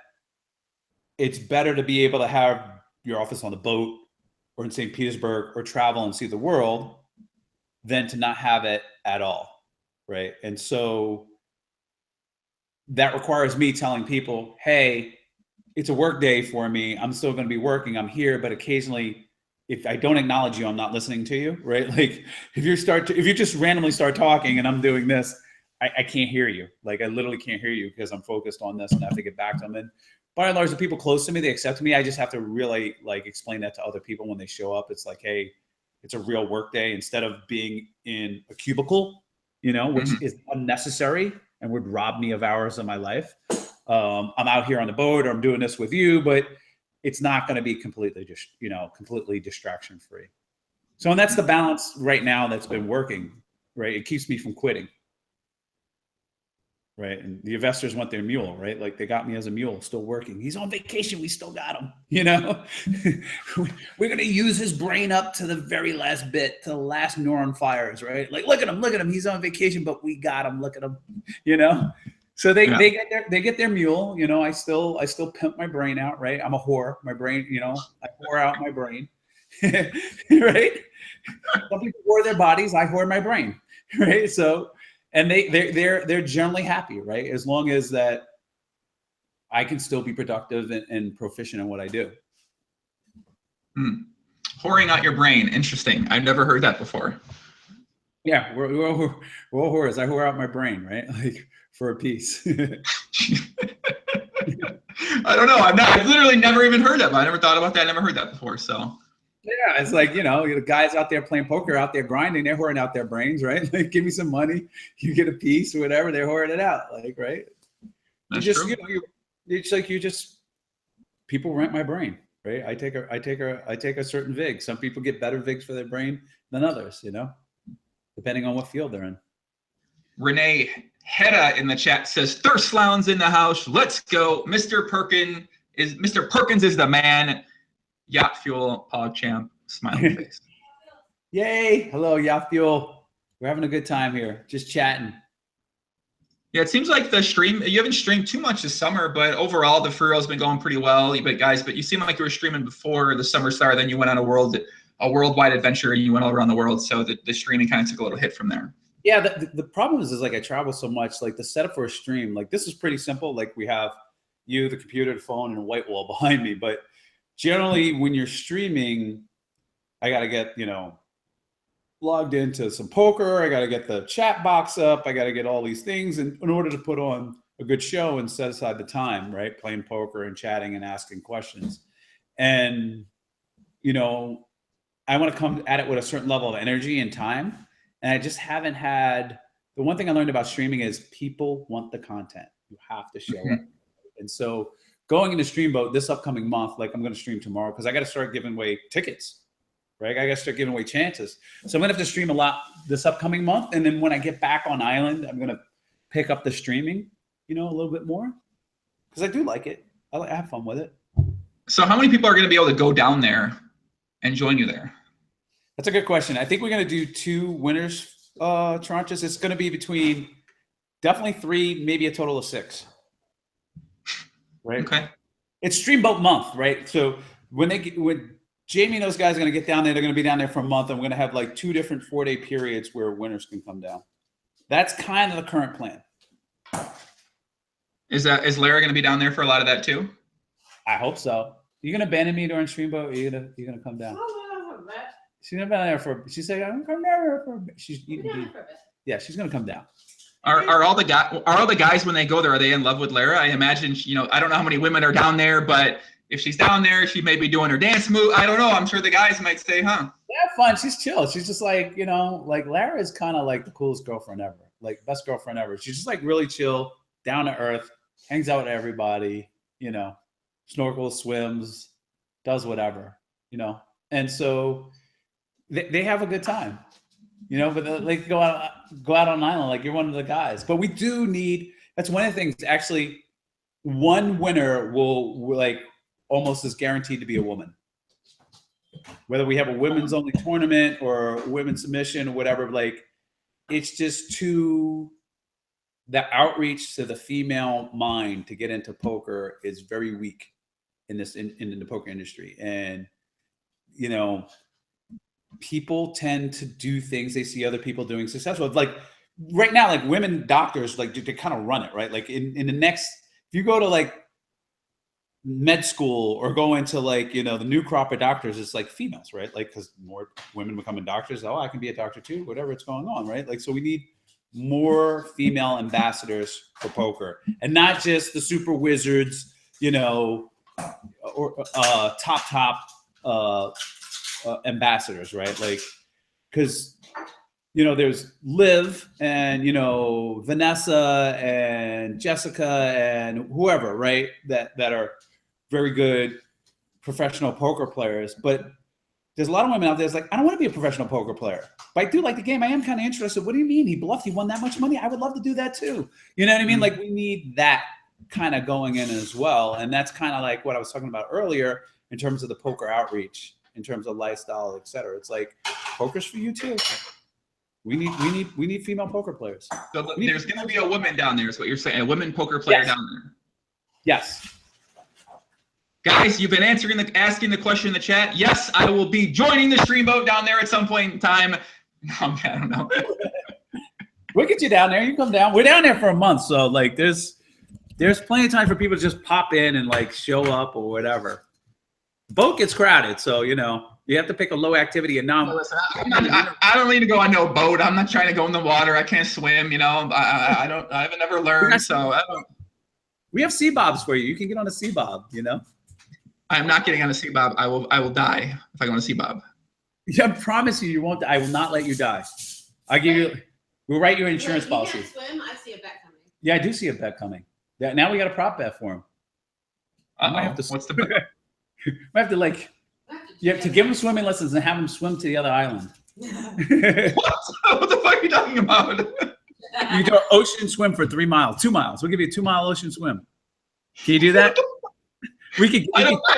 it's better to be able to have your office on the boat, or in St. Petersburg or travel and see the world than to not have it at all, right? And so that requires me telling people, hey, it's a work day for me. I'm still going to be working. I'm here, but occasionally, if I don't acknowledge you, I'm not listening to you, right? Like if you just randomly start talking and I'm doing this, I can't hear you. Like I literally can't hear you because I'm focused on this and I have to get back to them. And by and large, the people close to me, they accept me. I just have to really like explain that to other people when they show up. It's like, hey, it's a real work day instead of being in a cubicle, which is unnecessary and would rob me of hours of my life. I'm out here on the boat or I'm doing this with you, but it's not going to be completely distraction free. So, and that's the balance right now that's been working, right? It keeps me from quitting. Right. And the investors want their mule, right? Like they got me as a mule, still working. He's on vacation. We still got him, We're going to use his brain up to the very last bit, to the last neuron fires, right? Like, look at him. He's on vacation, but we got him. Look at him, So they get their mule, I still pimp my brain out, right? I'm a whore. My brain, I whore out my brain, right? Some people whore their bodies. I whore my brain, right? So, and they're generally happy, right? As long as that I can still be productive and proficient in what I do. Whoring out your brain. Interesting. I've never heard that before. Yeah, we're all whores. I whore out my brain, right? Like for a piece. I don't know. I've literally never even heard that. I never thought about that. I never heard that before. So. Yeah, it's like, the guys out there playing poker, out there grinding, they're whoring out their brains, right? Like, give me some money, you get a piece or whatever, they're whoring it out, like, right? That's true. It's like people rent my brain, right? I take a certain vig. Some people get better vigs for their brain than others, depending on what field they're in. Renee Hedda in the chat says, Thirst Lounge in the house. Let's go. Mr. Perkins is the man. Yacht Fuel, PogChamp, smiling face. Yay. Hello, Yacht Fuel. We're having a good time here. Just chatting. Yeah, it seems like you haven't streamed too much this summer, but overall the free roll's been going pretty well. But you seem like you were streaming before the summer started, then you went on a worldwide adventure and you went all around the world. So the streaming kind of took a little hit from there. Yeah, the problem is like I travel so much, like the setup for a stream, like this is pretty simple. Like we have you, the computer, the phone, and a white wall behind me. But generally when you're streaming, I got to get, logged into some poker. I got to get the chat box up. I got to get all these things in order to put on a good show and set aside the time, right? Playing poker and chatting and asking questions. And, I want to come at it with a certain level of energy and time. And I just haven't had, the one thing I learned about streaming is people want the content. You have to show up. And so going into Streamboat this upcoming month, like I'm going to stream tomorrow because I got to start giving away tickets, right? I got to start giving away chances. So I'm going to have to stream a lot this upcoming month. And then when I get back on island, I'm going to pick up the streaming, a little bit more because I do like it. I have fun with it. So how many people are going to be able to go down there and join you there? That's a good question. I think we're going to do 2 winners tranches. It's going to be between definitely 3, maybe a total of 6. Right. Okay. It's Streamboat month, right? So when Jamie and those guys are going to get down there, they're going to be down there for a month, and we're going to have like 2 different 4-day periods where winners can come down. That's kind of the current plan. Is Lara going to be down there for a lot of that too? I hope so. You going to abandon me during Streamboat? Or you going to come down? She's gonna be down there for. She said, "I'm coming down here for." She's yeah, she's gonna come down. Are all the guys when they go there? Are they in love with Lara? I imagine. I don't know how many women are down there, but if she's down there, she may be doing her dance move. I don't know. I'm sure the guys might say, "Huh?" Yeah, fun. She's chill. She's just like like Lara is kind of like the coolest girlfriend ever, like best girlfriend ever. She's just like really chill, down to earth, hangs out with everybody. Snorkels, swims, does whatever. And so. They have a good time, but they go out on an island like you're one of the guys. But we do need, that's one of the things, actually, one winner will like almost is guaranteed to be a woman. Whether we have a women's only tournament or women's submission or whatever, like it's just the outreach to the female mind to get into poker is very weak in the poker industry. And you know, people tend to do things they see other people doing successful. Like right now, like women doctors, like they kind of run it, right? Like in the next, if you go to like med school or go into like, you know, the new crop of doctors, it's like females, right? Like, because more women becoming doctors. Oh, I can be a doctor too, whatever it's going on, right? Like, so we need more female ambassadors for poker, and not just the super wizards, you know, or top ambassadors, right? Like, because, you know, there's Liv and, you know, Vanessa and Jessica and whoever, right? That are very good professional poker players, but there's a lot of women out there that's like, I don't want to be a professional poker player, but I do like the game. I am kind of interested. What do you mean? He bluffed. He won that much money. I would love to do that too. You know what I mean? Like, we need that kind of going in as well. And that's kind of like what I was talking about earlier in terms of the poker outreach, in terms of lifestyle, et cetera. It's like, poker's for you too. We need female poker players. So there's going to be a woman down there, is what you're saying. A women poker player down there. Yes. Guys, you've been asking the question in the chat. Yes, I will be joining the stream boat down there at some point in time. No, I don't know. We'll get you down there. You come down. We're down there for a month, so like there's plenty of time for people to just pop in and like show up or whatever. Boat gets crowded, so you know you have to pick a low activity and now. Listen, I don't need to go on no boat. I'm not trying to go in the water. I can't swim. You know, I haven't never learned. So I don't. We have sea bobs for you. You can get on a sea bob. You know. I'm not getting on a sea bob. I will die if I go on a sea bob. Yeah, I promise you won't. I will not let you die. I'll give you. We'll write your insurance policy. You can't swim. I see a bet coming. Yeah, I do see a bet coming. Now we got a prop bet for him. I might have to. What's the bet? I have to like. You have to give him swimming lessons and have him swim to the other island. What the fuck are you talking about? You go ocean swim for 3 miles, 2 miles. We'll give you a 2 mile ocean swim. Can you do that? I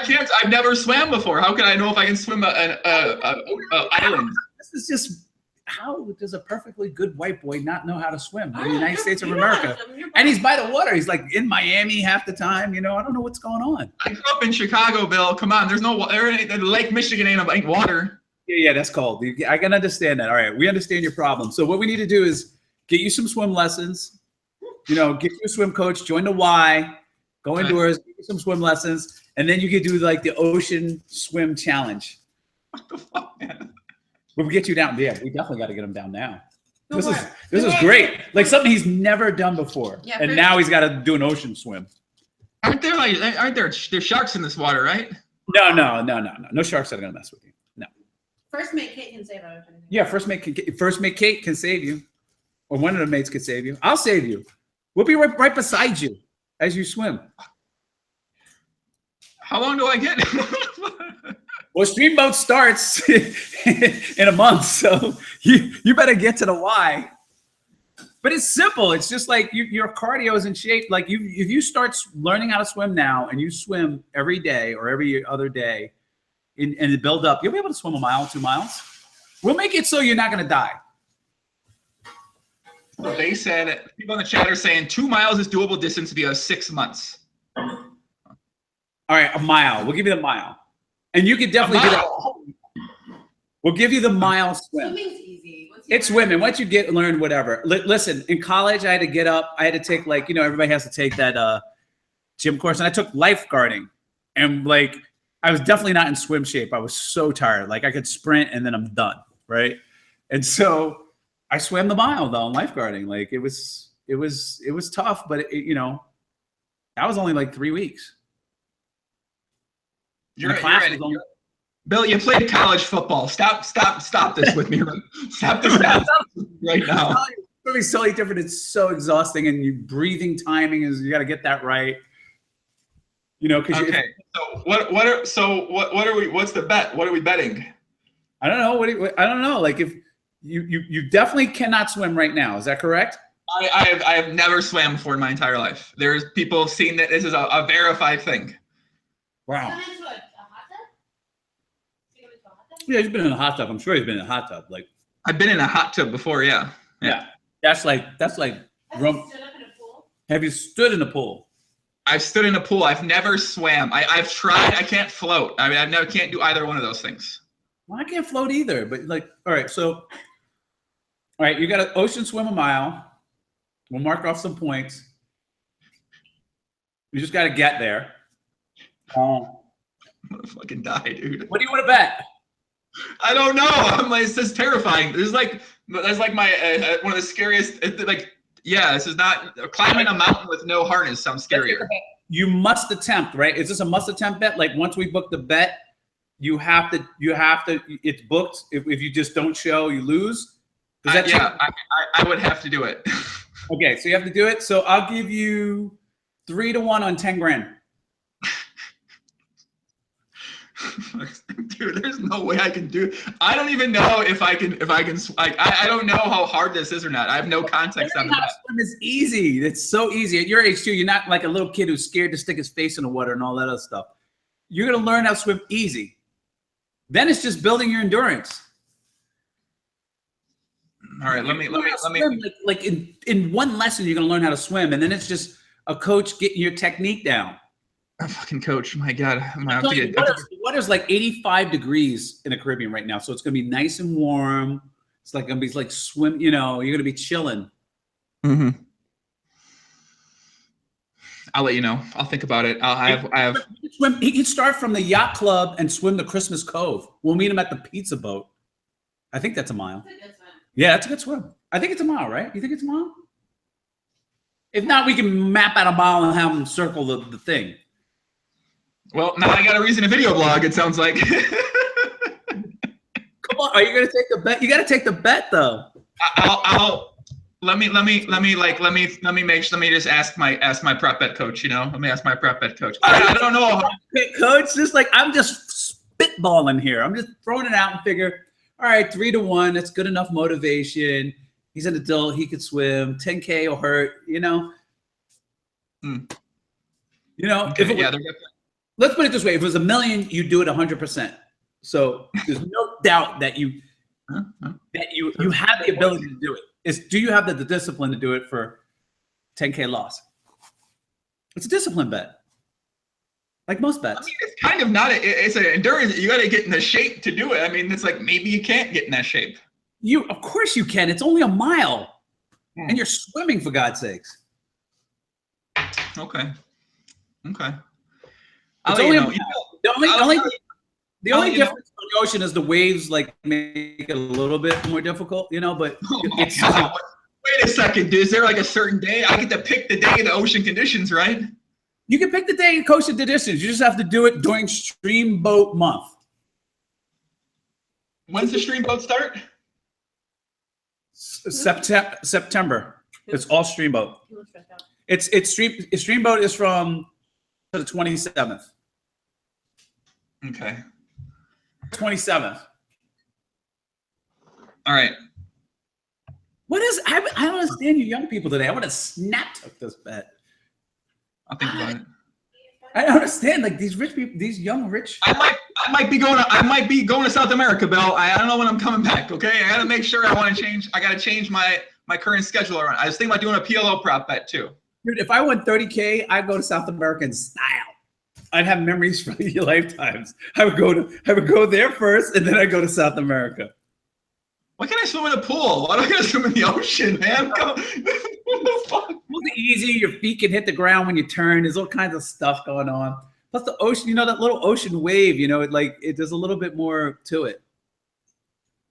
can't. I've never swam before. How can I know if I can swim an island? This is just, how does a perfectly good white boy not know how to swim in the United States of America? And he's by the water. He's like in Miami half the time. You know, I don't know what's going on. I grew up in Chicago, Bill. Come on, there's no water. Lake Michigan ain't water. Yeah, that's cold. I can understand that. All right, we understand your problem. So what we need to do is get you some swim lessons. You know, get you a swim coach. Join the Y. Go indoors, get some swim lessons, and then you could do like the ocean swim challenge. What the fuck, man? We'll get you down. Yeah, we definitely got to get him down now. This is great. Like something he's never done before, yeah, and now he's got to do an ocean swim. Aren't there there's sharks in this water, right? No. No sharks are gonna mess with you. No. First mate Kate can save us. Yeah, first mate Kate can save you, or one of the mates can save you. I'll save you. We'll be right beside you as you swim. How long do I get? Well, Streamboat starts in a month, so you better get to the Y. But it's simple. It's just like your cardio is in shape. Like if you start learning how to swim now and you swim every day or every other day and build up, you'll be able to swim a mile, 2 miles. We'll make it so you're not going to die. So they said, people in the chat are saying 2 miles is doable distance via 6 months. All right, a mile. We'll give you the mile. And you could definitely do that. We'll give you the mile swim. Swimming's easy. It's swimming. Once you learn whatever. Listen, in college, I had to get up. I had to take like, you know, everybody has to take that gym course. And I took lifeguarding. And like, I was definitely not in swim shape. I was so tired. Like I could sprint and then I'm done, right? And so I swam the mile though in lifeguarding. Like it was tough, but you know, that was only like 3 weeks. You're right. Bill, you played college football. Stop this with me. Stop this right now. It's going to be so different. It's so exhausting, and your breathing timing is, you got to get that right. You know, because okay. What's the bet? What are we betting? I don't know. I don't know. Like if you definitely cannot swim right now. Is that correct? I have never swam before in my entire life. There's people seeing that this is a verified thing. Wow. Yeah, he's been in a hot tub. I'm sure he's been in a hot tub. Like I've been in a hot tub before. Yeah. That's like. Have you stood up in a pool? Have you stood in a pool? I've stood in a pool. I've never swam. I've tried. I can't float. I mean, can't do either one of those things. Well, I can't float either, but like, all right, so, all right, you got an ocean swim a mile. We'll mark off some points. You just got to get there. I'm gonna fucking die, dude. What do you want to bet? I don't know. I'm like, this is terrifying. This is like that's like my one of the scariest. Like, yeah, this is not climbing a mountain with no harness. Sounds scarier. You must attempt, right? Is this a must attempt bet? Like once we book the bet, you have to. It's booked. If you just don't show, you lose. Does that yeah, I would have to do it. Okay, so you have to do it. So I'll give you 3-1 on 10 grand. Dude, there's no way I can do it. I don't even know if I can like I don't know how hard this is or not. I have no context on that. It's easy. It's so easy. At your age too, you're not like a little kid who's scared to stick his face in the water and all that other stuff. You're gonna learn how to swim easy. Then it's just building your endurance. All right, let me like in one lesson you're gonna learn how to swim, and then it's just a coach getting your technique down. A fucking coach, my God. The water's like 85 degrees in the Caribbean right now, so it's gonna be nice and warm. It's like gonna be like swim. You know, you're gonna be chilling. Mm-hmm. I'll let you know. I'll think about it. I have. Swim. He can start from the yacht club and swim the Christmas Cove. We'll meet him at the pizza boat. I think that's a mile. Yeah, that's a good swim. I think it's a mile, right? You think it's a mile? If not, we can map out a mile and have him circle the thing. Well, now I got a reason to video blog, it sounds like. Come on, are you gonna take the bet? You gotta take the bet though. Let me just ask my prep bet coach, you know? Let me ask my prep bet coach. I don't know. Coach, just like I'm just spitballing here. I'm just throwing it out and figure, all right, 3-1, that's good enough motivation. He's an adult, he could swim. 10K will hurt, you know. You know, okay, let's put it this way: if it was $1 million, you do it 100%. So there's no doubt that you have the ability to do it. Do you have the discipline to do it for 10K loss? It's a discipline bet, like most bets. I mean, it's kind of not. It's an endurance. You got to get in the shape to do it. I mean, it's like maybe you can't get in that shape. Of course you can. It's only a mile, and you're swimming, for God's sakes. Okay. It's only the only difference in the ocean is the waves like make it a little bit more difficult, you know. But wait a second, dude. Is there like a certain day I get to pick the day of the ocean conditions, right? You can pick the day and ocean conditions. You just have to do it during stream boat month. When's the stream boat start? September. It's all stream boat. It's stream boat is from the 27th. Okay. 27th. All right. What is? I don't understand you young people today. I would have snap took this bet. I'll think about it. I don't understand, like these rich people, these young rich. I might be going to South America, Bill. I don't know when I'm coming back. Okay, I got to make sure. I got to change my current schedule around. I was thinking about doing a PLO prop bet too. Dude, if I won 30K, I'd go to South America in style. I'd have memories for your lifetimes. I would go there first, and then I'd go to South America. Why can't I swim in a pool? Why do I gotta swim in the ocean, man? What the fuck? It's easy. Your feet can hit the ground when you turn. There's all kinds of stuff going on. Plus the ocean, you know, that little ocean wave, you know, there's a little bit more to it.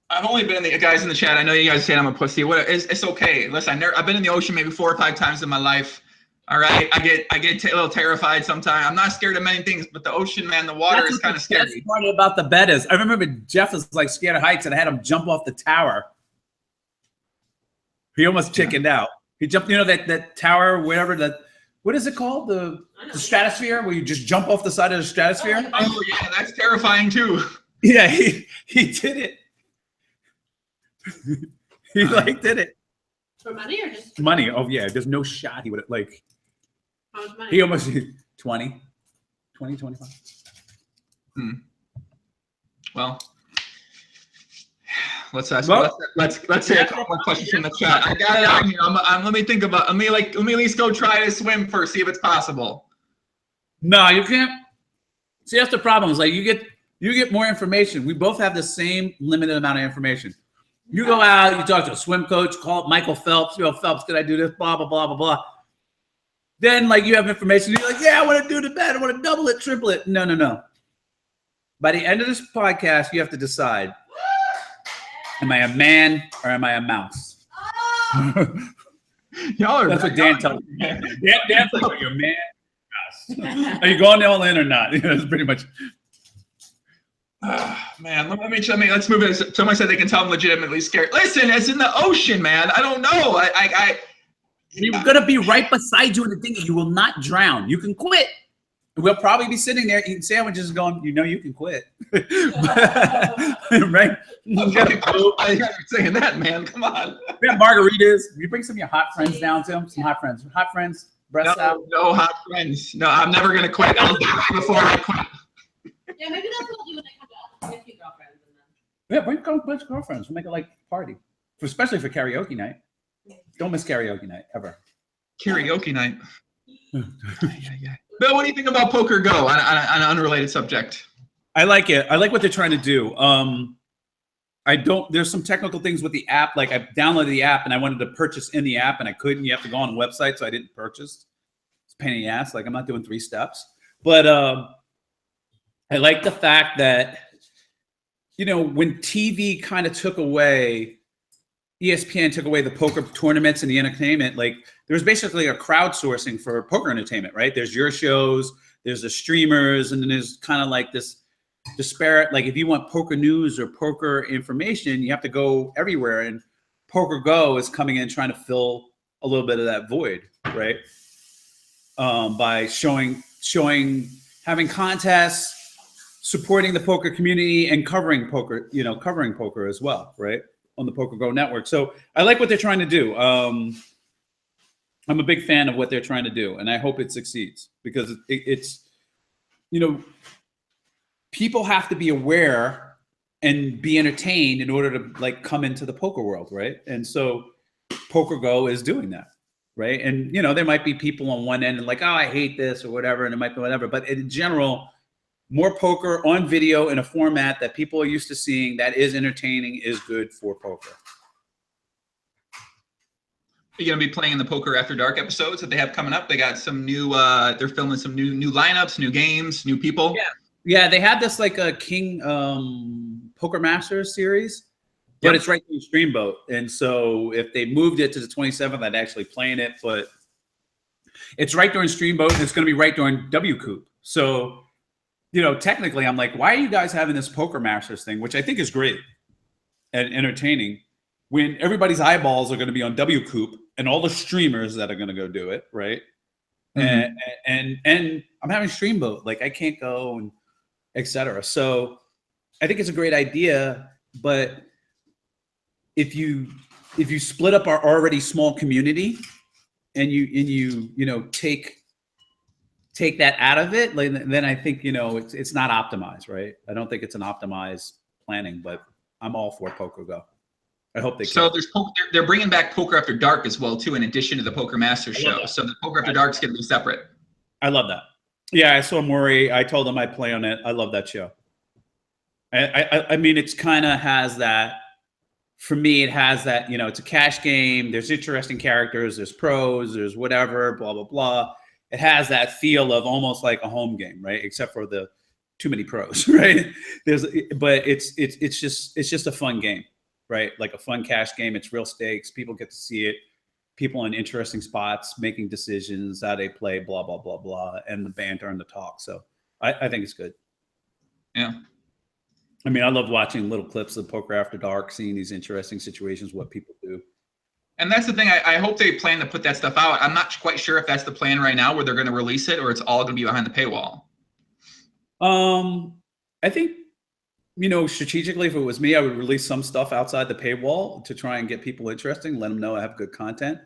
I've only been in the guys in the chat. I know you guys saying I'm a pussy. It's okay. Listen, I've been in the ocean maybe 4 or 5 times in my life. All right, I get a little terrified sometimes. I'm not scared of many things, but the ocean, man, the water is kind of scary. That's part about the bet is. I remember Jeff was like scared of heights, and I had him jump off the tower. He almost chickened out. He jumped, you know, that tower, whatever what is it called? The stratosphere, where you just jump off the side of the stratosphere. Oh yeah, that's terrifying too. Yeah, he did it. He did it. For money or just money? Oh yeah, there's no shot he would have like. how much money? He almost 20, 25. Well, let's say a couple more questions from the chat. I got it on here. Let me think about. Let me at least go try to swim first, see if it's possible. No, you can't. See, that's the problem. Is like you get You get more information. We both have the same limited amount of information. You go out, you talk to a swim coach, call Michael Phelps. Phelps, could I do this? Blah, blah, blah, blah, blah. Then, like, you have information. You're like, yeah, I want to do the bed. I want to double it, triple it. No. By the end of this podcast, you have to decide, am I a man or am I a mouse? Y'all are. That's what Dan tells me. Dan's like, are you a man? Mouse. Are you going all in or not? That's pretty much. Man, let's move it. Somebody said they can tell I'm legitimately scared. Listen, it's in the ocean, man. I don't know. You're gonna be right beside you in the dinghy. You will not drown. You can quit. We'll probably be sitting there eating sandwiches, going, you can quit, right? Okay, you're saying that, man. Come on. We have margaritas. You bring some of your hot friends down, Tim. Some hot friends. Breast out. No hot friends. No, I'm never gonna quit. I'll do it before I quit. Yeah, maybe that's what we'll do when I come back. Get a few girlfriends and then. Yeah, bring a bunch of girlfriends. We'll make it like a party, especially for karaoke night. Don't miss karaoke night ever. Karaoke night. Yeah. Bill, what do you think about Poker Go on an unrelated subject? I like it. I like what they're trying to do. There's some technical things with the app. Like, I downloaded the app and I wanted to purchase in the app and I couldn't. You have to go on a website, so I didn't purchase. It's a pain in the ass. Like, I'm not doing 3 steps. But I like the fact that, when TV kind of took away, ESPN took away the poker tournaments and the entertainment, like, there was basically a crowdsourcing for poker entertainment, right? There's your shows, there's the streamers, and then there's kind of like this disparate, like, if you want poker news or poker information, you have to go everywhere. And Poker Go is coming in trying to fill a little bit of that void, right? By having contests, supporting the poker community, and covering poker as well, right? On the Poker Go network. So I like what they're trying to do. I'm a big fan of what they're trying to do, and I hope it succeeds, because it's people have to be aware and be entertained in order to, like, come into the poker world, right? And so Poker Go is doing that, right? And there might be people on one end and like, oh, I hate this or whatever, and it might be whatever, but in general, more poker on video in a format that people are used to seeing that is entertaining is good for poker. Are you going to be playing in the Poker After Dark episodes that they have coming up? They got some new, they're filming some new lineups, new games, new people. Yeah, they had this like a King Poker Masters series, but it's right through Streamboat. And so if they moved it to the 27th, I'd actually play in it, but it's right during Streamboat, and it's going to be right during WCoop. So, technically I'm like, why are you guys having this Poker Masters thing, which I think is great and entertaining, when everybody's eyeballs are going to be on WCoop and all the streamers that are going to go do it, right? Mm-hmm. And I'm having Streamboat, like, I can't go, and etc. So I think it's a great idea, but if you split up our already small community and you take that out of it, like, then I think it's not optimized, right? I don't think it's an optimized planning, but I'm all for Poker Go. I hope they. So they're bringing back Poker After Dark as well too, in addition to the Poker Masters show. So the Poker After Dark's going to be separate. I love that. Yeah, I saw Maury. I told him I'd play on it. I love that show. I mean, it's kind of has that. For me, it has that. It's a cash game. There's interesting characters. There's pros. There's whatever. Blah blah blah. It has that feel of almost like a home game, right? Except for the too many pros, right? But it's just a fun game. Right? Like a fun cash game. It's real stakes. People get to see it. People in interesting spots, making decisions, how they play, blah, blah, blah, blah, and the banter and the talk. So I think it's good. Yeah. I mean, I love watching little clips of Poker After Dark, seeing these interesting situations, what people do. And that's the thing. I hope they plan to put that stuff out. I'm not quite sure if that's the plan right now, where they're going to release it, or it's all going to be behind the paywall. I think, strategically, if it was me, I would release some stuff outside the paywall to try and get people interested, let them know I have good content.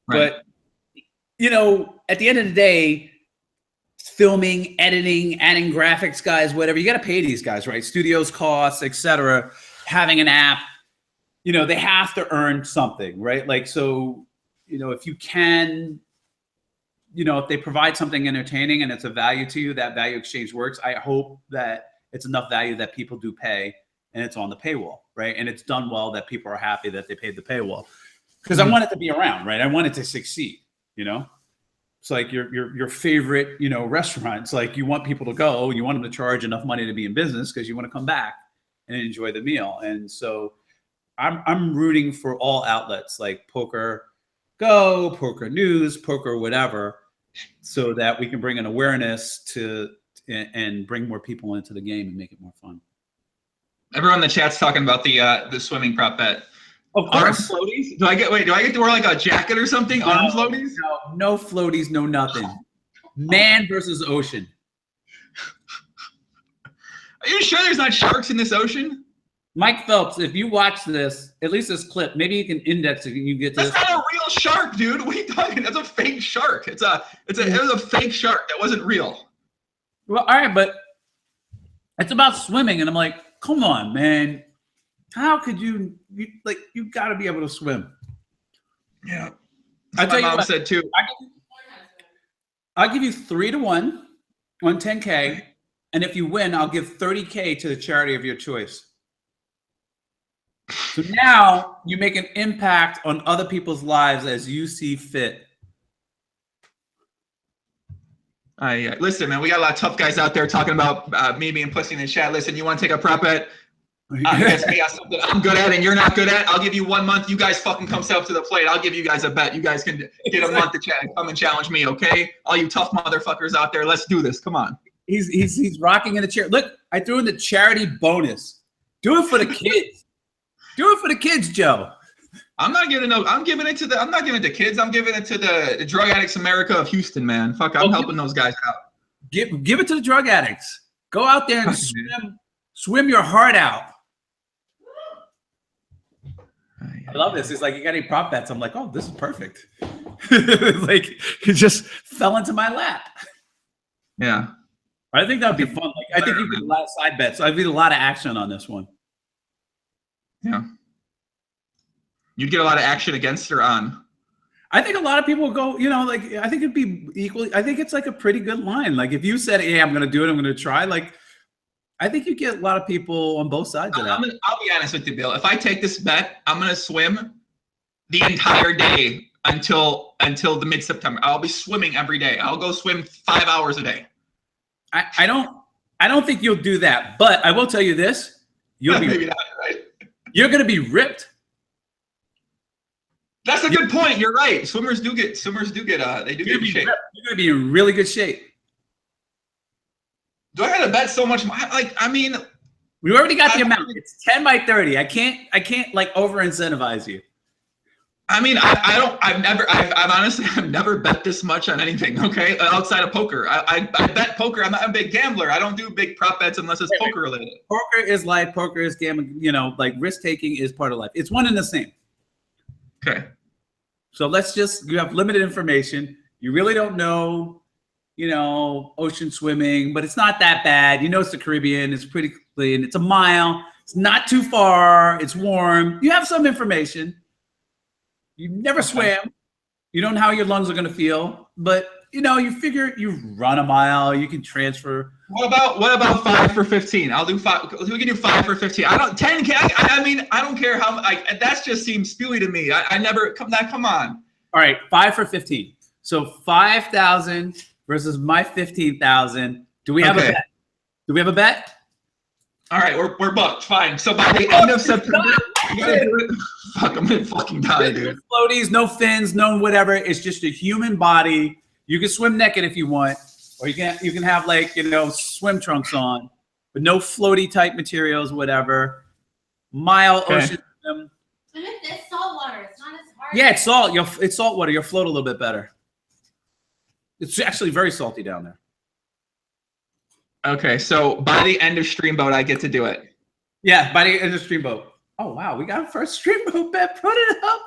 Right. But, at the end of the day, filming, editing, adding graphics guys, whatever, you got to pay these guys, right? Studios costs, etc. Having an app, they have to earn something, right? Like, so, if you can, if they provide something entertaining and it's a value to you, that value exchange works. I hope that it's enough value that people do pay, and it's on the paywall, right? And it's done well that people are happy that they paid the paywall. Because I want it to be around, right? I want it to succeed, you know? It's like your favorite, you know, restaurant. It's like you want people to go, you want them to charge enough money to be in business because you want to come back and enjoy the meal. And so I'm rooting for all outlets like Poker Go, Poker News, Poker whatever, so that we can bring an awareness to and bring more people into the game and make it more fun. Everyone in the chat's talking about the swimming prop bet. Of Arms course. floaties? Do I get to wear like a jacket or something? Arms floaties? No floaties, no nothing. Man versus ocean. Are you sure there's not sharks in this ocean? Mike Phelps, if you watch this, at least this clip, maybe you can index it and you get to That's this. not a real shark, dude. What are you talking? That's a fake shark. It was a fake shark. That wasn't real. Well, all right, but it's about swimming, and I'm like, come on, man. How could you got to be able to swim? Yeah. I tell My you mom what, said too. I'll give you 3-1 on 10K, and if you win, I'll give 30K to the charity of your choice. So now you make an impact on other people's lives as you see fit. Listen, man, we got a lot of tough guys out there talking about me being pussy in the chat. Listen, you want to take a prop bet against me on something I'm good at and you're not good at? I'll give you 1 month. You guys fucking come up to the plate. I'll give you guys a bet. You guys can get a month to chat and come and challenge me, okay? All you tough motherfuckers out there, let's do this. Come on. He's rocking in the chair. Look, I threw in the charity bonus. Do it for the kids. Do it for the kids, Joe. I'm not giving no. I'm giving it to I'm not giving it to kids. I'm giving it to the Drug Addicts America of Houston, man. Fuck, I'm helping those guys out. Give it to the drug addicts. Go out there and swim your heart out. I love this. It's like, you got any prop bets? I'm like, oh, this is perfect. Like, it just fell into my lap. Yeah. I think that would be fun. Like, I think you could do a lot of side bets. So I'd be a lot of action on this one. Yeah. You'd get a lot of action against or on. I think a lot of people would go, you know, like, I think it'd be equally, I think it's like a pretty good line. Like, if you said, hey, I'm going to do it, I'm going to try, like, I think you get a lot of people on both sides of that. I'll be honest with you, Bill. If I take this bet, I'm going to swim the entire day until the mid-September. I'll be swimming every day. I'll go swim 5 hours a day. I don't think you'll do that, but I will tell you this: you'll be maybe not, right? You're going to be ripped. That's a good point. You're right. Swimmers do get they do get in shape. You're going to be in really good shape. Do I got to bet so much? Like, I mean, we already got the amount. It's 10 by 30. I can't like over incentivize you. I mean, I've honestly never bet this much on anything. Okay, outside of poker, I bet poker. I'm not a big gambler. I don't do big prop bets unless it's poker related. Poker is life. Poker is gambling. You know, like risk taking is part of life. It's one and the same. Okay. So you have limited information. You really don't know, you know, ocean swimming, but it's not that bad. You know, it's the Caribbean. It's pretty clean. It's a mile. It's not too far. It's warm. You have some information. You never swam. You don't know how your lungs are going to feel, but you know, you figure you run a mile, you can transfer. What about 5 for 15? I'll do 5. We can do 5 for 15. I don't 10K. I mean, I don't care how. That just seems spewy to me. I never come on. All right, 5 for 15. So 5,000 versus my 15,000. Do we have a bet? Do we have a bet? All right, we're booked. Fine. So by the end of September, you gotta do it. Fuck, I'm gonna fucking die, dude. No floaties, no fins, no whatever. It's just a human body. You can swim naked if you want, or you can have like, you know, swim trunks on, but no floaty type materials, whatever. Mile ocean swim. And it's salt water. It's not as hard. Yeah, it's salt. It's salt water. You'll float a little bit better. It's actually very salty down there. Okay, so by the end of Streamboat, I get to do it. Yeah, by the end of Streamboat. Oh wow, we got our first Streamboat bet. Put it up.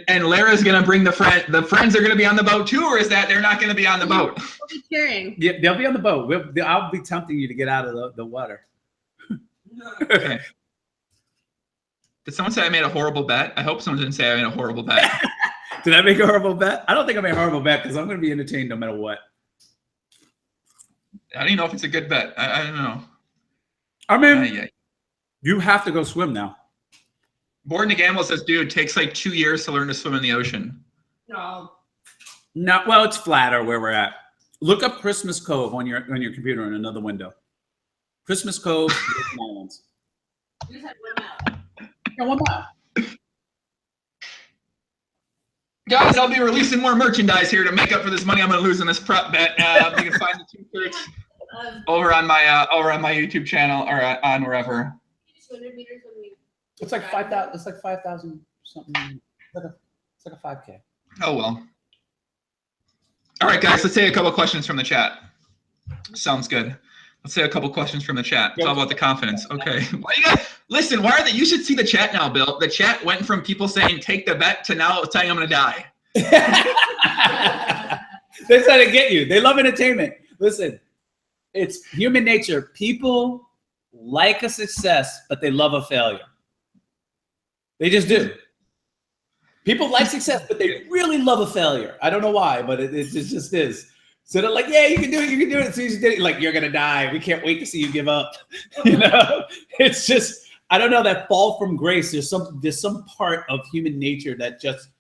And Lara's gonna bring the friends. The friends are gonna be on the boat too, or is that they're not gonna be on the boat? We'll be cheering. Yeah, they'll be on the boat. I'll be tempting you to get out of the water. Okay. Did someone say I made a horrible bet? I hope someone didn't say I made a horrible bet. Did I make a horrible bet? I don't think I made a horrible bet because I'm gonna be entertained no matter what. I don't even know if it's a good bet. I don't know. I mean, Yeah. you have to go swim now. Born to Gamble says, dude, takes like 2 years to learn to swim in the ocean. No. No, well, it's flatter where we're at. Look up Christmas Cove on your computer in another window. Christmas Cove, Virgin Islands. You just had 1 mile. Yeah, 1 mile. Guys, I'll be releasing more merchandise here to make up for this money I'm going to lose in this prep bet. You can find the t-shirts over on my YouTube channel or on wherever. 200 meters when we. It's like 5,000. It's like 5,000 something. It's like a 5K. Oh well. All right, guys, let's take a couple questions from the chat. Sounds good. Let's take a couple questions from the chat. It's all about the confidence. Okay. Why you guys listen? Why are they? You should see the chat now, Bill. The chat went from people saying take the bet to now saying I'm gonna die. They're trying to get you. They love entertainment. Listen, it's human nature. People like a success, but they love a failure. They just do. People like success, but they really love a failure. I don't know why, but it just is. So they're like, yeah, you can do it. You can do it. As soon as you did it, like, you're going to die. We can't wait to see you give up. You know, it's just, I don't know, that fall from grace. There's some part of human nature that just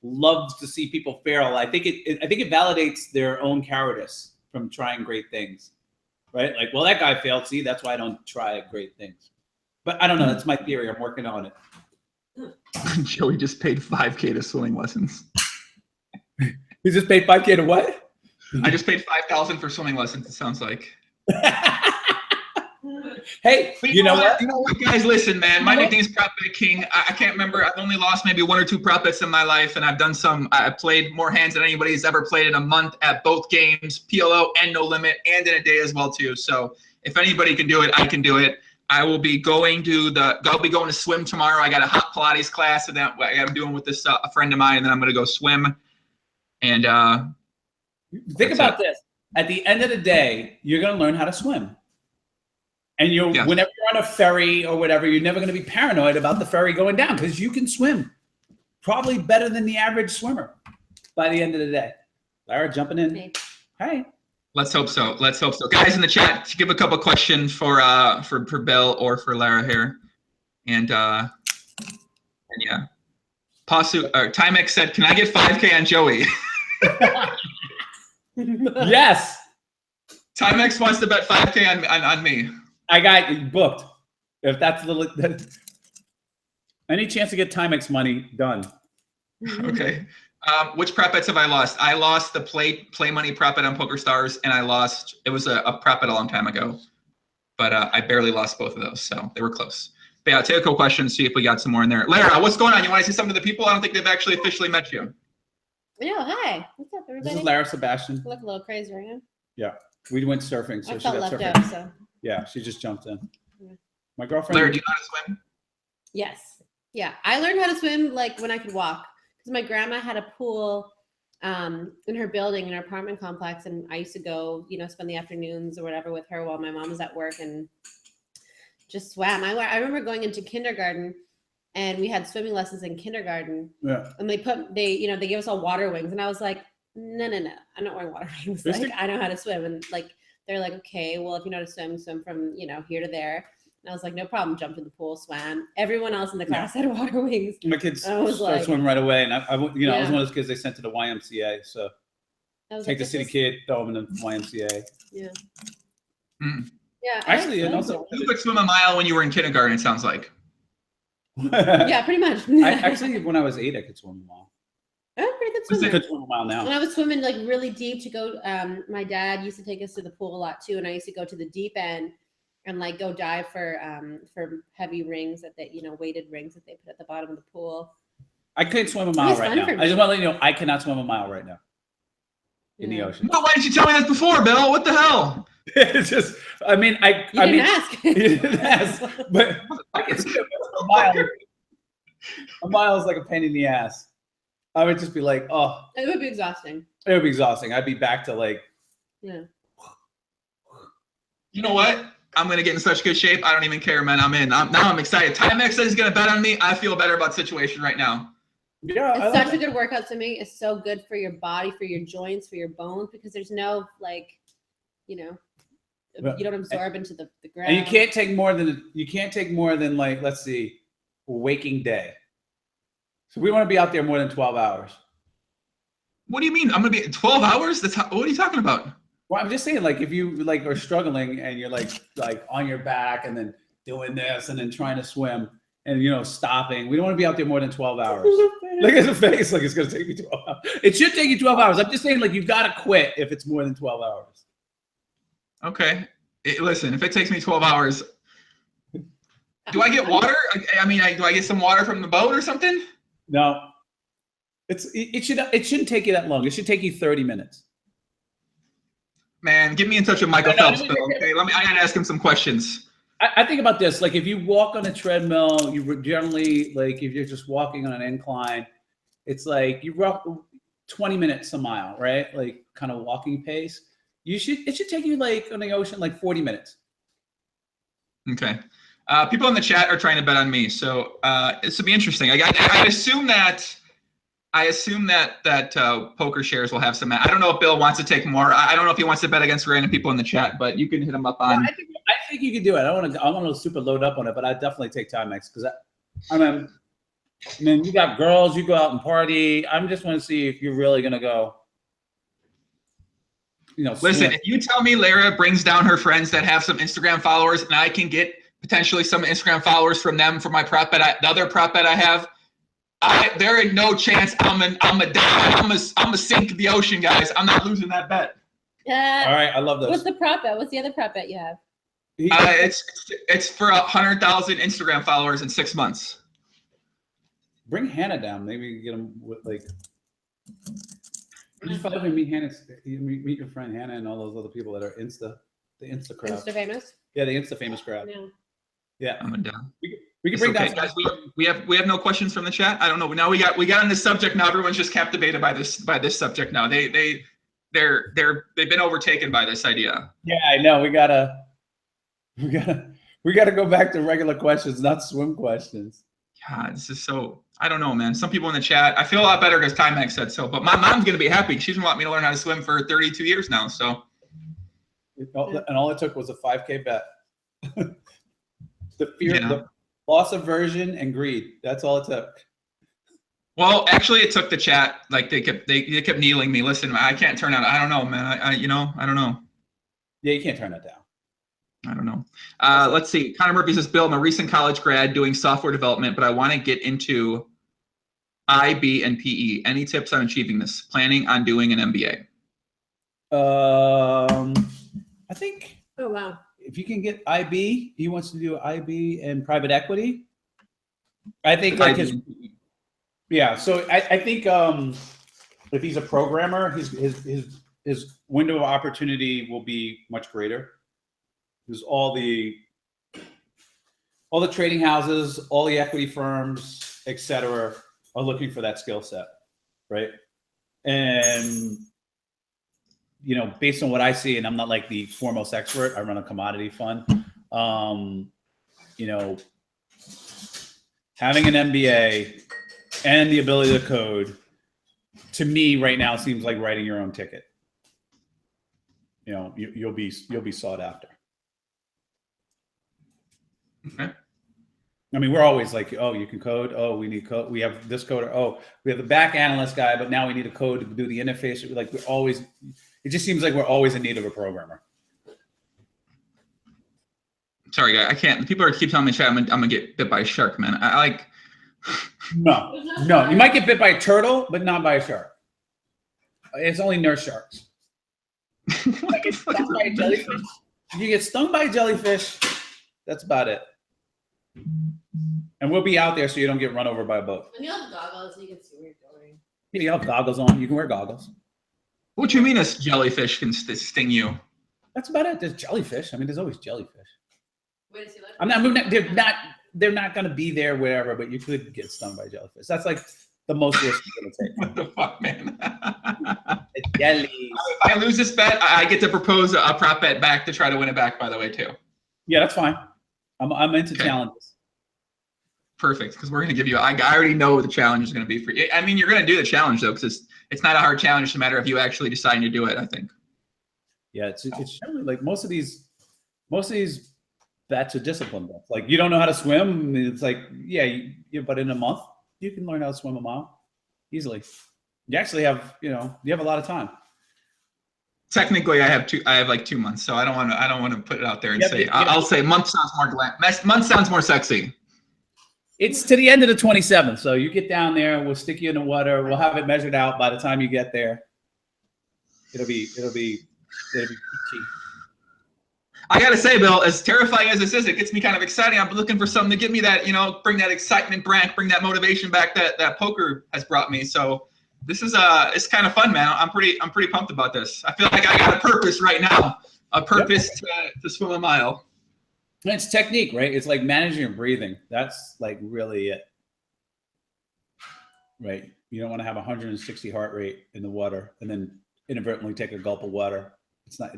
loves to see people fail. I think it validates their own cowardice from trying great things, right? Like, well, that guy failed. See, that's why I don't try great things. But I don't know. That's my theory. I'm working on it. Joey just paid $5K to swimming lessons. You just paid $5K to what? I just paid $5,000 for swimming lessons. It sounds like. Hey, you know what? You know what, guys? Listen, man. My nickname's Prop Bet King. I can't remember. I've only lost maybe 1 or 2 prop bets in my life, and I've done some. I played more hands than anybody's ever played in a month at both games, PLO and No Limit, and in a day as well too. So if anybody can do it, I can do it. I will be going to swim tomorrow. I got a hot Pilates class and that I'm doing with this a friend of mine, and then I'm going to go swim. And think about this. At the end of the day, you're going to learn how to swim. And whenever you're on a ferry or whatever, you're never going to be paranoid about the ferry going down because you can swim probably better than the average swimmer by the end of the day. Lara jumping in. Me. Hey. let's hope so. Let's hope so. Guys in the chat, to give a couple questions for Bill or for Lara here. And yeah. Timex said, can I get 5K on Joey? Yes. Timex wants to bet 5K on me. I got you booked. If that's any chance to get Timex money, done. Okay. Which prop bets have I lost? I lost the play money prop bet on PokerStars, and it was a prop bet a long time ago, but I barely lost both of those, so they were close. But yeah, I'll take a couple questions, see if we got some more in there. Lara, what's going on? You want to say something to the people? I don't think they've actually officially met you. Yeah, hi. What's up, everybody? This is Lara Sebastian. I look a little crazy right now. Yeah, we went surfing, so I she felt got left surfing. out, so. Yeah, she just jumped in. Yeah. My girlfriend. Lara, do you know how to swim? Yes. Yeah, I learned how to swim like when I could walk because my grandma had a pool in her building in her apartment complex, and I used to go, spend the afternoons or whatever with her while my mom was at work and just swam. I remember going into kindergarten, and we had swimming lessons in kindergarten. Yeah. And they gave us all water wings, and I was like, no, I'm not wearing water wings. Like, I know how to swim, and they're like, okay, well, if you know how to swim from here to there. And I was like, no problem. Jumped in the pool, swam. Everyone else in the class had water wings. My kids start swimming right away, and I was one of those kids they sent to the YMCA. So take the city kid, throw them in the YMCA. Yeah. Mm. Yeah. Actually, and also You could swim a mile when you were in kindergarten. It sounds like. Yeah, pretty much. Actually, when I was 8, I could swim a mile. Oh, pretty good I swimmer. could swim a mile now. When I was swimming really deep to go, my dad used to take us to the pool a lot too, and I used to go to the deep end and go dive for heavy rings that they, weighted rings that they put at the bottom of the pool. I couldn't swim a mile right now. I just want to let you know I cannot swim a mile right now in the ocean. Well, why didn't you tell me that before, Bill? What the hell? It's just, I didn't ask. You didn't ask, but I can swim a mile. A mile is like a pain in the ass. I would just be like, oh. It would be exhausting. It would be exhausting. I'd be back to Yeah. You know what? I'm going to get in such good shape. I don't even care, man. I'm in. Now I'm excited. Timex says he's going to bet on me. I feel better about the situation right now. Yeah. It's such a good workout to me. It's so good for your body, for your joints, for your bones, because there's no you don't absorb into the ground. And you can't take more than like, let's see, a waking day. So we want to be out there more than 12 hours. What do you mean? I'm gonna be 12 hours? What are you talking about? Well, I'm just saying, like, if you like are struggling and you're like on your back and then doing this and then trying to swim and stopping, we don't want to be out there more than 12 hours. Look at the face, like it's gonna take me 12 hours. It should take you 12 hours. I'm just saying, like, you've got to quit if it's more than 12 hours. Okay. Listen, if it takes me 12 hours, do I get water? I mean, do I get some water from the boat or something? No. It shouldn't take you that long. It should take you 30 minutes. Man, get me in touch with Michael Phelps, Bill. Okay, I gotta ask him some questions. I think about this. Like, if you walk on a treadmill, you generally, like, if you're just walking on an incline, it's like you walk 20 minutes a mile, right? Like, kind of walking pace. It should take you, like, on the ocean, like 40 minutes. Okay. People in the chat are trying to bet on me, so this will be interesting. I assume that poker shares will have some. I don't know if Bill wants to take more. I don't know if he wants to bet against random people in the chat, but you can hit him up on. Well, I think you can do it. I want to super load up on it, but I definitely take Timex because I mean, you got girls, you go out and party. I just want to see if you're really gonna go. Listen, swim. if you tell me Lara brings down her friends that have some Instagram followers, and I can get potentially some Instagram followers from them for my prop bet, the other prop bet I have, there ain't no chance I'm a sink the ocean, guys. I'm not losing that bet. Yeah. All right, I love those. What's the prop bet? What's the other prop bet you have? It's for 100,000 Instagram followers in 6 months. Bring Hannah down. Maybe you get them with, like. You follow him, meet Hannah. Meet your friend Hannah and all those other people that are the Insta crowd. Insta famous. Yeah, the Insta famous crowd. Yeah. Yeah. I'm down. We can bring down. Guys, we have no questions from the chat. I don't know. Now we got on this subject. Now everyone's just captivated by this subject. Now they've been overtaken by this idea. Yeah, I know. We gotta go back to regular questions, not swim questions. God, this is so. I don't know, man. Some people in the chat. I feel a lot better because Timex said so. But my mom's gonna be happy. She's gonna want me to learn how to swim for 32 years now. So. And all it took was a 5K bet. The fear, the loss of aversion, and greed. That's all it took. Well, actually, it took the chat. Like they kept kneeling me. Listen, I can't turn out. I don't know, man. I don't know. Yeah, you can't turn that down. I don't know. Let's see. Connor Murphy says, Bill, I'm a recent college grad doing software development, but I want to get into IB and PE. Any tips on achieving this? Planning on doing an MBA. I think. Oh wow. If you can get IB, he wants to do IB and private equity. I think like his. Yeah, so I think if he's a programmer, his window of opportunity will be much greater. Because all the trading houses, all the equity firms, etc., are looking for that skill set, right? And based on what I see, and I'm not like the foremost expert, I run a commodity fund. Having an MBA and the ability to code, to me right now seems like writing your own ticket. You'll be sought after. Okay. I mean, we're always like, oh, you can code. Oh, we need code. We have this coder. Oh, we have the back analyst guy, but now we need a code to do the interface. Like it just seems like we're always in need of a programmer. Sorry, guy, I can't. People keep telling me, chat, I'm gonna get bit by a shark, man. I like. No. You might get bit by a turtle, but not by a shark. It's only nurse sharks. If you get stung by a jellyfish, that's about it. And we'll be out there so you don't get run over by a boat. And you have goggles, so you can see where you're going. Yeah, you have goggles on. You can wear goggles. What do you mean a jellyfish can sting you? That's about it. There's jellyfish. I mean, there's always jellyfish. Wait to see that. They're not going to be there wherever, but you could get stung by jellyfish. That's like the most risk you're going to take. What the fuck, man? Jellies. If I lose this bet, I get to propose a prop bet back to try to win it back, by the way, too. Yeah, that's fine. I'm into challenges. Perfect, because we're going to give you. I already know what the challenge is going to be for you. I mean, you're going to do the challenge though, because it's not a hard challenge. No matter if you actually decide to do it. I think. Yeah, it's generally like most of these most of these bets are discipline bets. Like, you don't know how to swim. It's like, yeah, but in a month, you can learn how to swim a mile easily. You actually have, you have a lot of time. Technically, I have like 2 months, so I don't want to put it out there and say. I'll say month sounds month sounds more sexy. It's to the end of the 27th, so you get down there. We'll stick you in the water. We'll have it measured out. By the time you get there, it'll be peachy. I gotta say, Bill, as terrifying as this is, it gets me kind of exciting. I'm looking for something to give me that, bring that excitement back, bring that motivation back that poker has brought me. So this is it's kind of fun, man. I'm pretty pumped about this. I feel like I got a purpose right now, a purpose to swim a mile. And it's technique, right? It's like managing your breathing. That's like really it, right? You don't want to have 160 heart rate in the water and then inadvertently take a gulp of water.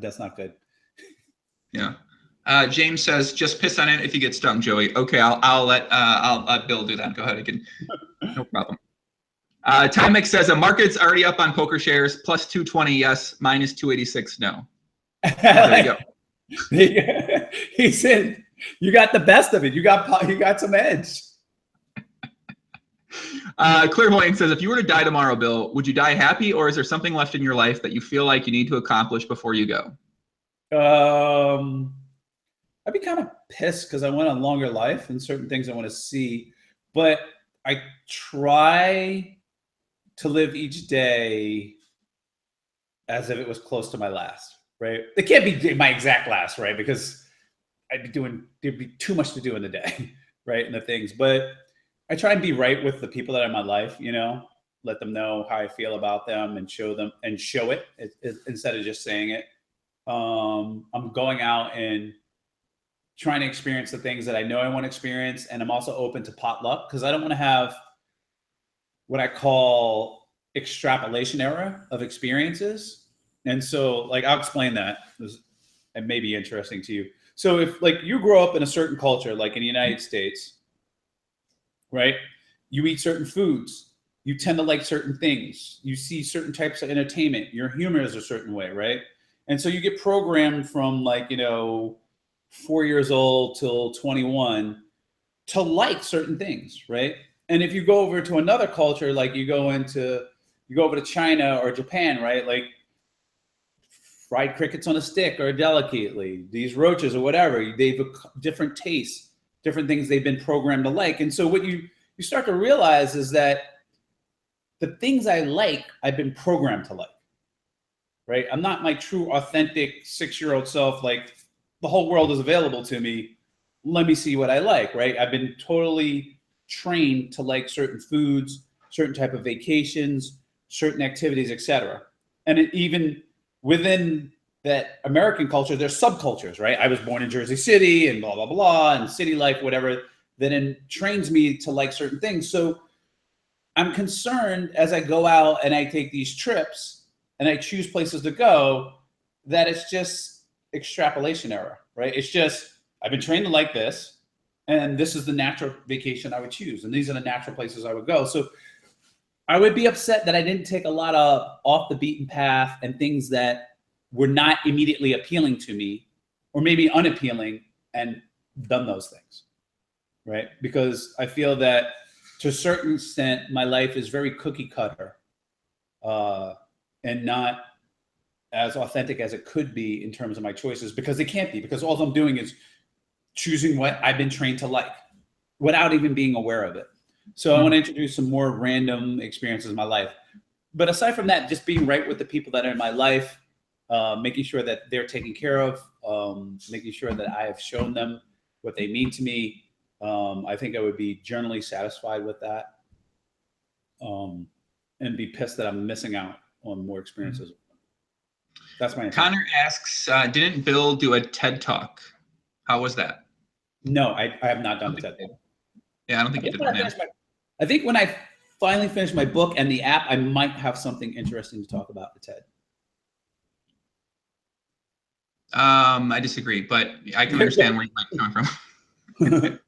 That's not good. Yeah. James says, just piss on it if you get stung, Joey. Okay, I'll let Bill do that. Go ahead again. No problem. Timex says, a market's already up on poker shares, plus 220, yes, minus 286, no. There you go. He said, you got the best of it. You got some edge. Clairvoyant says, if you were to die tomorrow, Bill, would you die happy, or is there something left in your life that you feel like you need to accomplish before you go? I'd be kind of pissed because I want a longer life and certain things I want to see, but I try to live each day as if it was close to my last, right? It can't be my exact last, right? Because there'd be too much to do in the day, right? And the things, but I try and be right with the people that are in my life, let them know how I feel about them and show it instead of just saying it. I'm going out and trying to experience the things that I know I want to experience. And I'm also open to potluck because I don't want to have what I call extrapolation error of experiences. And so like, I'll explain that. It may be interesting to you. So if like you grow up in a certain culture, like in the United States, right? You eat certain foods, you tend to like certain things, you see certain types of entertainment, your humor is a certain way, right? And so you get programmed from like, 4 years old till 21 to like certain things, right? And if you go over to another culture, like you go over to China or Japan, right? Like fried crickets on a stick or delicately, these roaches or whatever, they've different tastes, different things they've been programmed to like. And so what you start to realize is that the things I like, I've been programmed to like, right? I'm not my true, authentic 6-year-old self. Like the whole world is available to me. Let me see what I like, right? I've been totally trained to like certain foods, certain type of vacations, certain activities, etc. And even within that American culture, there's subcultures, right? I was born in Jersey City and blah, blah, blah, and city life, whatever, that then trains me to like certain things. So I'm concerned as I go out and I take these trips and I choose places to go, that it's just extrapolation error, right? It's just, I've been trained to like this, and this is the natural vacation I would choose. And these are the natural places I would go. So I would be upset that I didn't take a lot of off the beaten path and things that were not immediately appealing to me, or maybe unappealing, and done those things, right? Because I feel that to a certain extent, my life is very cookie cutter and not as authentic as it could be in terms of my choices, because it can't be, because all I'm doing is choosing what I've been trained to like without even being aware of it. So I want to introduce some more random experiences in my life. But aside from that, just being right with the people that are in my life, making sure that they're taken care of, making sure that I have shown them what they mean to me. I think I would be generally satisfied with that, and be pissed that I'm missing out on more experiences. That's my answer. Connor asks, didn't Bill do a TED Talk? How was that? No, I have not done the TED Talk. Yeah, I don't think you did one. I think when I finally finish my book and the app, I might have something interesting to talk about the TED. I disagree, but I can understand where you might be coming from.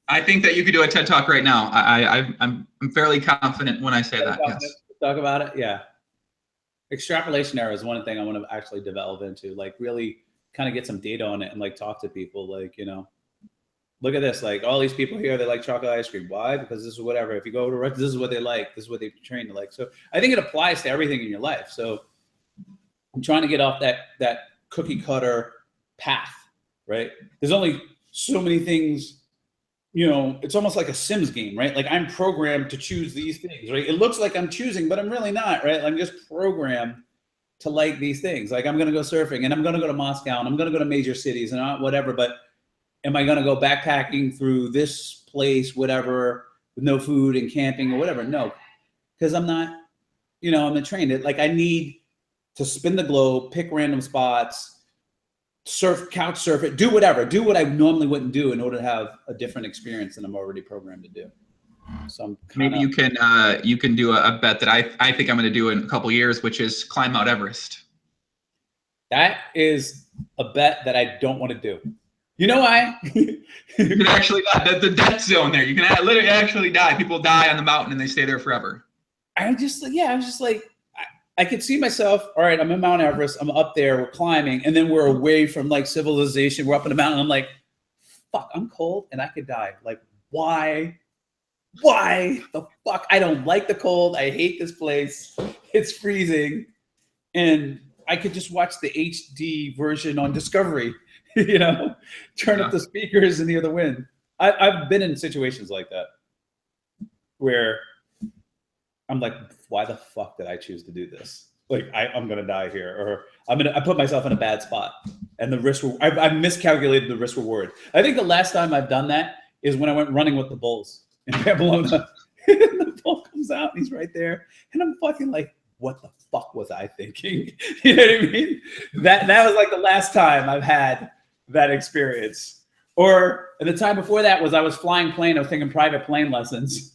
I think that you could do a TED Talk right now. I'm fairly confident when I say that. Yes. Talk about it. Yeah. Extrapolation error is one thing I want to actually develop into, like really kind of get some data on it and like talk to people, like, you know, look at this, like all these people here, they like chocolate ice cream. Why? Because this is whatever. If you go to this is what they like. This is what they train to like. So I think it applies to everything in your life. So I'm trying to get off that cookie cutter path, right? There's only so many things, you know, it's almost like a Sims game, right? Like I'm programmed to choose these things, right? It looks like I'm choosing, but I'm really not, right? I'm just programmed to like these things. Like I'm going to go surfing and I'm going to go to Moscow and I'm going to go to major cities and whatever, but am I going to go backpacking through this place, whatever, with no food and camping or whatever? No, because I'm not, you know, I'm not trained. Like I need to spin the globe, pick random spots, surf, couch surf it, do whatever, do what I normally wouldn't do in order to have a different experience than I'm already programmed to do. So I'm maybe you can do a bet that I think I'm going to do in a couple years, which is climb Mount Everest. That is a bet that I don't want to do. You know why? You can actually die. The death zone there. You can literally actually die. People die on the mountain and they stay there forever. I was just like, I could see myself, all right, I'm in Mount Everest, I'm up there, we're climbing, and then we're away from like civilization, we're up in the mountain, I'm like, fuck, I'm cold and I could die. Like, why the fuck? I don't like the cold. I hate this place. It's freezing. And I could just watch the HD version on Discovery, you know, turn up the speakers and hear the wind. I've been in situations like that where I'm like, why the fuck did I choose to do this? Like, I'm going to die here, or I put myself in a bad spot, and the risk, I miscalculated the risk reward. I think the last time I've done that is when I went running with the bulls in Pamplona. The bull comes out and he's right there. And I'm fucking like, what the fuck was I thinking? You know what I mean? That was like the last time I've had that experience. Or the time before that was I was flying plane. I was taking private plane lessons.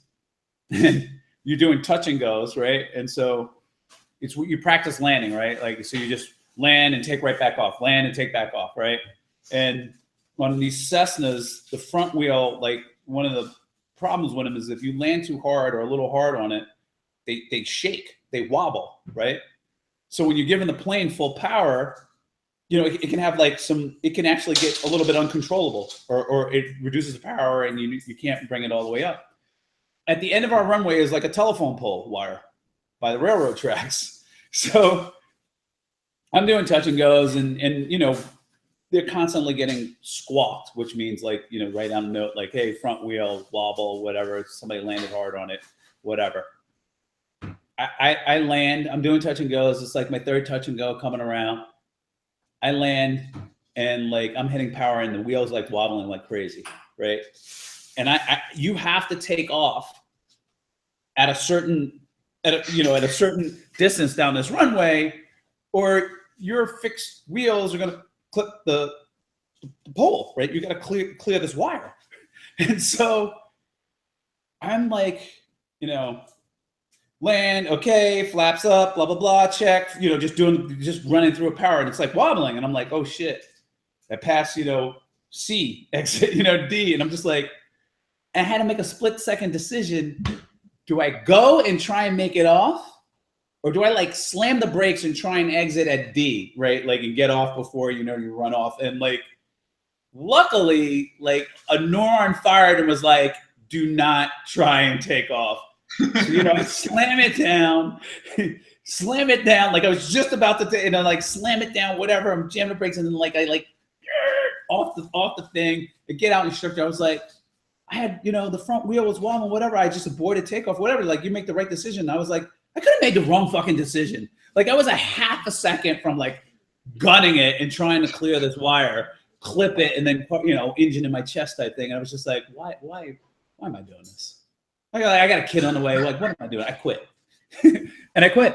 And you're doing touch and goes, right? And so it's what you practice landing, right? Like, so you just land and take right back off, land and take back off, right? And on these Cessnas, the front wheel, like one of the problems with them is if you land too hard or a little hard on it, they shake, they wobble, right? So when you're giving the plane full power, you know, it can have like it can actually get a little bit uncontrollable, or it reduces the power and you can't bring it all the way up. At the end of our runway is like a telephone pole wire by the railroad tracks. So I'm doing touch and goes and you know, they're constantly getting squawked, which means like, you know, write down a note like, hey, front wheel, wobble, whatever, somebody landed hard on it, whatever. I land, I'm doing touch and goes. It's like my third touch and go coming around. I land and like, I'm hitting power and the wheel's like wobbling like crazy, right? And you have to take off at a certain distance down this runway, or your fixed wheels are going to clip the pole, right? You got to clear this wire. And so I'm like, you know, land, okay, flaps up, blah, blah, blah, check, you know, just running through a power, and it's like wobbling. And I'm like, oh shit, I passed, you know, C, exit, you know, D. And I'm just like, I had to make a split-second decision. Do I go and try and make it off? Or do I like slam the brakes and try and exit at D, right? Like, and get off before, you know, you run off. And like, luckily, like a neuron fired and was like, do not try and take off. So, you know, slam it down. Like I was just about to, you know, like slam it down, whatever. I'm jamming the brakes and then like, I like off the thing and get out and instructor. I was like, I had, you know, the front wheel was wobbling, whatever. I just aborted takeoff, whatever. Like, you make the right decision. I was like, I could have made the wrong fucking decision. Like, I was a half a second from like gunning it and trying to clear this wire, clip it, and then, you know, engine in my chest type thing. And I was just like, why am I doing this? I got a kid on the way. Like, what am I doing? I quit. And I quit.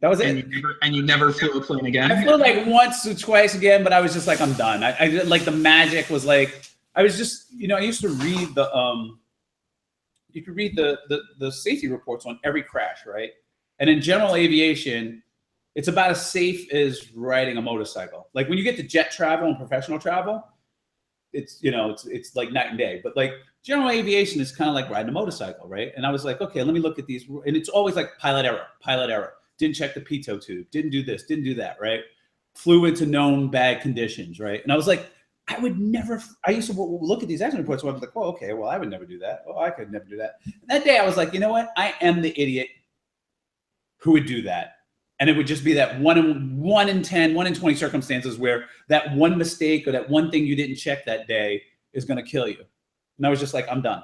That was it. And you never flew a plane again? I flew like once or twice again, but I was just like, I'm done. I like the magic was like, I was just, you know, I used to read you could read the safety reports on every crash, right? And in general aviation, it's about as safe as riding a motorcycle. Like when you get to jet travel and professional travel, it's, you know, it's like night and day. But like general aviation is kind of like riding a motorcycle, right? And I was like, okay, let me look at these. And it's always like pilot error. Didn't check the pitot tube. Didn't do this. Didn't do that, right? flew into known bad conditions, right? And I was like, I would never, I used to look at these accident reports where I was like, oh, okay, well, I would never do that. Oh, I could never do that. And that day I was like, you know what? I am the idiot who would do that. And it would just be that 1 in 10, 1 in 20 circumstances where that one mistake or that one thing you didn't check that day is going to kill you. And I was just like, I'm done.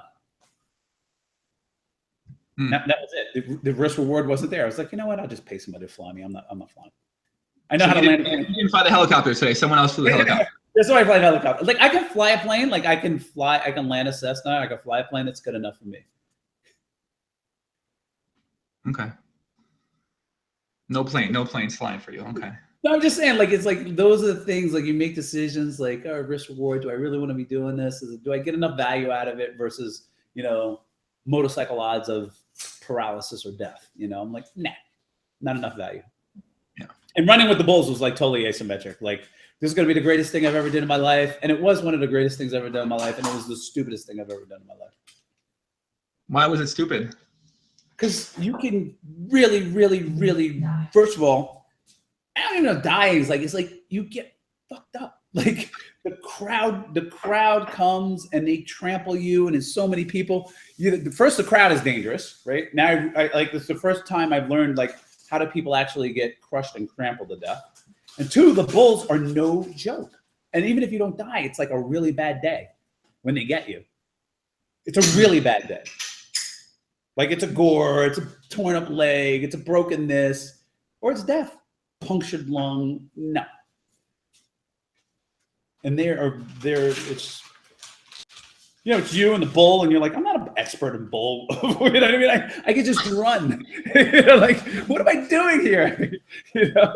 That was it. The risk reward wasn't there. I was like, you know what? I'll just pay somebody to fly me. I'm not flying. I know how to land a plane. You didn't fly the helicopter today. Someone else flew the helicopter. That's why I fly a helicopter. Like I can fly a plane. Like I can land a Cessna. I can fly a plane. That's good enough for me. Okay. No planes flying for you. Okay. No, I'm just saying, like, it's like, those are the things, like, you make decisions like, oh, risk reward. Do I really want to be doing this? Do I get enough value out of it versus, motorcycle odds of paralysis or death? I'm like, nah, not enough value. Yeah. And running with the bulls was like totally asymmetric. Like, this is going to be the greatest thing I've ever done in my life. And it was one of the greatest things I've ever done in my life. And it was the stupidest thing I've ever done in my life. Why was it stupid? Because you can really, really, really, first of all, I don't even know dying is like, it's like you get fucked up. Like the crowd comes and they trample you, and it's so many people. The crowd is dangerous, right? Now, I like, this is the first time I've learned, like, how do people actually get crushed and trampled to death? And two, the bulls are no joke. And even if you don't die, it's like a really bad day when they get you. It's a really bad day. Like, it's a gore, it's a torn up leg, it's a broken this, or it's death. Punctured lung, no. And it's you and the bull, and you're like, I'm not an expert in bull. You know what I mean? I could just run. Like, what am I doing here? Yeah.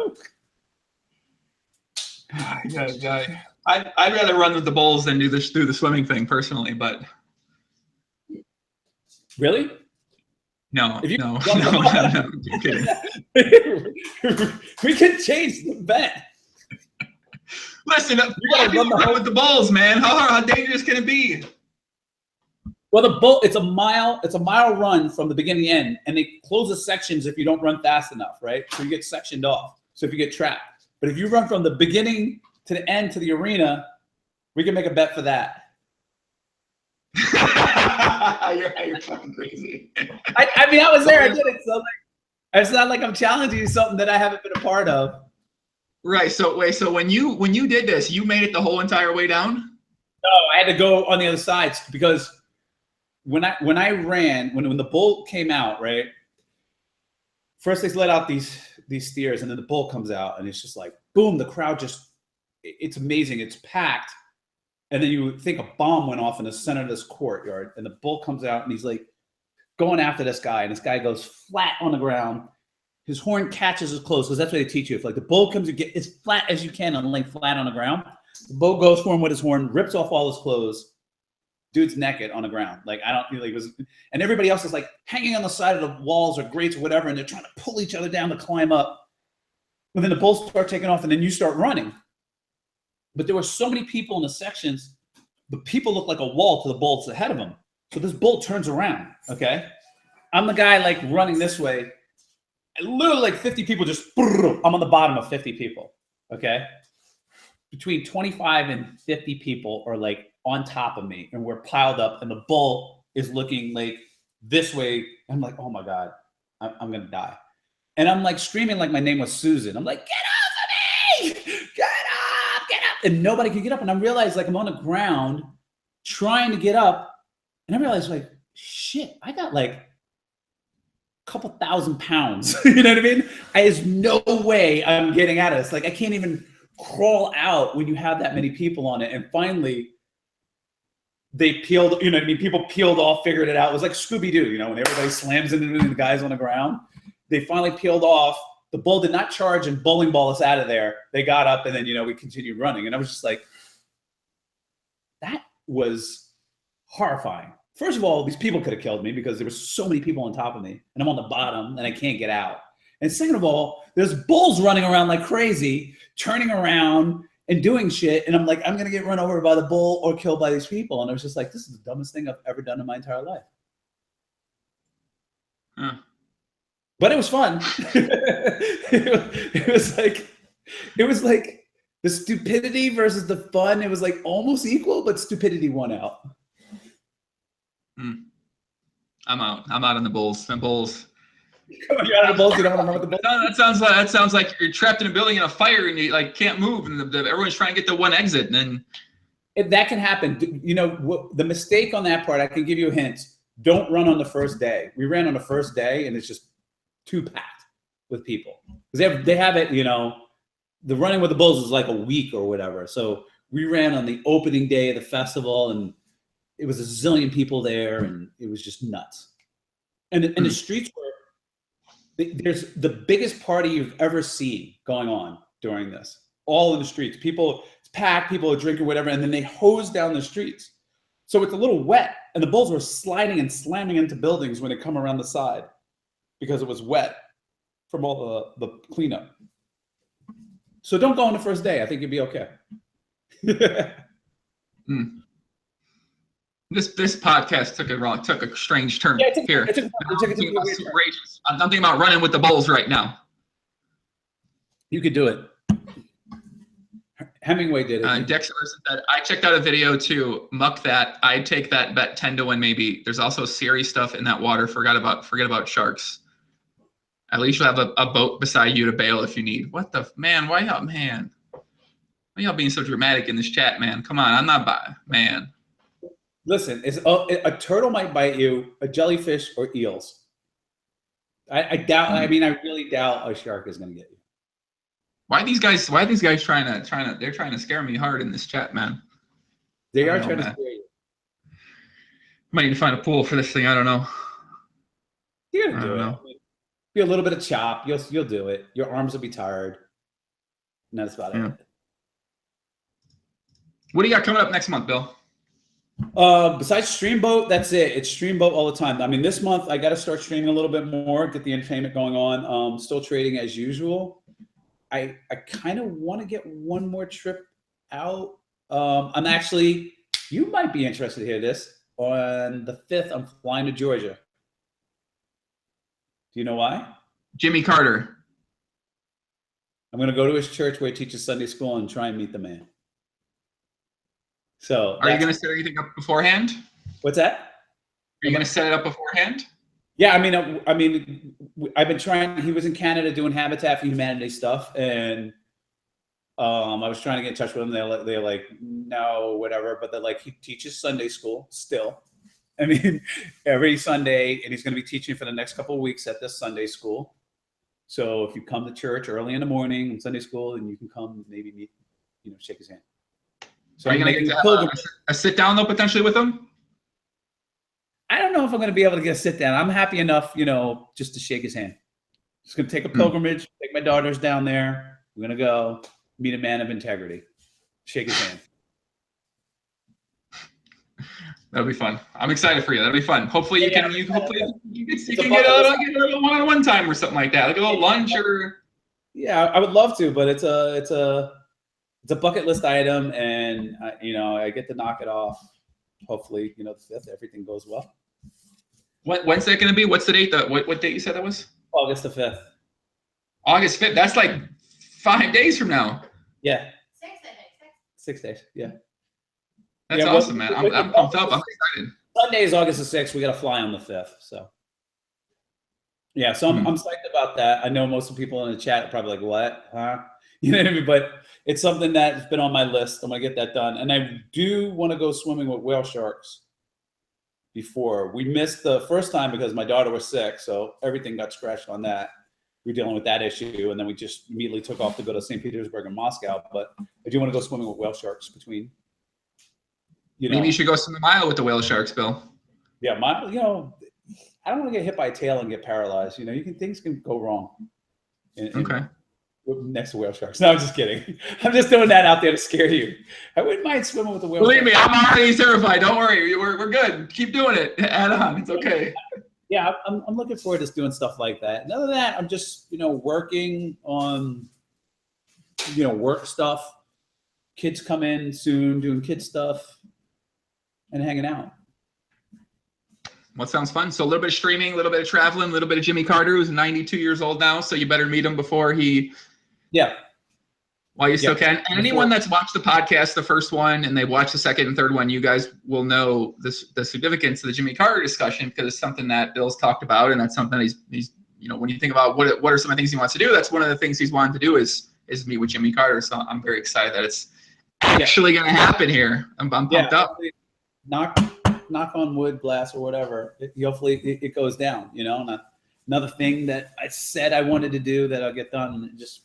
I'd rather run with the bulls than do the swimming thing personally, but. Really? No. I'm kidding. We can change the bet. Listen, you gotta run with the bulls, man. How dangerous can it be? Well, the bull, it's a mile run from the beginning to the end, and they close the sections if you don't run fast enough, right? So you get sectioned off. So if you get trapped. But if you run from the beginning to the end to the arena, we can make a bet for that. You're fucking crazy. I mean, I was there. I did it. So, like, it's not like I'm challenging you something that I haven't been a part of. Right. So when you did this, you made it the whole entire way down? No, I had to go on the other side because when I ran, when the bull came out, right? First they let out these steers, and then the bull comes out, and it's just like boom, the crowd it's amazing. It's packed. And then you think a bomb went off in the center of this courtyard, and the bull comes out, and he's like going after this guy, and this guy goes flat on the ground. His horn catches his clothes, because that's what they teach you. If like the bull comes, you get as flat as you can on the lane, flat on the ground. The bull goes for him with his horn, rips off all his clothes. Dude's naked on the ground. Like, and everybody else is like hanging on the side of the walls or grates or whatever, and they're trying to pull each other down to climb up. And then the bulls start taking off, and then you start running. But there were so many people in the sections, the people look like a wall to the bulls ahead of them. So this bull turns around, okay? I'm the guy like running this way. And literally like 50 people I'm on the bottom of 50 people, okay? Between 25 and 50 people are like on top of me, and we're piled up, and the bull is looking like this way. I'm like, oh my God, I'm gonna die. And I'm like screaming like my name was Susan. I'm like, get off of me! Get up! Get up! And nobody could get up. And I realized like I'm on the ground trying to get up. And I realized like, shit, I got like a couple thousand pounds. You know what I mean? There's no way I'm getting out of this. Like I can't even crawl out when you have that many people on it. And finally, they peeled, you know what I mean? People peeled off, figured it out. It was like Scooby-Doo, you know, when everybody slams into the guys on the ground. They finally peeled off. The bull did not charge and bowling ball us out of there. They got up, and then, you know, we continued running. And I was just like, that was horrifying. First of all, these people could have killed me because there were so many people on top of me, and I'm on the bottom, and I can't get out. And second of all, there's bulls running around like crazy, turning around and doing shit. And I'm like, I'm going to get run over by the bull or killed by these people. And I was just like, this is the dumbest thing I've ever done in my entire life. But it was fun. It was like, It was like the stupidity versus the fun. It was like almost equal, but stupidity won out. I'm out. I'm out on the Bulls. The Bulls. You're out of the Bulls. You don't want to run with the Bulls. That sounds like you're trapped in a building in a fire and you like can't move, and everyone's trying to get the one exit, and then That can happen. You know, the mistake on that part, I can give you a hint. Don't run on the first day. We ran on the first day, and it's just too packed with people. Because they have it, you know, the running with the Bulls is like a week or whatever. So we ran on the opening day of the festival, and it was a zillion people there, and it was just nuts. And the streets were, there's the biggest party you've ever seen going on during this. All in the streets. People, it's packed, people are drinking, whatever, and then they hose down the streets. So it's a little wet, and the Bulls were sliding and slamming into buildings when they come around the side because it was wet from all the cleanup. So don't go on the first day. I think you'll be okay. This podcast took a strange turn here. I'm thinking about running with the Bulls right now. You could do it. Hemingway did it. Dexter said, I checked out a video too. Muck that. I'd take that bet 10 to 1 maybe. There's also scary stuff in that water. Forget about sharks. At least you'll have a boat beside you to bail if you need. What the man? Why y'all being so dramatic in this chat, man? Come on, I'm not man. Listen, a turtle might bite you, a jellyfish or eels. I doubt. I mean, I really doubt a shark is going to get you. Why are these guys trying to scare me hard in this chat, man? They are trying to scare you. Might need to find a pool for this thing. I don't know. You're gonna do it. Be a little bit of chop. You'll do it. Your arms will be tired. And that's about it. What do you got coming up next month, Bill? Besides Streamboat, that's it. It's Streamboat all the time. I mean, this month I got to start streaming a little bit more, get the entertainment going on. Still trading as usual. I kind of want to get one more trip out. I'm actually, you might be interested to hear this. On the 5th, I'm flying to Georgia. Do you know why? Jimmy Carter. I'm going to go to his church where he teaches Sunday school and try and meet the man. So, are you going to set anything up beforehand? What's that? Are you going to set it up beforehand? Yeah, I mean, I've been trying. He was in Canada doing Habitat for Humanity stuff, and I was trying to get in touch with him. They're like, no, whatever. But they're like, he teaches Sunday school still. I mean, every Sunday, and he's going to be teaching for the next couple of weeks at this Sunday school. So if you come to church early in the morning in Sunday school, then you can come maybe meet, shake his hand. So are you going to get a sit down though potentially with him? I don't know if I'm going to be able to get a sit down. I'm happy enough, just to shake his hand. Just going to take a pilgrimage, take my daughters down there. We're going to go meet a man of integrity, shake his hand. That'll be fun. I'm excited for you. That'll be fun. Hopefully you can get a little one-on-one time or something like that, like a little lunch or. Yeah, I would love to, but it's a bucket list item, and I get to knock it off. Hopefully, the 5th, everything goes well. When's that going to be? What's the date? What date you said that was? August the 5th. August 5th. That's like 5 days from now. Yeah. 6 days. Yeah. That's awesome, man. I'm pumped up. I'm excited. Sunday is August the 6th. We got to fly on the 5th. So. Yeah, so I'm psyched about that. I know most of the people in the chat are probably like, what? Huh? You know what I mean? But it's something that's been on my list. I'm going to get that done. And I do want to go swimming with whale sharks before. We missed the first time because my daughter was sick, so everything got scratched on that. We're dealing with that issue, and then we just immediately took off to go to St. Petersburg and Moscow. But I do want to go swimming with whale sharks between. Maybe you should go swim a mile with the whale sharks, Bill. Yeah, I don't want to get hit by a tail and get paralyzed. Things can go wrong. Okay. Next to whale sharks. No, I'm just kidding. I'm just throwing that out there to scare you. I wouldn't mind swimming with the whale sharks. Believe me, I'm already terrified. Don't worry. We're good. Keep doing it. Add on. It's okay. Yeah, I'm looking forward to doing stuff like that. And other than that, I'm just, working on, work stuff. Kids come in soon, doing kid stuff and hanging out. Well, sounds fun. So a little bit of streaming, a little bit of traveling, a little bit of Jimmy Carter, who's 92 years old now. So you better meet him before he while you still Yeah. can. And anyone that's watched the podcast, the first one, and they watched the second and third one, you guys will know the significance of the Jimmy Carter discussion, because it's something that Bill's talked about, and that's something he's when you think about what are some of the things he wants to do, that's one of the things he's wanted to do is meet with Jimmy Carter. So I'm very excited that it's actually going to happen here. I'm pumped up. Knock on wood, glass, or whatever. Hopefully it goes down. Another thing that I said I wanted to do that I'll get done, and it just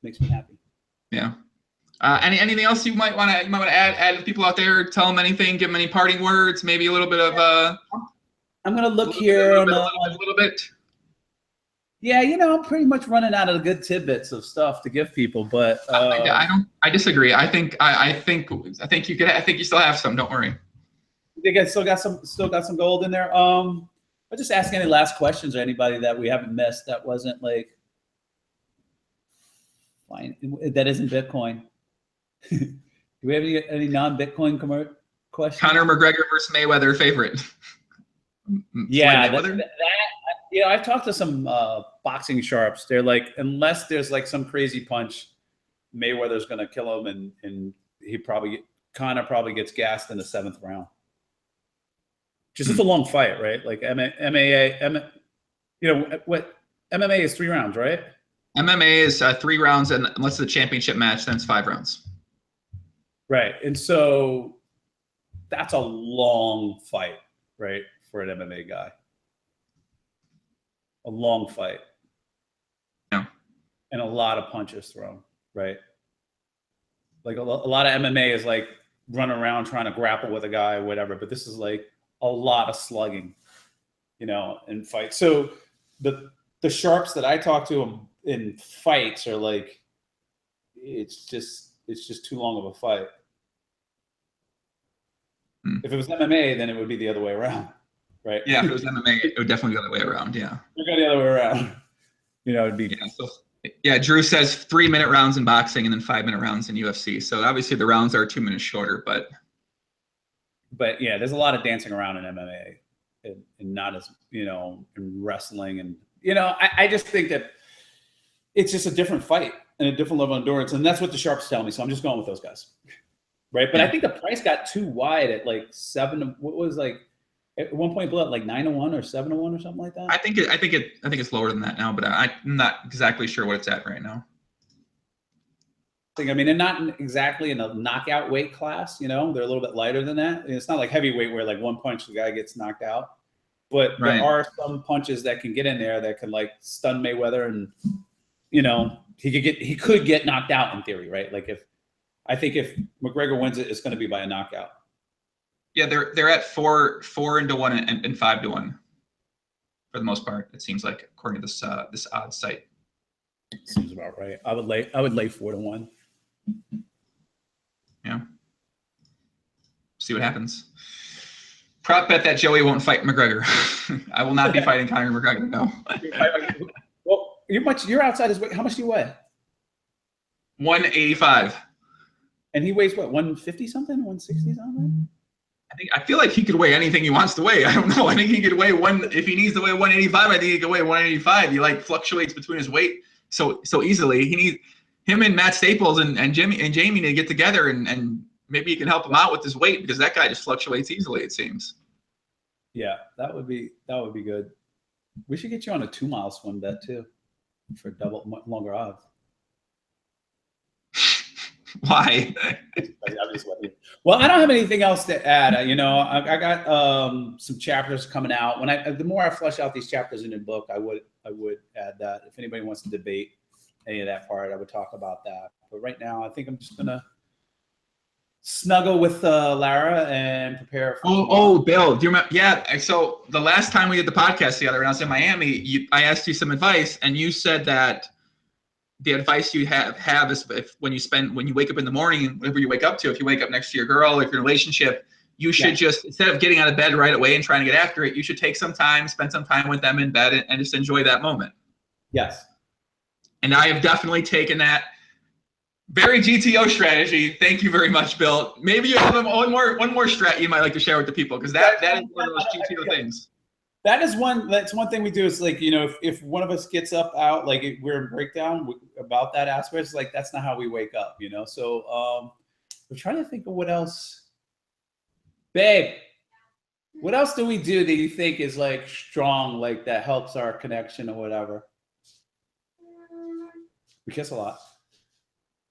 makes me happy. Yeah. Anything else you might want to add to people out there? Tell them anything. Give them any parting words. Maybe a little bit of. I'm gonna look here a little bit. Yeah, I'm pretty much running out of good tidbits of stuff to give people, but I disagree. I think you still have some. Don't worry. I think I still got some gold in there. I'll just ask any last questions or anybody that we haven't missed that wasn't like fine that isn't Bitcoin. Do we have any non-Bitcoin questions? Conor McGregor versus Mayweather favorite. Yeah, I've talked to some boxing sharps. They're like, unless there's like some crazy punch, Mayweather's gonna kill him, and Conor probably gets gassed in the 7th round. Just it's a long fight, right? Like MMA is 3 rounds, right? MMA is 3 rounds, and unless it's a championship match, then it's 5 rounds. Right, and so that's a long fight, right, for an MMA guy. A long fight. Yeah. And a lot of punches thrown, right? Like a lot of MMA is like running around trying to grapple with a guy or whatever, but this is like a lot of slugging, in fights. So the sharps that I talk to in fights are like, it's just too long of a fight. If it was MMA, then it would be the other way around, right? Yeah, if it was MMA, it would definitely go the way around. Yeah, it would go the other way around. It'd be. Yeah, Drew says 3-minute rounds in boxing and then 5-minute rounds in UFC. So obviously the rounds are 2 minutes shorter, but yeah, there's a lot of dancing around in MMA, and not as in wrestling, and I just think that it's just a different fight and a different level of endurance, and that's what the sharps tell me. So I'm just going with those guys. Right, but I think the price got too wide at like 7. What was like at one point below like 9-1 or 7-1 or something like that. I think it's lower than that now, but I'm not exactly sure what it's at right now. I mean, they're not exactly in a knockout weight class. They're a little bit lighter than that. It's not like heavyweight where like one punch the guy gets knocked out, but there are some punches that can get in there that can like stun Mayweather, and he could get knocked out in theory, right? Like I think if McGregor wins it, it's going to be by a knockout. Yeah, they're at 4-1 and 5-1 for the most part. It seems like, according to this odds site. Seems about right. I would lay 4-1. Yeah. See what happens. Prop bet that Joey won't fight McGregor. I will not be fighting Conor McGregor. No. Well, you're outside his weight. How much do you weigh? 185. And he weighs what, 150 something, 160 something? I feel like he could weigh anything he wants to weigh. I don't know. I think he could weigh if he needs to weigh 185. I think he could weigh 185. He like fluctuates between his weight so easily. He needs him and Matt Staples and Jamie to get together, and maybe you can help him out with his weight, because that guy just fluctuates easily, it seems. Yeah, that would be good. We should get you on a 2-mile swim bet too, for double longer odds. Why? Well, I don't have anything else to add. I got some chapters coming out. The more I flesh out these chapters in the book, I would add that. If anybody wants to debate any of that part, I would talk about that. But right now, I think I'm just gonna snuggle with Lara and prepare for. Bill, do you remember? Yeah. So the last time we did the podcast together, when I was in Miami, I asked you some advice, and you said that the advice you have is when you wake up in the morning, whenever you wake up to, if you wake up next to your girl, if you're in a relationship, you should just, instead of getting out of bed right away and trying to get after it, you should take some time, spend some time with them in bed, and just enjoy that moment. Yes. And I have definitely taken that very GTO strategy. Thank you very much, Bill. Maybe you have one more strat you might like to share with the people, because that is one of those GTO things. That's one thing we do is like, you know, if one of us gets up out, like we're in breakdown about that aspect, it's like, that's not how we wake up, you know? So we're trying to think of what else. Babe, what else do we do that you think is like strong, like that helps our connection or whatever? We kiss a lot.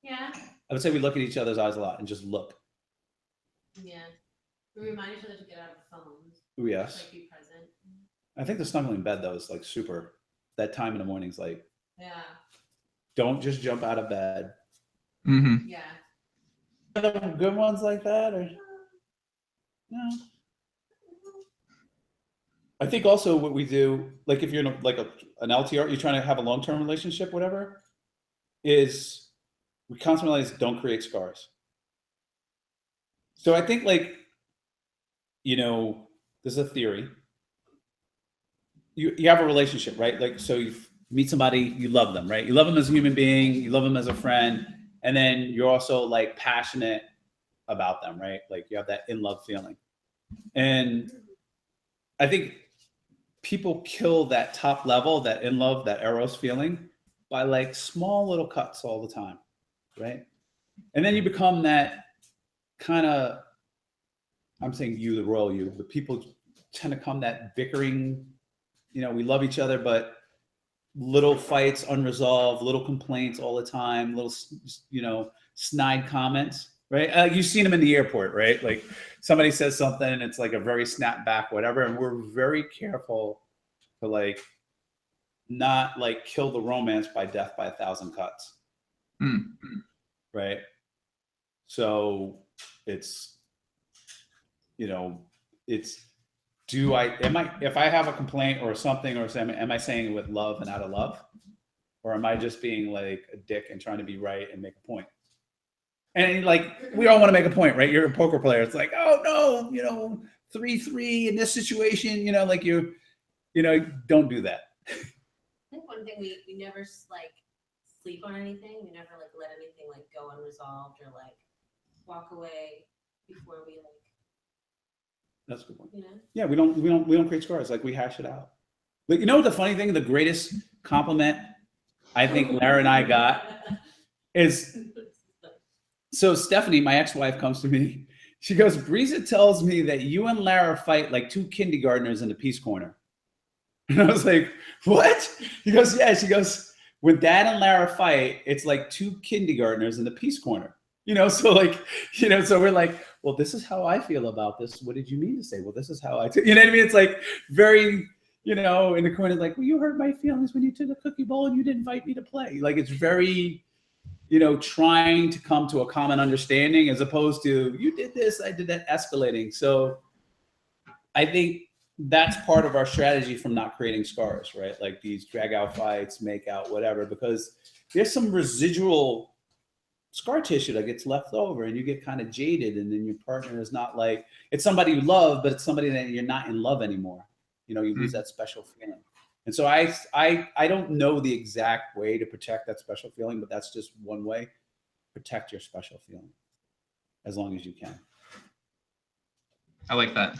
Yeah. I would say we look at each other's eyes a lot and just look. Yeah. We remind each other to get out of the phones. Ooh, yes. Just, like, be present. I think the snuggling in bed though is like super. That time in the morning is like, Yeah. don't just jump out of bed. Mm-hmm. Yeah. Are there good ones like that, or no? I think also what we do, like if you're in like an LTR, you're trying to have a long-term relationship, whatever, is we constantly realize don't create scars. So I think like, you know, there's a theory. You have a relationship, right? Like, so you meet somebody, you love them, right? You love them as a human being, you love them as a friend, and then you're also like passionate about them, right? Like you have that in love feeling. And I think people kill that top level, that in love, that eros feeling by like small little cuts all the time, right? And then you become that kind of, I'm saying you, the royal you, the people tend to come that bickering, you know, we love each other, but little fights unresolved, little complaints all the time, little, you know, snide comments, right? You've seen them in the airport, right? Like somebody says something and it's like a very snap back, whatever. And we're very careful to like not like kill the romance by death by 1,000 cuts. Mm-hmm. Right. So it's, you know, it's, if I have a complaint or something, or am I saying it with love and out of love? Or am I just being like a dick and trying to be right and make a point? And like, we all want to make a point, right? You're a poker player. It's like, oh no, you know, 3-3 in this situation, you know, like you know, don't do that. I think one thing we never like sleep on anything. We never like let anything like go unresolved or like walk away before we like. That's a good one. You know? Yeah, we don't create scars. Like we hash it out. But you know what the funny thing, the greatest compliment I think Lara and I got is, so Stephanie, my ex-wife, comes to me. She goes, Breeza tells me that you and Lara fight like two kindergartners in the Peace Corner. And I was like, what? He goes, yeah. She goes, when Dad and Lara fight, it's like two kindergartners in the Peace Corner. You know, so like, you know, so we're like, well, this is how I feel about this. What did you mean to say? Well, this is how I, you know what I mean? It's like very, you know, in the corner, like, well, you hurt my feelings when you took a cookie bowl and you didn't invite me to play. Like, it's very, you know, trying to come to a common understanding as opposed to you did this, I did that, escalating. So I think that's part of our strategy from not creating scars, right? Like these drag out fights, make out, whatever, because there's some residual scar tissue that gets left over and you get kind of jaded, and then your partner is not like, it's somebody you love, but it's somebody that you're not in love anymore. You know, you lose that special feeling. And so I don't know the exact way to protect that special feeling, but that's just one way. Protect your special feeling as long as you can. I like that.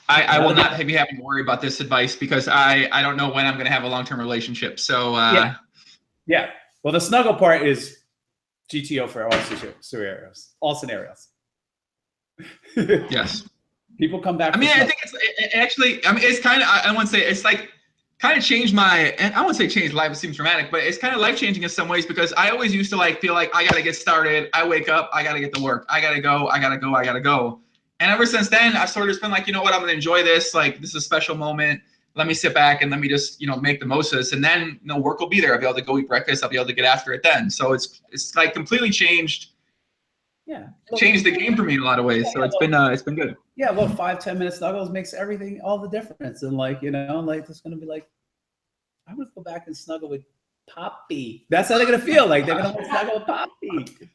I will not be having to worry about this advice because I don't know when I'm going to have a long-term relationship. So yeah. Well, the snuggle part is GTO for all scenarios. All scenarios. Yes. People come back. I mean, I think it's actually, I mean, it's kind of, I want to say it's like kind of changed my, and I wouldn't say changed life, it seems dramatic, but it's kind of life-changing in some ways because I always used to like feel like I got to get started. I wake up, I got to get to work. I got to go. And ever since then, I've sort of just been like, you know what, I'm going to enjoy this. Like, this is a special moment. Let me sit back and let me just, you know, make the most of this. And then, you know, work will be there. I'll be able to go eat breakfast. I'll be able to get after it then. So it's like completely changed the game for me in a lot of ways. So it's been good. Yeah, well, 5-10 minute snuggles makes everything all the difference. And like, you know, like it's gonna be like, I'm gonna go back and snuggle with Poppy. That's how they're gonna feel. Like they're gonna want to snuggle with Poppy.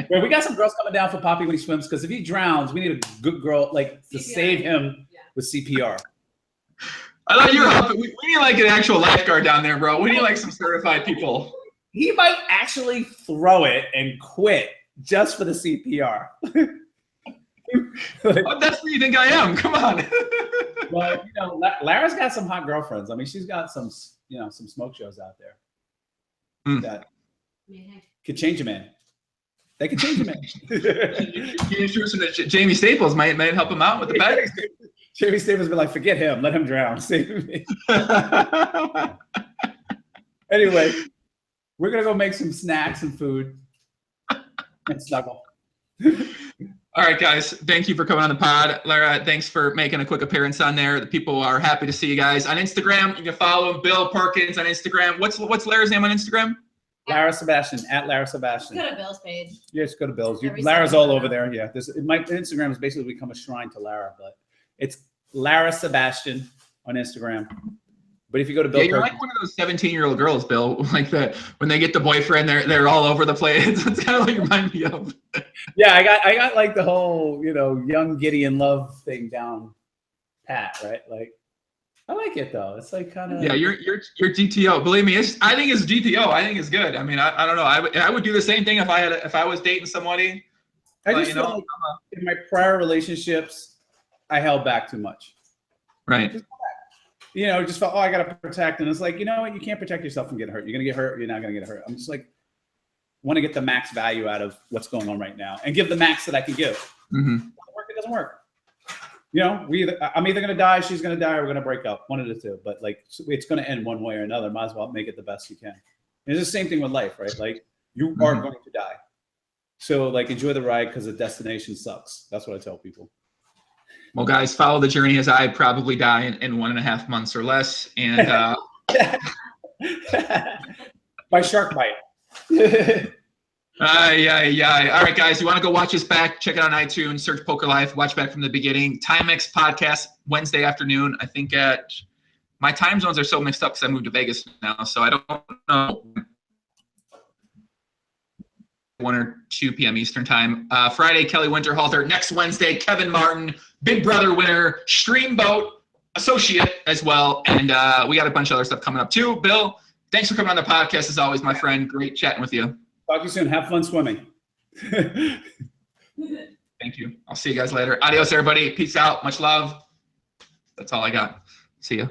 Well, we got some girls coming down for Poppy when he swims, because if he drowns, we need a good girl like to save him with CPR. I thought you were helping. We need like an actual lifeguard down there, bro. We need like some certified people. He might actually throw it and quit just for the CPR. What desperate do you think I am? Come on. But you know, Lara's got some hot girlfriends. I mean, she's got some, you know, some smoke shows out there that could change a man. They could change a man. You introduce him to Jamie Staples might help him out with the bet. Jamie Staples been like, forget him, let him drown, save me. Anyway, we're gonna go make some snacks and food and snuggle. All right, guys. Thank you for coming on the pod. Lara, thanks for making a quick appearance on there. The people are happy to see you guys. On Instagram, you can follow him, Bill Perkins on Instagram. What's Lara's name on Instagram? Lara Sebastian, at Lara Sebastian. Go to Bill's page. Yes, go to Bill's. Every Lara's second all of over the there. Yeah, my Instagram has basically become a shrine to Lara, but it's Lara Sebastian on Instagram. But if you go to Bill, Yeah, you're like one of those 17-year-old girls, Bill. Like when they get the boyfriend, they're all over the place. It's kind of like you remind me of. Yeah, I got like the whole, you know, young giddy in love thing down pat, right? Like, I like it though. It's like kind of. Yeah, you're GTO. Believe me, I think it's GTO. I think it's good. I mean, I don't know. I would do the same thing if I was dating somebody. I just feel like in my prior relationships, I held back too much. Right. You know, just felt, oh, I got to protect. And it's like, you know what? You can't protect yourself from getting hurt. You're going to get hurt. You're not going to get hurt. I'm just like, want to get the max value out of what's going on right now and give the max that I can give. Mm-hmm. It doesn't work. You know, I'm either going to die, she's going to die, or we're going to break up. One of the two. But like, it's going to end one way or another. Might as well make it the best you can. And it's the same thing with life, right? Like, you are going to die. So like, enjoy the ride because the destination sucks. That's what I tell people. Well, guys, follow the journey as I probably die in 1.5 months or less. And by shark bite. yeah. All right, guys, you want to go watch us back? Check it out on iTunes, search Poker Life, watch back from the beginning. Timex podcast Wednesday afternoon. I think at my time zones are so mixed up because I moved to Vegas now, so I don't know. 1 or 2 p.m. Eastern time. Friday, Kelly Winterhalter. Next Wednesday, Kevin Martin, Big Brother winner, Streamboat associate as well. And we got a bunch of other stuff coming up too. Bill, thanks for coming on the podcast as always, my friend. Great chatting with you. Talk to you soon. Have fun swimming. Thank you. I'll see you guys later. Adios, everybody. Peace out. Much love. That's all I got. See ya.